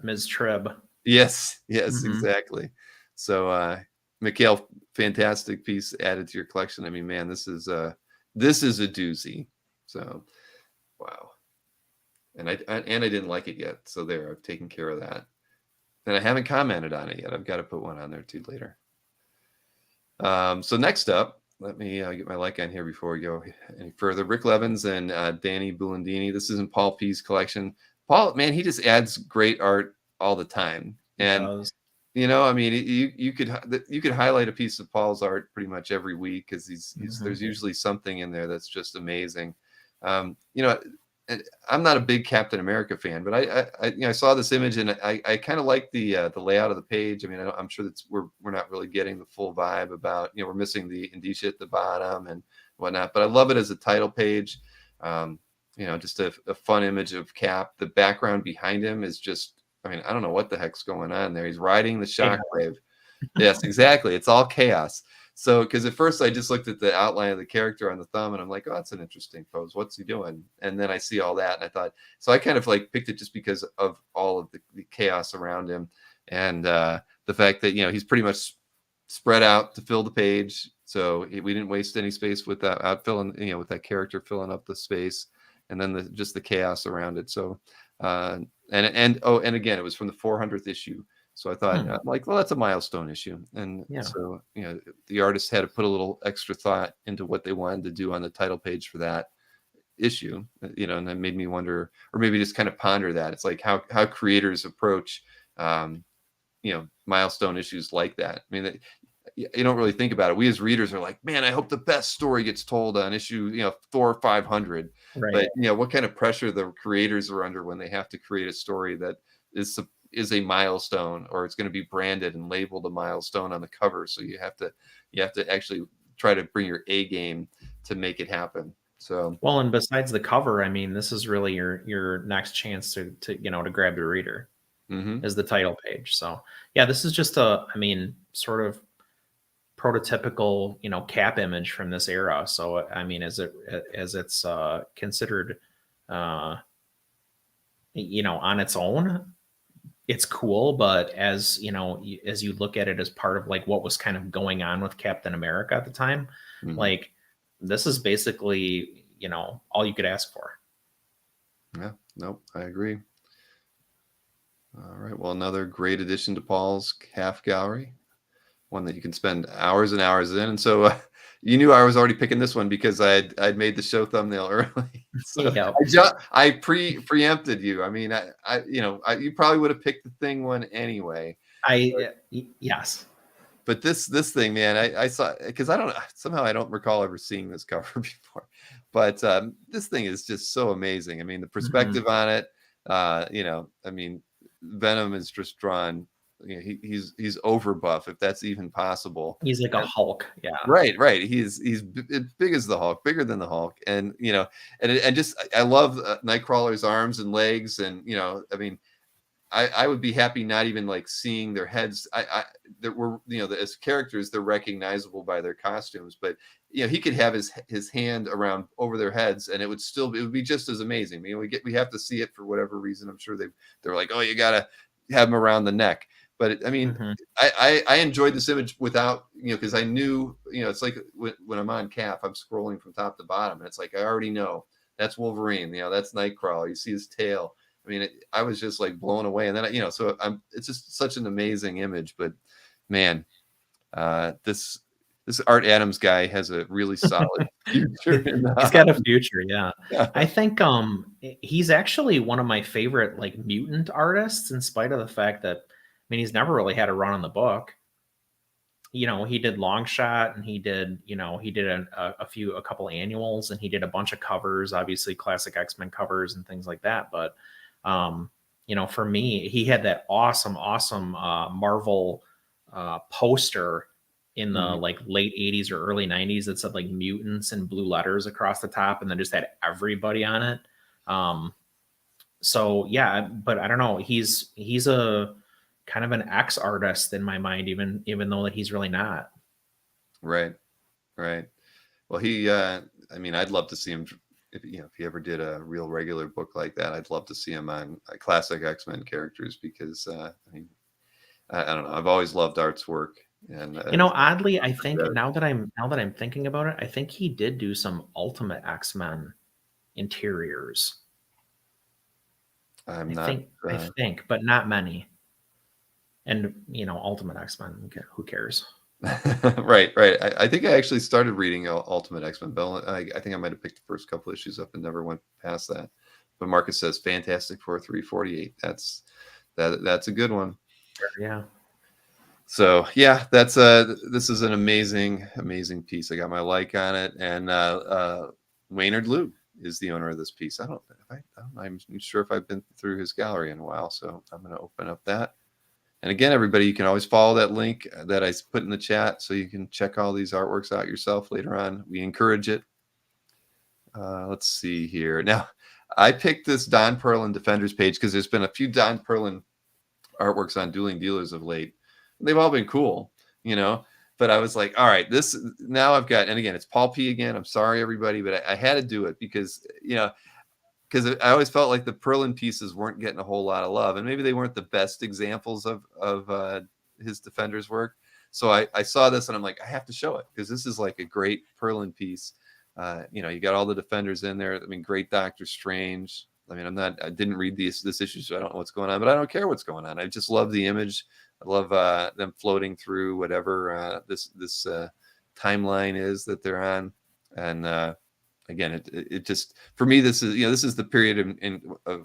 Ms. Tribb. Yes, exactly. So Mikhail, fantastic piece added to your collection. I mean, man, this is a doozy. So wow. And I didn't like it yet. So there, I've taken care of that. And I haven't commented on it yet. I've got to put one on there too later. So next up, let me get my like on here before we go any further. Rick Levins and Danny Bulandini. This is in Paul P's collection. Paul, man, he just adds great art all the time. And I mean, you could highlight a piece of Paul's art pretty much every week because there's usually something in there that's just amazing. I'm not a big Captain America fan, but I saw this image and I kind of like the layout of the page. I mean, I'm sure that we're not really getting the full vibe about, we're missing the indicia at the bottom and whatnot, but I love it as a title page. Just a fun image of Cap. The background behind him is just, I mean, I don't know what the heck's going on there. He's riding the shockwave. Yes, exactly. It's all chaos. So, because at first I just looked at the outline of the character on the thumb and I'm like, oh, that's an interesting pose. What's he doing? And then I see all that and I thought, so I kind of like picked it just because of all of the chaos around him and the fact that, he's pretty much spread out to fill the page. So we didn't waste any space with that outfilling, with that character filling up the space, and then just the chaos around it. So, and again, it was from the 400th issue. So I thought, well, that's a milestone issue. And so, the artist had to put a little extra thought into what they wanted to do on the title page for that issue, and that made me wonder, or maybe just kind of ponder that. It's like how creators approach, milestone issues like that. I mean, you don't really think about it. We as readers are like, man, I hope the best story gets told on issue, Thor 500. Right. But what kind of pressure the creators are under when they have to create a story that is a milestone, or it's going to be branded and labeled a milestone on the cover. So you have to actually try to bring your A game to make it happen. So Well, and besides the cover, I mean, this is really your next chance to grab the reader, is the title page. So yeah, this is just sort of prototypical, Cap image from this era. So I mean, as it's considered, on its own, it's cool. But as as you look at it as part of like what was kind of going on with Captain America at the time, like this is basically, all you could ask for. Yeah, nope, I agree. All right, well, another great addition to Paul's CAF gallery, one that you can spend hours and hours in. And so you knew I was already picking this one because I'd made the show thumbnail early. So Yeah. I preempted you. I mean, you probably would have picked the thing one anyway. Yes. But this thing, man, I saw, because I don't recall ever seeing this cover before. But this thing is just so amazing. I mean, the perspective on it, I mean, Venom is just drawn. He's over buff, if that's even possible. He's like a Hulk. Yeah. Right. He's big as the Hulk, bigger than the Hulk, and and just I love Nightcrawler's arms and legs, and I mean, I would be happy not even like seeing their heads. That were as characters they're recognizable by their costumes, but he could have his hand around over their heads and it would be just as amazing. I mean, we have to see it for whatever reason. I'm sure they're like, oh, you gotta have him around the neck. But I mean, I enjoyed this image without because I knew it's like when I'm on CAF, I'm scrolling from top to bottom and it's like I already know that's Wolverine. That's Nightcrawler. You see his tail. I mean, I was just like blown away, and then so it's just such an amazing image. But man, this Art Adams guy has a really solid future. He's got a future, yeah. I think he's actually one of my favorite like mutant artists, in spite of the fact that he's never really had a run on the book. He did Long Shot, and he did a couple annuals, and he did a bunch of covers, obviously classic X-Men covers and things like that. But for me, he had that awesome Marvel poster in the like late 80s or early 90s that said like mutants in blue letters across the top, and then just had everybody on it. So yeah, but I don't know, he's a kind of an X artist in my mind, even though that he's really not. Right. Well, I mean, I'd love to see him if he ever did a real regular book like that. I'd love to see him on classic X-Men characters, because I mean, I don't know, I've always loved Art's work. And oddly, I think now that I'm thinking about it, I think he did do some Ultimate X-Men interiors. I think, but not many. And Ultimate X-Men, who cares? Right. I think I actually started reading Ultimate X-Men. I think I might have picked the first couple issues up and never went past that. But Marcus says Fantastic Four 348. That's a good one. Yeah. So yeah, this is an amazing piece. I got my like on it, and Maynard Loot is the owner of this piece. I'm sure if I've been through his gallery in a while, so I'm going to open up that. And again, everybody, you can always follow that link that I put in the chat, so you can check all these artworks out yourself later on. We encourage it. Let's see here. Now, I picked this Don Perlin Defenders page because there's been a few Don Perlin artworks on Dueling Dealers of late. They've all been cool, but I was like, all right, now I've got, and again, it's Paul P again. I'm sorry, everybody, but I had to do it because, because I always felt like the Perlin pieces weren't getting a whole lot of love, and maybe they weren't the best examples of his Defenders work. So I saw this and I'm like, I have to show it, because this is like a great Perlin piece. You got all the Defenders in there. I mean, great Doctor Strange. I mean, I didn't read this issue, so I don't know what's going on, but I don't care what's going on. I just love the image. I love them floating through whatever this timeline is that they're on. And again, it just, for me, this is the period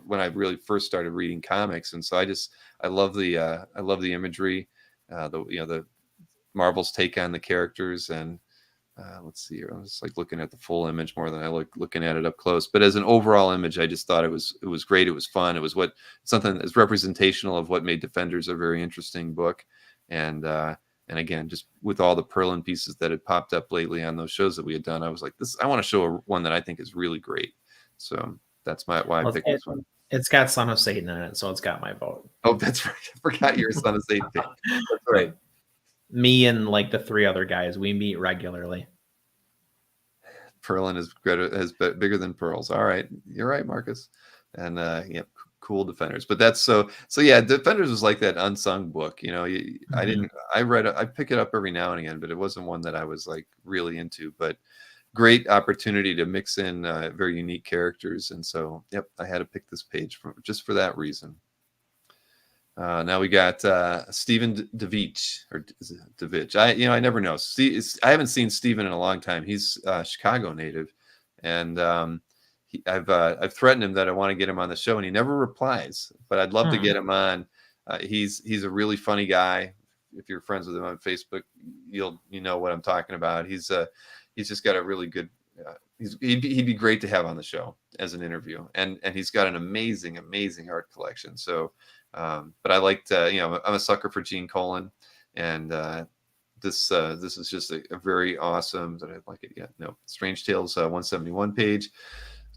when I really first started reading comics, and so I love the imagery. The Marvel's take on the characters. And let's see here. I was like looking at the full image more than I looking at it up close. But as an overall image, I just thought it was great. It was fun. It was something that's representational of what made Defenders a very interesting book. And again, just with all the Perlin pieces that had popped up lately on those shows that we had done, I was like, I want to show one that I think is really great. So that's why I picked this one. It's got Son of Satan in it, so it's got my vote. Oh, that's right. I forgot you're a Son of Satan pick. That's right. Me and like the 3 other guys, we meet regularly. Perlin is bigger than pearls. All right, you're right, Marcus. And cool Defenders. But that's so yeah. Defenders was like that unsung book. I pick it up every now and again, but it wasn't one that I was like really into. But great opportunity to mix in very unique characters, and so I had to pick this page just for that reason. Now we got Stephen Devich, or is it Devich? I never know. I haven't seen Stephen in a long time. He's a Chicago native, and I've threatened him that I want to get him on the show, and he never replies. But I'd love to get him on. He's a really funny guy. If you're friends with him on Facebook, you know what I'm talking about. He's just got a really good. He'd be great to have on the show as an interview, and he's got an amazing art collection. So. But I liked, I'm a sucker for Gene Colan, and this is just a very awesome. Did I like it yet? No. Strange Tales 171 page.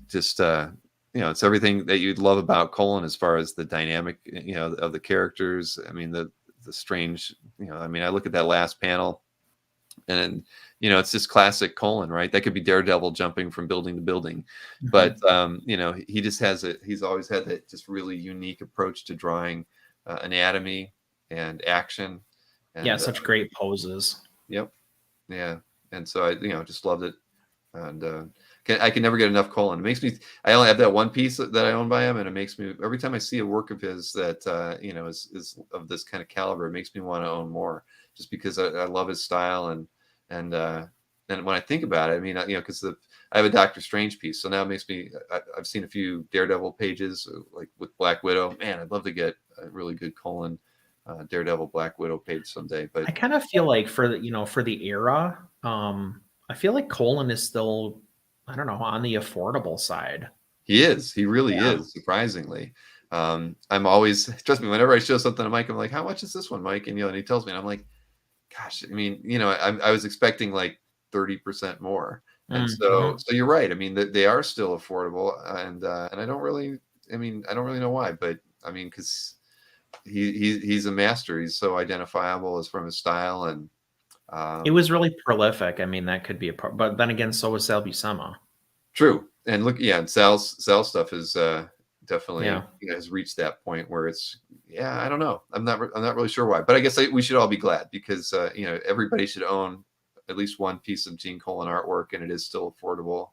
Just it's everything that you'd love about Colan as far as the dynamic, of the characters. I mean the strange, I look at that last panel, and it's just classic Colan, right? That could be Daredevil jumping from building to building, but he just he's always had that just really unique approach to drawing anatomy and action. And, such great poses. Yep. Yeah. And so I just loved it, and I can never get enough Colan. It makes me. I only have that one piece that I own by him, and it makes me every time I see a work of his that is of this kind of caliber, it makes me want to own more, just because I love his style. And when I think about it, because I have a Doctor Strange piece, so now it makes me. I've seen a few Daredevil pages, like with Black Widow. Man, I'd love to get a really good Colan Daredevil Black Widow page someday. But I kind of feel like for the era, I feel like Colan is still, I don't know, on the affordable side. He is. He really is, surprisingly. I'm always, trust me, whenever I show something to Mike, I'm like, how much is this one, Mike? And and he tells me, and I'm like, gosh, I was expecting like 30% more. And so you're right. They are still affordable, and I don't really know why, but because he's a master. He's so identifiable as from his style, and it was really prolific. That could be a part, but then again, so was Sal Buscema. True. And look, and Sal's stuff is definitely has reached that point where it's I don't know. I'm not really sure why, but I guess we should all be glad, because everybody should own at least one piece of Gene Colan artwork, and it is still affordable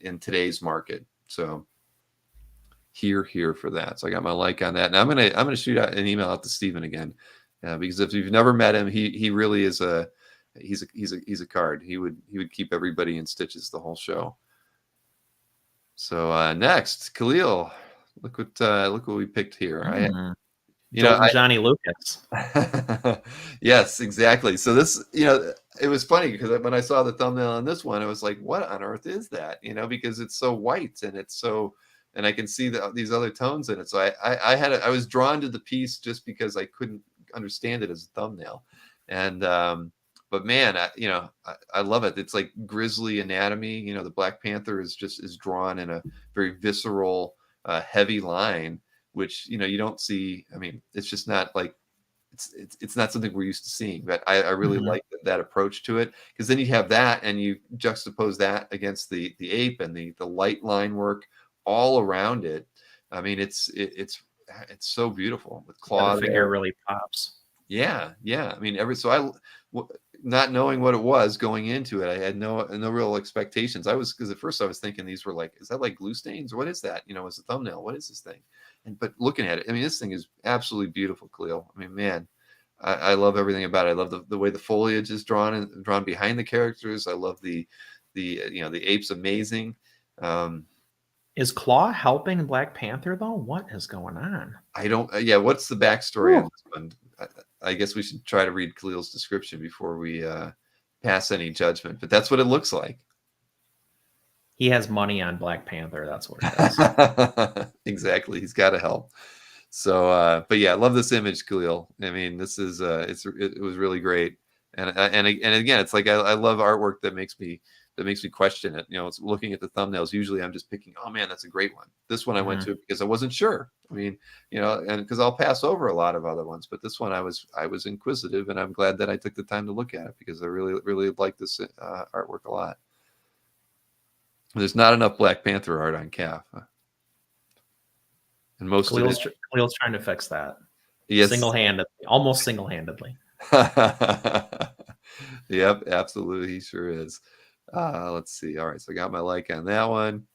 in today's market. So here for that. So I got my like on that, and I'm gonna shoot out an email out to Stephen again, because if you've never met him, he really is he's a card. He would keep everybody in stitches the whole show. So next, Khalil, look what we picked here. Johnny Lucas. Yes, exactly. So this, it was funny because when I saw the thumbnail on this one, I was like, what on earth is that? Because it's so white, and it's so, and I can see these other tones in it. So I was drawn to the piece just because I couldn't understand it as a thumbnail. And but man, I love it. It's like grisly anatomy. The Black Panther is drawn in a very visceral, heavy line, which you don't see. It's just not like it's not something we're used to seeing. But I really like that approach to it, because then you have that, and you juxtapose that against the ape and the light line work all around it. It's so beautiful with claw. The figure really pops. Yeah. Not knowing what it was going into it, I had no real expectations. Because at first I was thinking these were like, is that like glue stains? What is that? As a thumbnail, what is this thing? But looking at it, this thing is absolutely beautiful, Khalil. Man, I love everything about it. I love the way the foliage is drawn behind the characters. I love the ape's amazing. Is Claw helping Black Panther though? What is going on? I don't. What's the backstory on this one? I guess we should try to read Khalil's description before we pass any judgment, but that's what it looks like. He has money on Black Panther. That's what it is. Exactly. He's got to help. So, but yeah, I love this image, Khalil. I mean, this is it was really great, and again, it's like I love artwork that makes me question it. You know, it's looking at the thumbnails. Usually, I'm just picking, oh man, that's a great one. This one I went to because I wasn't sure. I mean, you know, and because I'll pass over a lot of other ones, but this one I was inquisitive, and I'm glad that I took the time to look at it because I really like this artwork a lot. There's not enough Black Panther art on CAF. And most Khalil's trying to fix that. Yes. Almost single-handedly. Yep, absolutely. He sure is. Let's see. All right, so I got my like on that one.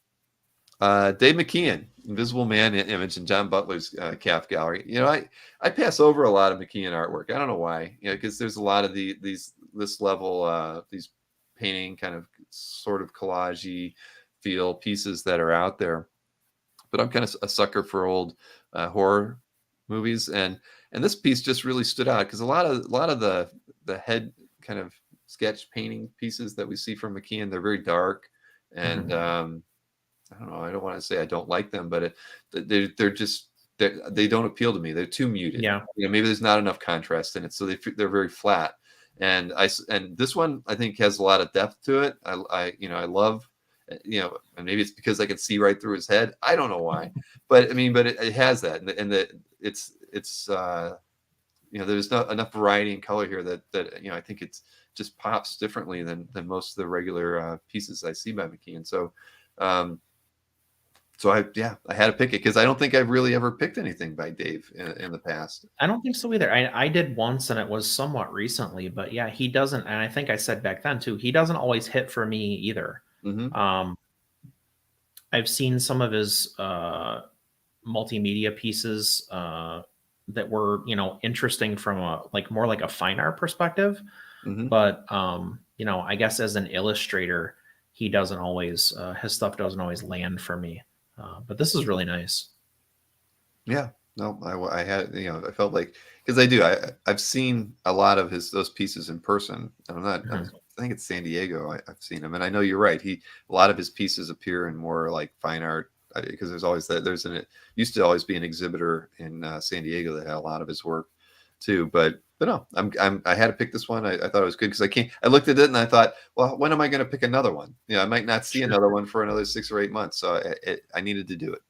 Dave McKeon, Invisible Man image in John Butler's CAF gallery. You know, I pass over a lot of McKeon artwork. I don't know why. You know, because there's a lot of this level these painting kind of sort of collage-y feel pieces that are out there. But I'm kind of a sucker for old horror movies, and this piece just really stood out because a lot of the head kind of sketch painting pieces that we see from McKeon, they're very dark, and I don't know, I don't want to say I don't like them, but they don't appeal to me. They're too muted. Yeah, you know, maybe there's not enough contrast in it, so they're very flat. And this one I think has a lot of depth to it. I love. You know, and maybe it's because I can see right through his head. I don't know why, but I mean, but it has that, and it's you know, there's not enough variety in color here that you know, I think it's just pops differently than most of the regular pieces I see by McKeon. So, so I had to pick it because I don't think I've really ever picked anything by Dave in the past. I don't think so either. I did once, and it was somewhat recently, but yeah, he doesn't. And I think I said back then too, he doesn't always hit for me either. I've seen some of his multimedia pieces that were, you know, interesting from more like a fine art perspective. But you know, I guess as an illustrator, he doesn't always his stuff doesn't always land for me. But this is really nice. Yeah, no, I had, you know, I felt like, because I've seen a lot of those pieces in person. I'm not. I think it's San Diego. I've seen him, and I know you're right. A lot of his pieces appear in more like fine art because there's always that. Used to always be an exhibitor in San Diego that had a lot of his work too. But no, I had to pick this one. I thought it was good because I looked at it and I thought, well, when am I going to pick another one? You know, I might not see another one for another 6 or 8 months, so I needed to do it.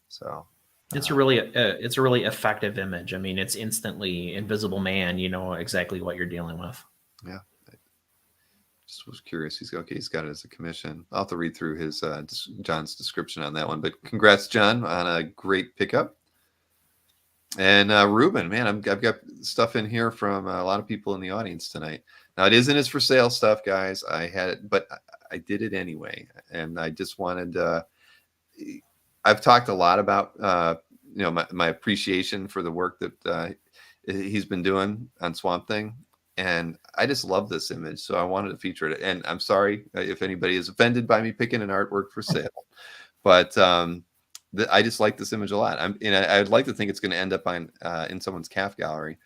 So. It's a really effective image. I mean, it's instantly Invisible Man. You know exactly what you're dealing with. Yeah. Just was curious. He's got it as a commission. I'll have to read through his John's description on that one. But congrats, John, on a great pickup. And Ruben, man, I've got stuff in here from a lot of people in the audience tonight. Now it isn't his for sale stuff, guys. I had it, but I did it anyway, and I just wanted. I've talked a lot about you know, my appreciation for the work that he's been doing on Swamp Thing. And I just love this image, so I wanted to feature it. And I'm sorry if anybody is offended by me picking an artwork for sale, but I just like this image a lot. I'd like to think it's going to end up in someone's CAF gallery,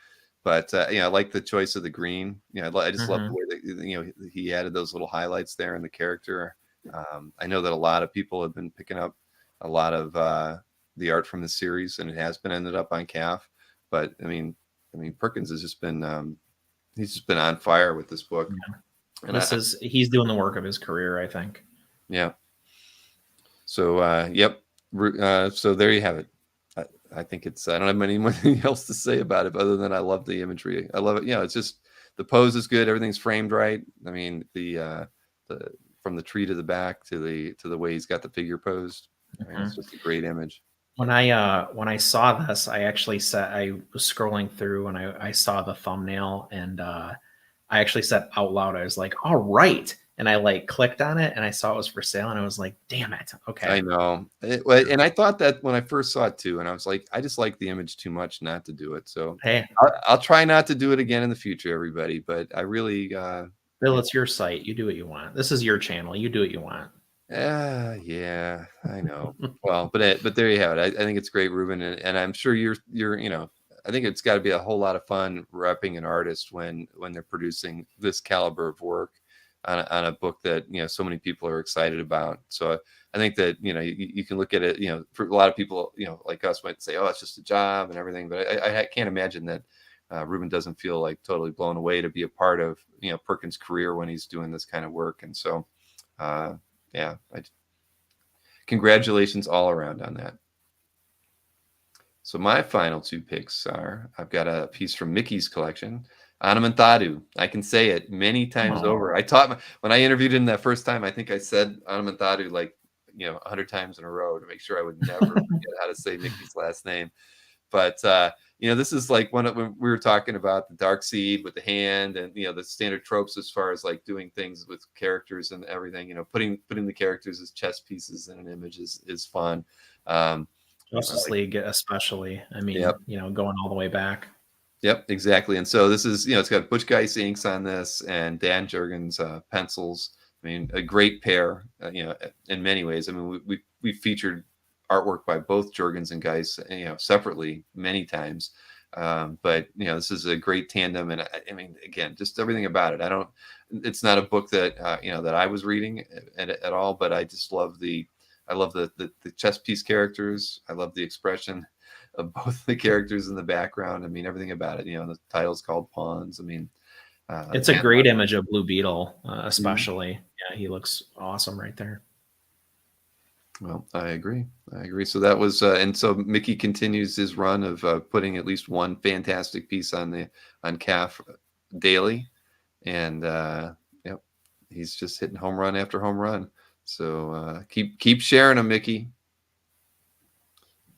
but you know, I like the choice of the green. You know, I just love the way that, you know, he added those little highlights there in the character. I know that a lot of people have been picking up a lot of the art from the series, and it has been ended up on CAF. But I mean, Perkins has just been. He's just been on fire with this book. Yeah. And he's doing the work of his career, I think. Yeah. So, yep. So there you have it. I think I don't have anything else to say about it other than I love the imagery. I love it. You know, it's just, the pose is good. Everything's framed right. I mean, the from the tree to the back to the way he's got the figure posed. I mean, it's just a great image. When I saw this, I actually said, I was scrolling through and I saw the thumbnail, and I actually said out loud, I was like, all right. And I like clicked on it and I saw it was for sale, and I was like, damn it. Okay. I know. And I thought that when I first saw it too, and I was like, I just like the image too much not to do it. So hey, I'll try not to do it again in the future, everybody. But I really, Bill, it's your site. You do what you want. This is your channel. You do what you want. Yeah, I know. Well, but there you have it. I think it's great, Ruben, and I'm sure you're you know, I think it's got to be a whole lot of fun repping an artist when they're producing this caliber of work on a book that so many people are excited about. So I think that you can look at it. For a lot of people, like us, might say, "Oh, it's just a job and everything," but I can't imagine that Ruben doesn't feel like totally blown away to be a part of Perkins' career when he's doing this kind of work. And so, yeah, congratulations all around on that. So my final two picks are, I've got a piece from Mickey's collection, Anamentadu. I can say it many times over. I taught when I interviewed him that first time, I think I said Anamentadu like 100 times in a row to make sure I would never forget how to say Mickey's last name. But this is like when we were talking about the Dark Seed with the hand and the standard tropes as far as like doing things with characters and everything. Putting the characters as chess pieces in an image is fun. Justice League, especially. I mean, yep. Going all the way back. Yep, exactly. And so this is, it's got Butch Guice inks on this and Dan Jurgens pencils. I mean, a great pair, in many ways. I mean, we featured artwork by both Jurgens and Guice, separately many times. But this is a great tandem, and I mean, again, just everything about it. It's not a book that that I was reading at all, but I just love the chess piece characters. I love the expression of both the characters in the background. I mean, everything about it. The title's called Pawns. I mean, it's a great image of Blue Beetle, especially. Mm-hmm. Yeah, he looks awesome right there. Well, I agree. So that was, and so Mickey continues his run of putting at least one fantastic piece on CAF daily, and yep, he's just hitting home run after home run. So keep sharing them, Mickey.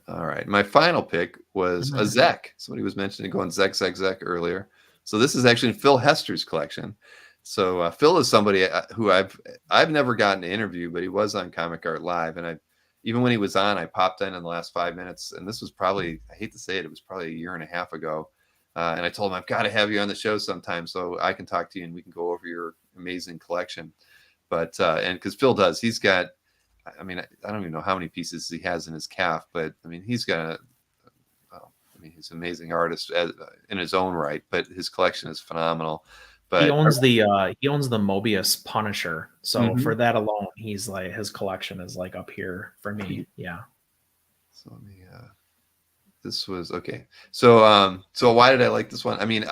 All right, my final pick was a Zek. Somebody was mentioning going Zek earlier. So this is actually Phil Hester's collection. So Phil is somebody who I've never gotten to interview, but he was on Comic Art Live, and even when he was on, I popped in the last 5 minutes, and this was probably, I hate to say it, it was probably a year and a half ago, and I told him I've got to have you on the show sometime so I can talk to you and we can go over your amazing collection. But and because Phil does, he's got, I mean, I don't even know how many pieces he has in his CAF, but I mean, he's got he's an amazing artist in his own right, but his collection is phenomenal. But he owns the Mobius Punisher, so for that alone, he's like, his collection is like up here for me. Yeah. So let me. This was okay. So why did I like this one? I mean,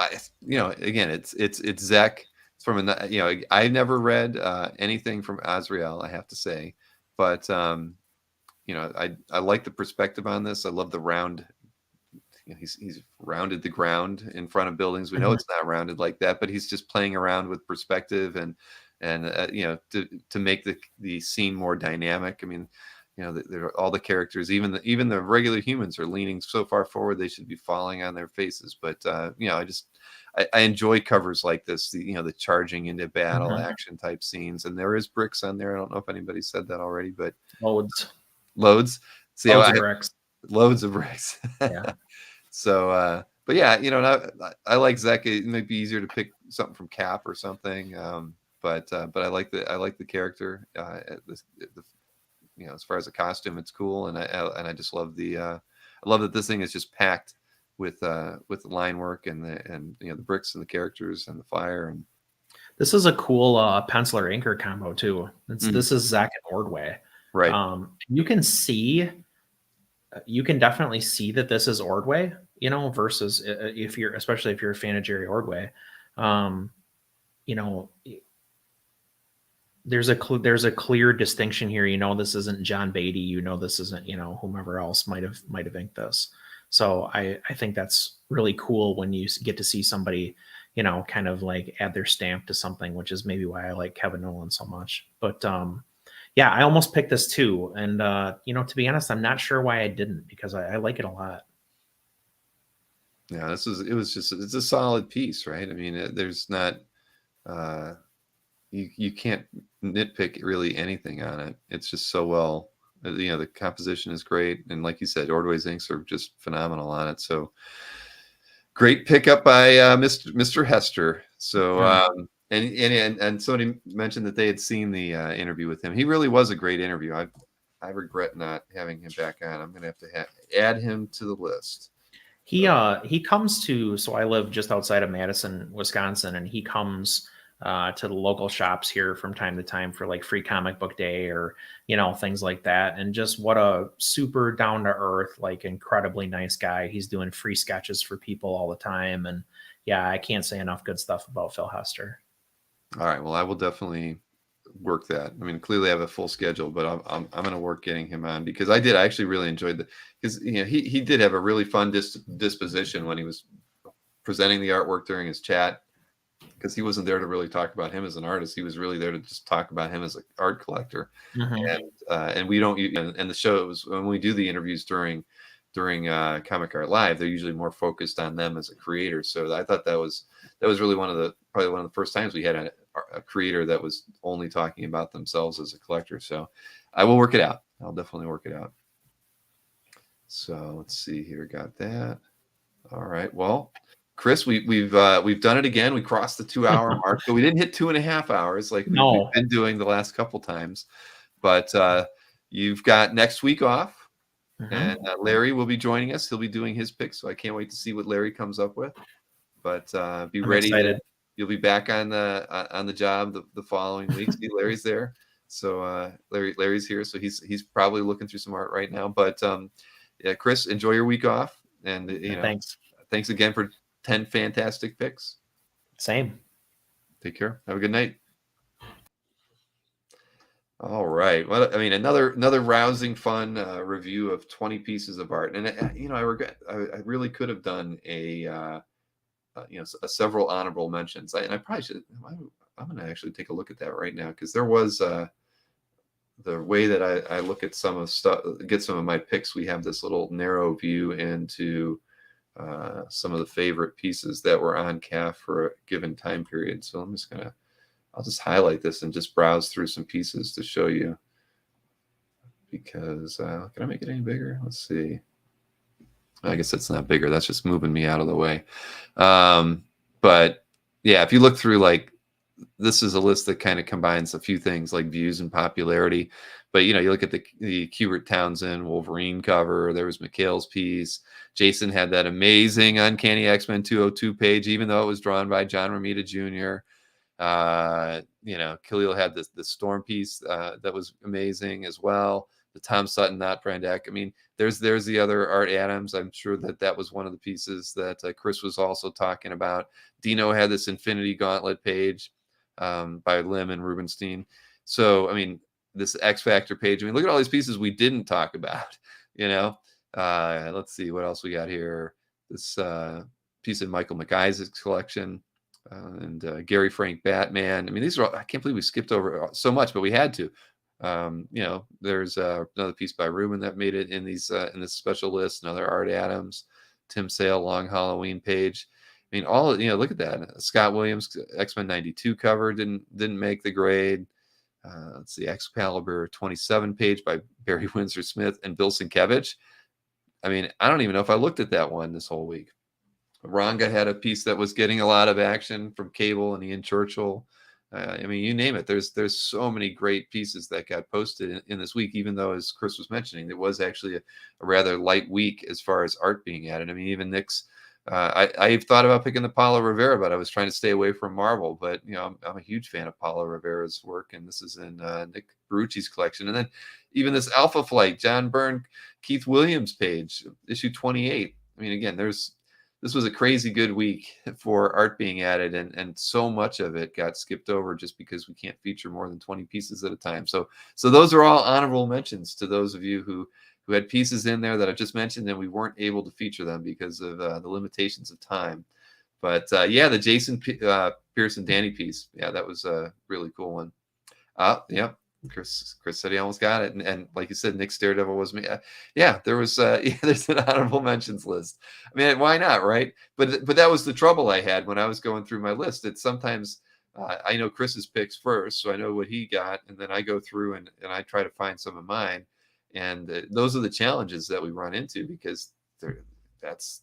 again, it's Zek. It's from I never read anything from Azrael, I have to say, but I like the perspective on this. I love the round. He's rounded the ground in front of buildings. We know it's not rounded like that, but he's just playing around with perspective and to make the scene more dynamic. I mean, all the characters, even the regular humans, are leaning so far forward they should be falling on their faces. But I enjoy covers like this. The charging into battle action type scenes, and there is bricks on there. I don't know if anybody said that already, but loads. See, loads of bricks. Loads of bricks. Yeah. So, but yeah, I like Zek. It might be easier to pick something from CAF or something. But I like the character. As far as the costume, it's cool, and I just love I love that this thing is just packed with line work and the bricks and the characters and the fire. And this is a cool penciler inker combo too. This is Zek and Ordway. Right. You can definitely see that this is Ordway, versus especially if you're a fan of Jerry Ordway, there's a clear distinction here. This isn't John Beatty, this isn't, whomever else might have inked this. So I think that's really cool when you get to see somebody, kind of like add their stamp to something, which is maybe why I like Kevin Nolan so much. But yeah, I almost picked this too. And, to be honest, I'm not sure why I didn't, because I like it a lot. Yeah, it's a solid piece, right? I mean, there's not, you can't nitpick really anything on it. It's just so well, the composition is great. And like you said, Ordway's inks are just phenomenal on it. So great pickup by Mr. Hester. So, and somebody mentioned that they had seen the interview with him. He really was a great interview. I regret not having him back on. I'm going to have to add him to the list. He comes to, so I live just outside of Madison, Wisconsin, and he comes to the local shops here from time to time for like free comic book day or, things like that. And just what a super down to earth, like incredibly nice guy. He's doing free sketches for people all the time. And yeah, I can't say enough good stuff about Phil Hester. All right. Well, I will definitely work that. I mean, clearly I have a full schedule, but I'm going to work getting him on, because I actually really enjoyed because he did have a really fun disposition when he was presenting the artwork during his chat, because he wasn't there to really talk about him as an artist. He was really there to just talk about him as an art collector. And we don't, and the show was, when we do the interviews during Comic Art Live, they're usually more focused on them as a creator. So I thought that was really probably one of the first times we had a creator that was only talking about themselves as a collector. So I will work it out. I'll definitely work it out. So let's see here. Got that. All right. Well, Chris, we've done it again. We crossed the 2-hour mark, so we didn't hit 2.5 hours like we've been doing the last couple times. But you've got next week off, and Larry will be joining us. He'll be doing his picks, so I can't wait to see what Larry comes up with. But be I'm ready. Excited. You'll be back on the job the following week. See, Larry's there, so Larry's here, so he's probably looking through some art right now. But yeah, Chris, enjoy your week off, and thanks again for 10 fantastic picks. Same. Take care. Have a good night. All right. Well, I mean, another rousing, fun review of 20 pieces of art, and I regret I really could have done a several honorable mentions. I probably should. I'm going to actually take a look at that right now, because there was the way that I look at some of stuff, get some of my picks. We have this little narrow view into some of the favorite pieces that were on CAF for a given time period. So I'll just highlight this and just browse through some pieces to show you, because can I make it any bigger? Let's see. I guess that's not bigger. That's just moving me out of the way. But yeah, if you look through, like, this is a list that kind of combines a few things like views and popularity. But you look at the Kubert Townsend Wolverine cover. There was McHale's piece. Jason had that amazing Uncanny X-Men 202 page, even though it was drawn by John Romita Jr. Khalil had the Storm piece that was amazing as well. The Tom Sutton, not Brandeck. I mean, there's the other Art Adams. I'm sure that was one of the pieces that Chris was also talking about. Dino had this Infinity Gauntlet page by Lim and Rubenstein. So, I mean, this X Factor page. I mean, look at all these pieces we didn't talk about. Let's see what else we got here. This piece in Michael McIsaac's collection. And Gary Frank Batman. I mean, these are all, I can't believe we skipped over so much, but we had to. There's another piece by Ruben that made it in these in this special list. Another Art Adams, Tim Sale Long Halloween page. I mean, all look at that. Scott Williams X-Men 92 cover didn't make the grade. Let's see, Excalibur 27 page by Barry Windsor Smith and Bill Sienkiewicz. I mean, I don't even know if I looked at that one this whole week. Ranga had a piece that was getting a lot of action from Cable and Ian Churchill. I mean, you name it. There's so many great pieces that got posted in this week, even though, as Chris was mentioning, it was actually a rather light week as far as art being added. I mean, even Nick's, I thought about picking the Paulo Rivera, but I was trying to stay away from Marvel. But, I'm a huge fan of Paulo Rivera's work, and this is in Nick Barucci's collection. And then even this Alpha Flight, John Byrne, Keith Williams page, issue 28. I mean, again, this was a crazy good week for art being added, and so much of it got skipped over just because we can't feature more than 20 pieces at a time. So those are all honorable mentions to those of you who had pieces in there that I've just mentioned, and we weren't able to feature them because of the limitations of time. But yeah, the Jason Pearson Danny piece, yeah, that was a really cool one. Yeah. Chris said he almost got it, and like you said, Nick's Daredevil was me. Yeah, there was there's an honorable mentions list. I mean, why not, right? But that was the trouble I had when I was going through my list. It's sometimes I know Chris's picks first, so I know what he got, and then I go through and I try to find some of mine, and those are the challenges that we run into, because that's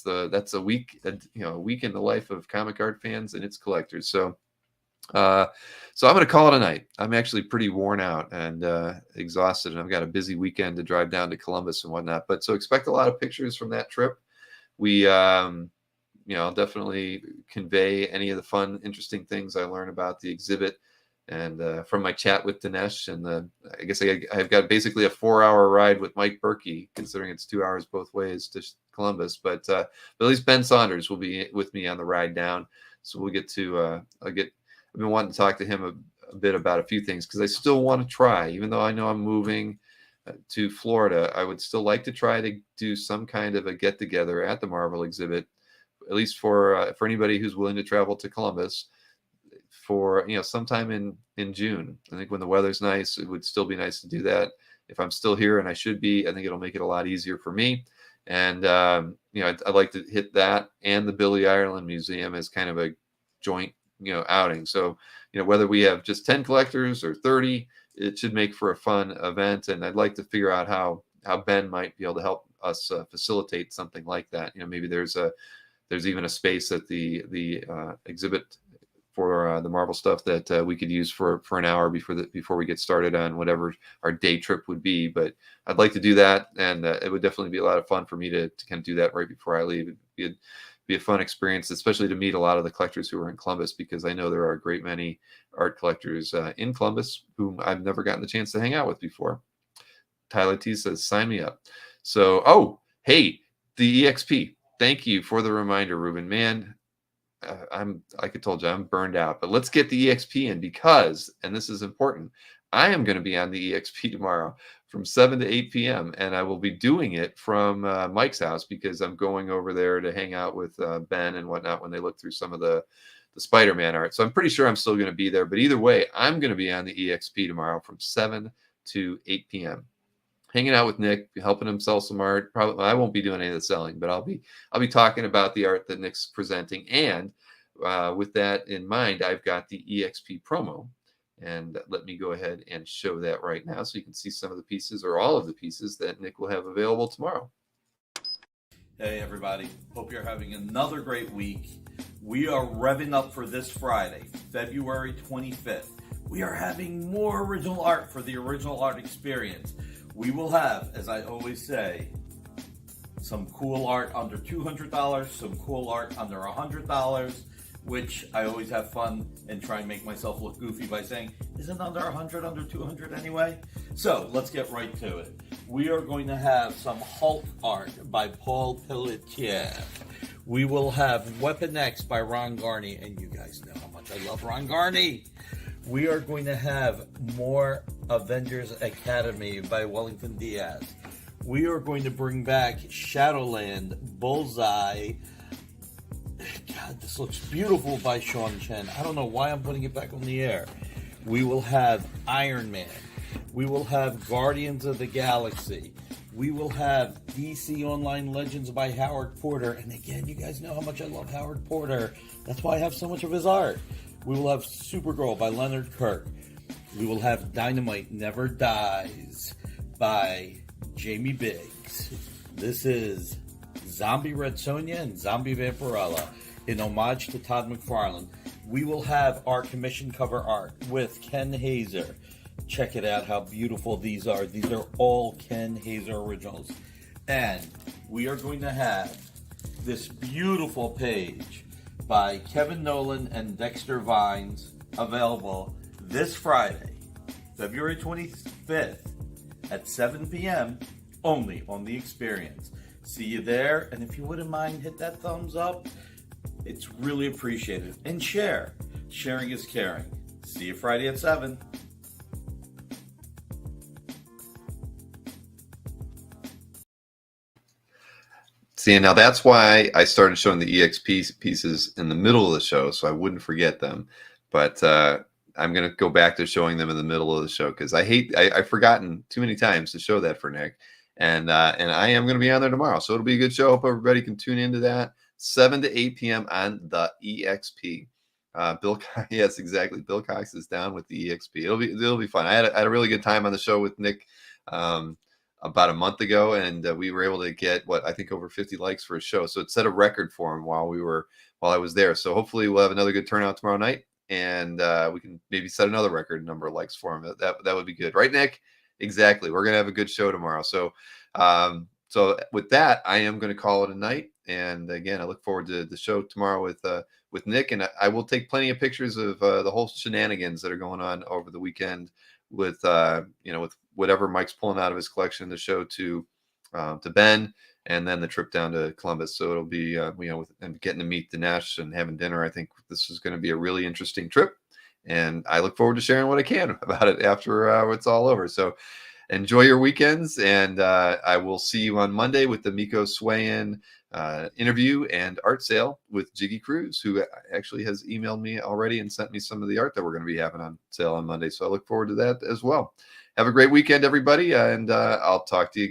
a week, a week in the life of comic art fans and its collectors. So I'm going to call it a night. I'm actually pretty worn out and exhausted, and I've got a busy weekend to drive down to Columbus and whatnot. But so expect a lot of pictures from that trip. we, I'll definitely convey any of the fun, interesting things I learn about the exhibit. And from my chat with Dinesh, and I guess I've got basically a 4-hour ride with Mike Berkey, considering it's 2 hours both ways to Columbus. But at least Ben Saunders will be with me on the ride down, so we'll get to. I've been wanting to talk to him a bit about a few things, because I still want to try, even though I know I'm moving to Florida. I would still like to try to do some kind of a get together at the Marvel exhibit, at least for anybody who's willing to travel to Columbus for sometime in June. I think when the weather's nice, it would still be nice to do that. If I'm still here, and I should be, I think it'll make it a lot easier for me. And I'd like to hit that and the Billy Ireland Museum as kind of a joint outing. So whether we have just 10 collectors or 30, it should make for a fun event. And I'd like to figure out how Ben might be able to help us facilitate something like that. Maybe there's even a space at the exhibit for the Marvel stuff that we could use for an hour before we get started on whatever our day trip would be. But I'd like to do that, and it would definitely be a lot of fun for me to kind of do that right before I leave. It'd be a fun experience, especially to meet a lot of the collectors who are in Columbus, because I know there are a great many art collectors in Columbus whom I've never gotten the chance to hang out with before. Tyler T says, sign me up. So, hey, the EXP. Thank you for the reminder, Ruben. Man, like I told you, I'm burned out. But let's get the EXP in, because, and this is important, I am going to be on the EXP tomorrow from 7 to 8 p.m. And I will be doing it from Mike's house, because I'm going over there to hang out with Ben and whatnot when they look through some of the Spider-Man art. So I'm pretty sure I'm still going to be there. But either way, I'm going to be on the EXP tomorrow from 7 to 8 p.m. hanging out with Nick, helping him sell some art. Probably I won't be doing any of the selling, but I'll be talking about the art that Nick's presenting. And with that in mind, I've got the EXP promo, and let me go ahead and show that right now, so you can see some of the pieces, or all of the pieces, that Nick will have available tomorrow. Hey everybody, hope you're having another great week. We are revving up for this Friday, February 25th. We are having more original art for the original art experience. We will have, as I always say, some cool art under $200, some cool art under $100, which I always have fun and try and make myself look goofy by saying, isn't under 100, under 200 anyway? So let's get right to it. We are going to have some Hulk art by Paul Pelletier. We will have Weapon X by Ron Garney, and you guys know how much I love Ron Garney. We are going to have more Avengers Academy by Wellington Diaz. We are going to bring back Shadowland Bullseye. God, this looks beautiful by Sean Chen. I don't know why I'm putting it back on the air. We will have Iron Man. We will have Guardians of the Galaxy. We will have DC Online Legends by Howard Porter. And again, you guys know how much I love Howard Porter. That's why I have so much of his art. We will have Supergirl by Leonard Kirk. We will have Dynamite Never Dies by Jamie Biggs. This is Zombie Red Sonja and Zombie Vampirella in homage to Todd McFarlane. We will have our commission cover art with Ken Hazer. Check it out how beautiful these are. These are all Ken Hazer originals. And we are going to have this beautiful page by Kevin Nolan and Dexter Vines available this Friday, February 25th at 7 p.m. only on The Experience. See you there, and if you wouldn't mind, hit that thumbs up. It's really appreciated. And share. Sharing is caring. See you Friday at 7. See, now that's why I started showing the EXP pieces in the middle of the show, so I wouldn't forget them. But I'm going to go back to showing them in the middle of the show, because I've forgotten too many times to show that for Nick. And I am going to be on there tomorrow, so it'll be a good show. Hope everybody can tune into that. 7 to 8 p.m. on the EXP. Yes, exactly. Bill Cox is down with the EXP. It'll be fun. I had a really good time on the show with Nick about a month ago, and we were able to get I think over 50 likes for a show. So it set a record for him while I was there. So hopefully we'll have another good turnout tomorrow night, and we can maybe set another record number of likes for him. That would be good, right, Nick? Exactly. We're gonna have a good show tomorrow. So so with that, I am going to call it a night. And again, I look forward to the show tomorrow with Nick, and I will take plenty of pictures of the whole shenanigans that are going on over the weekend with with whatever Mike's pulling out of his collection, the show to Ben, and then the trip down to Columbus. So it'll be with and getting to meet Dinesh and having dinner. I think this is going to be a really interesting trip, and I look forward to sharing what I can about it after it's all over. So enjoy your weekends, and I will see you on Monday with the Miko Swayan interview and art sale with Jiggy Cruz, who actually has emailed me already and sent me some of the art that we're going to be having on sale on Monday. So I look forward to that as well. Have a great weekend, everybody, and I'll talk to you again.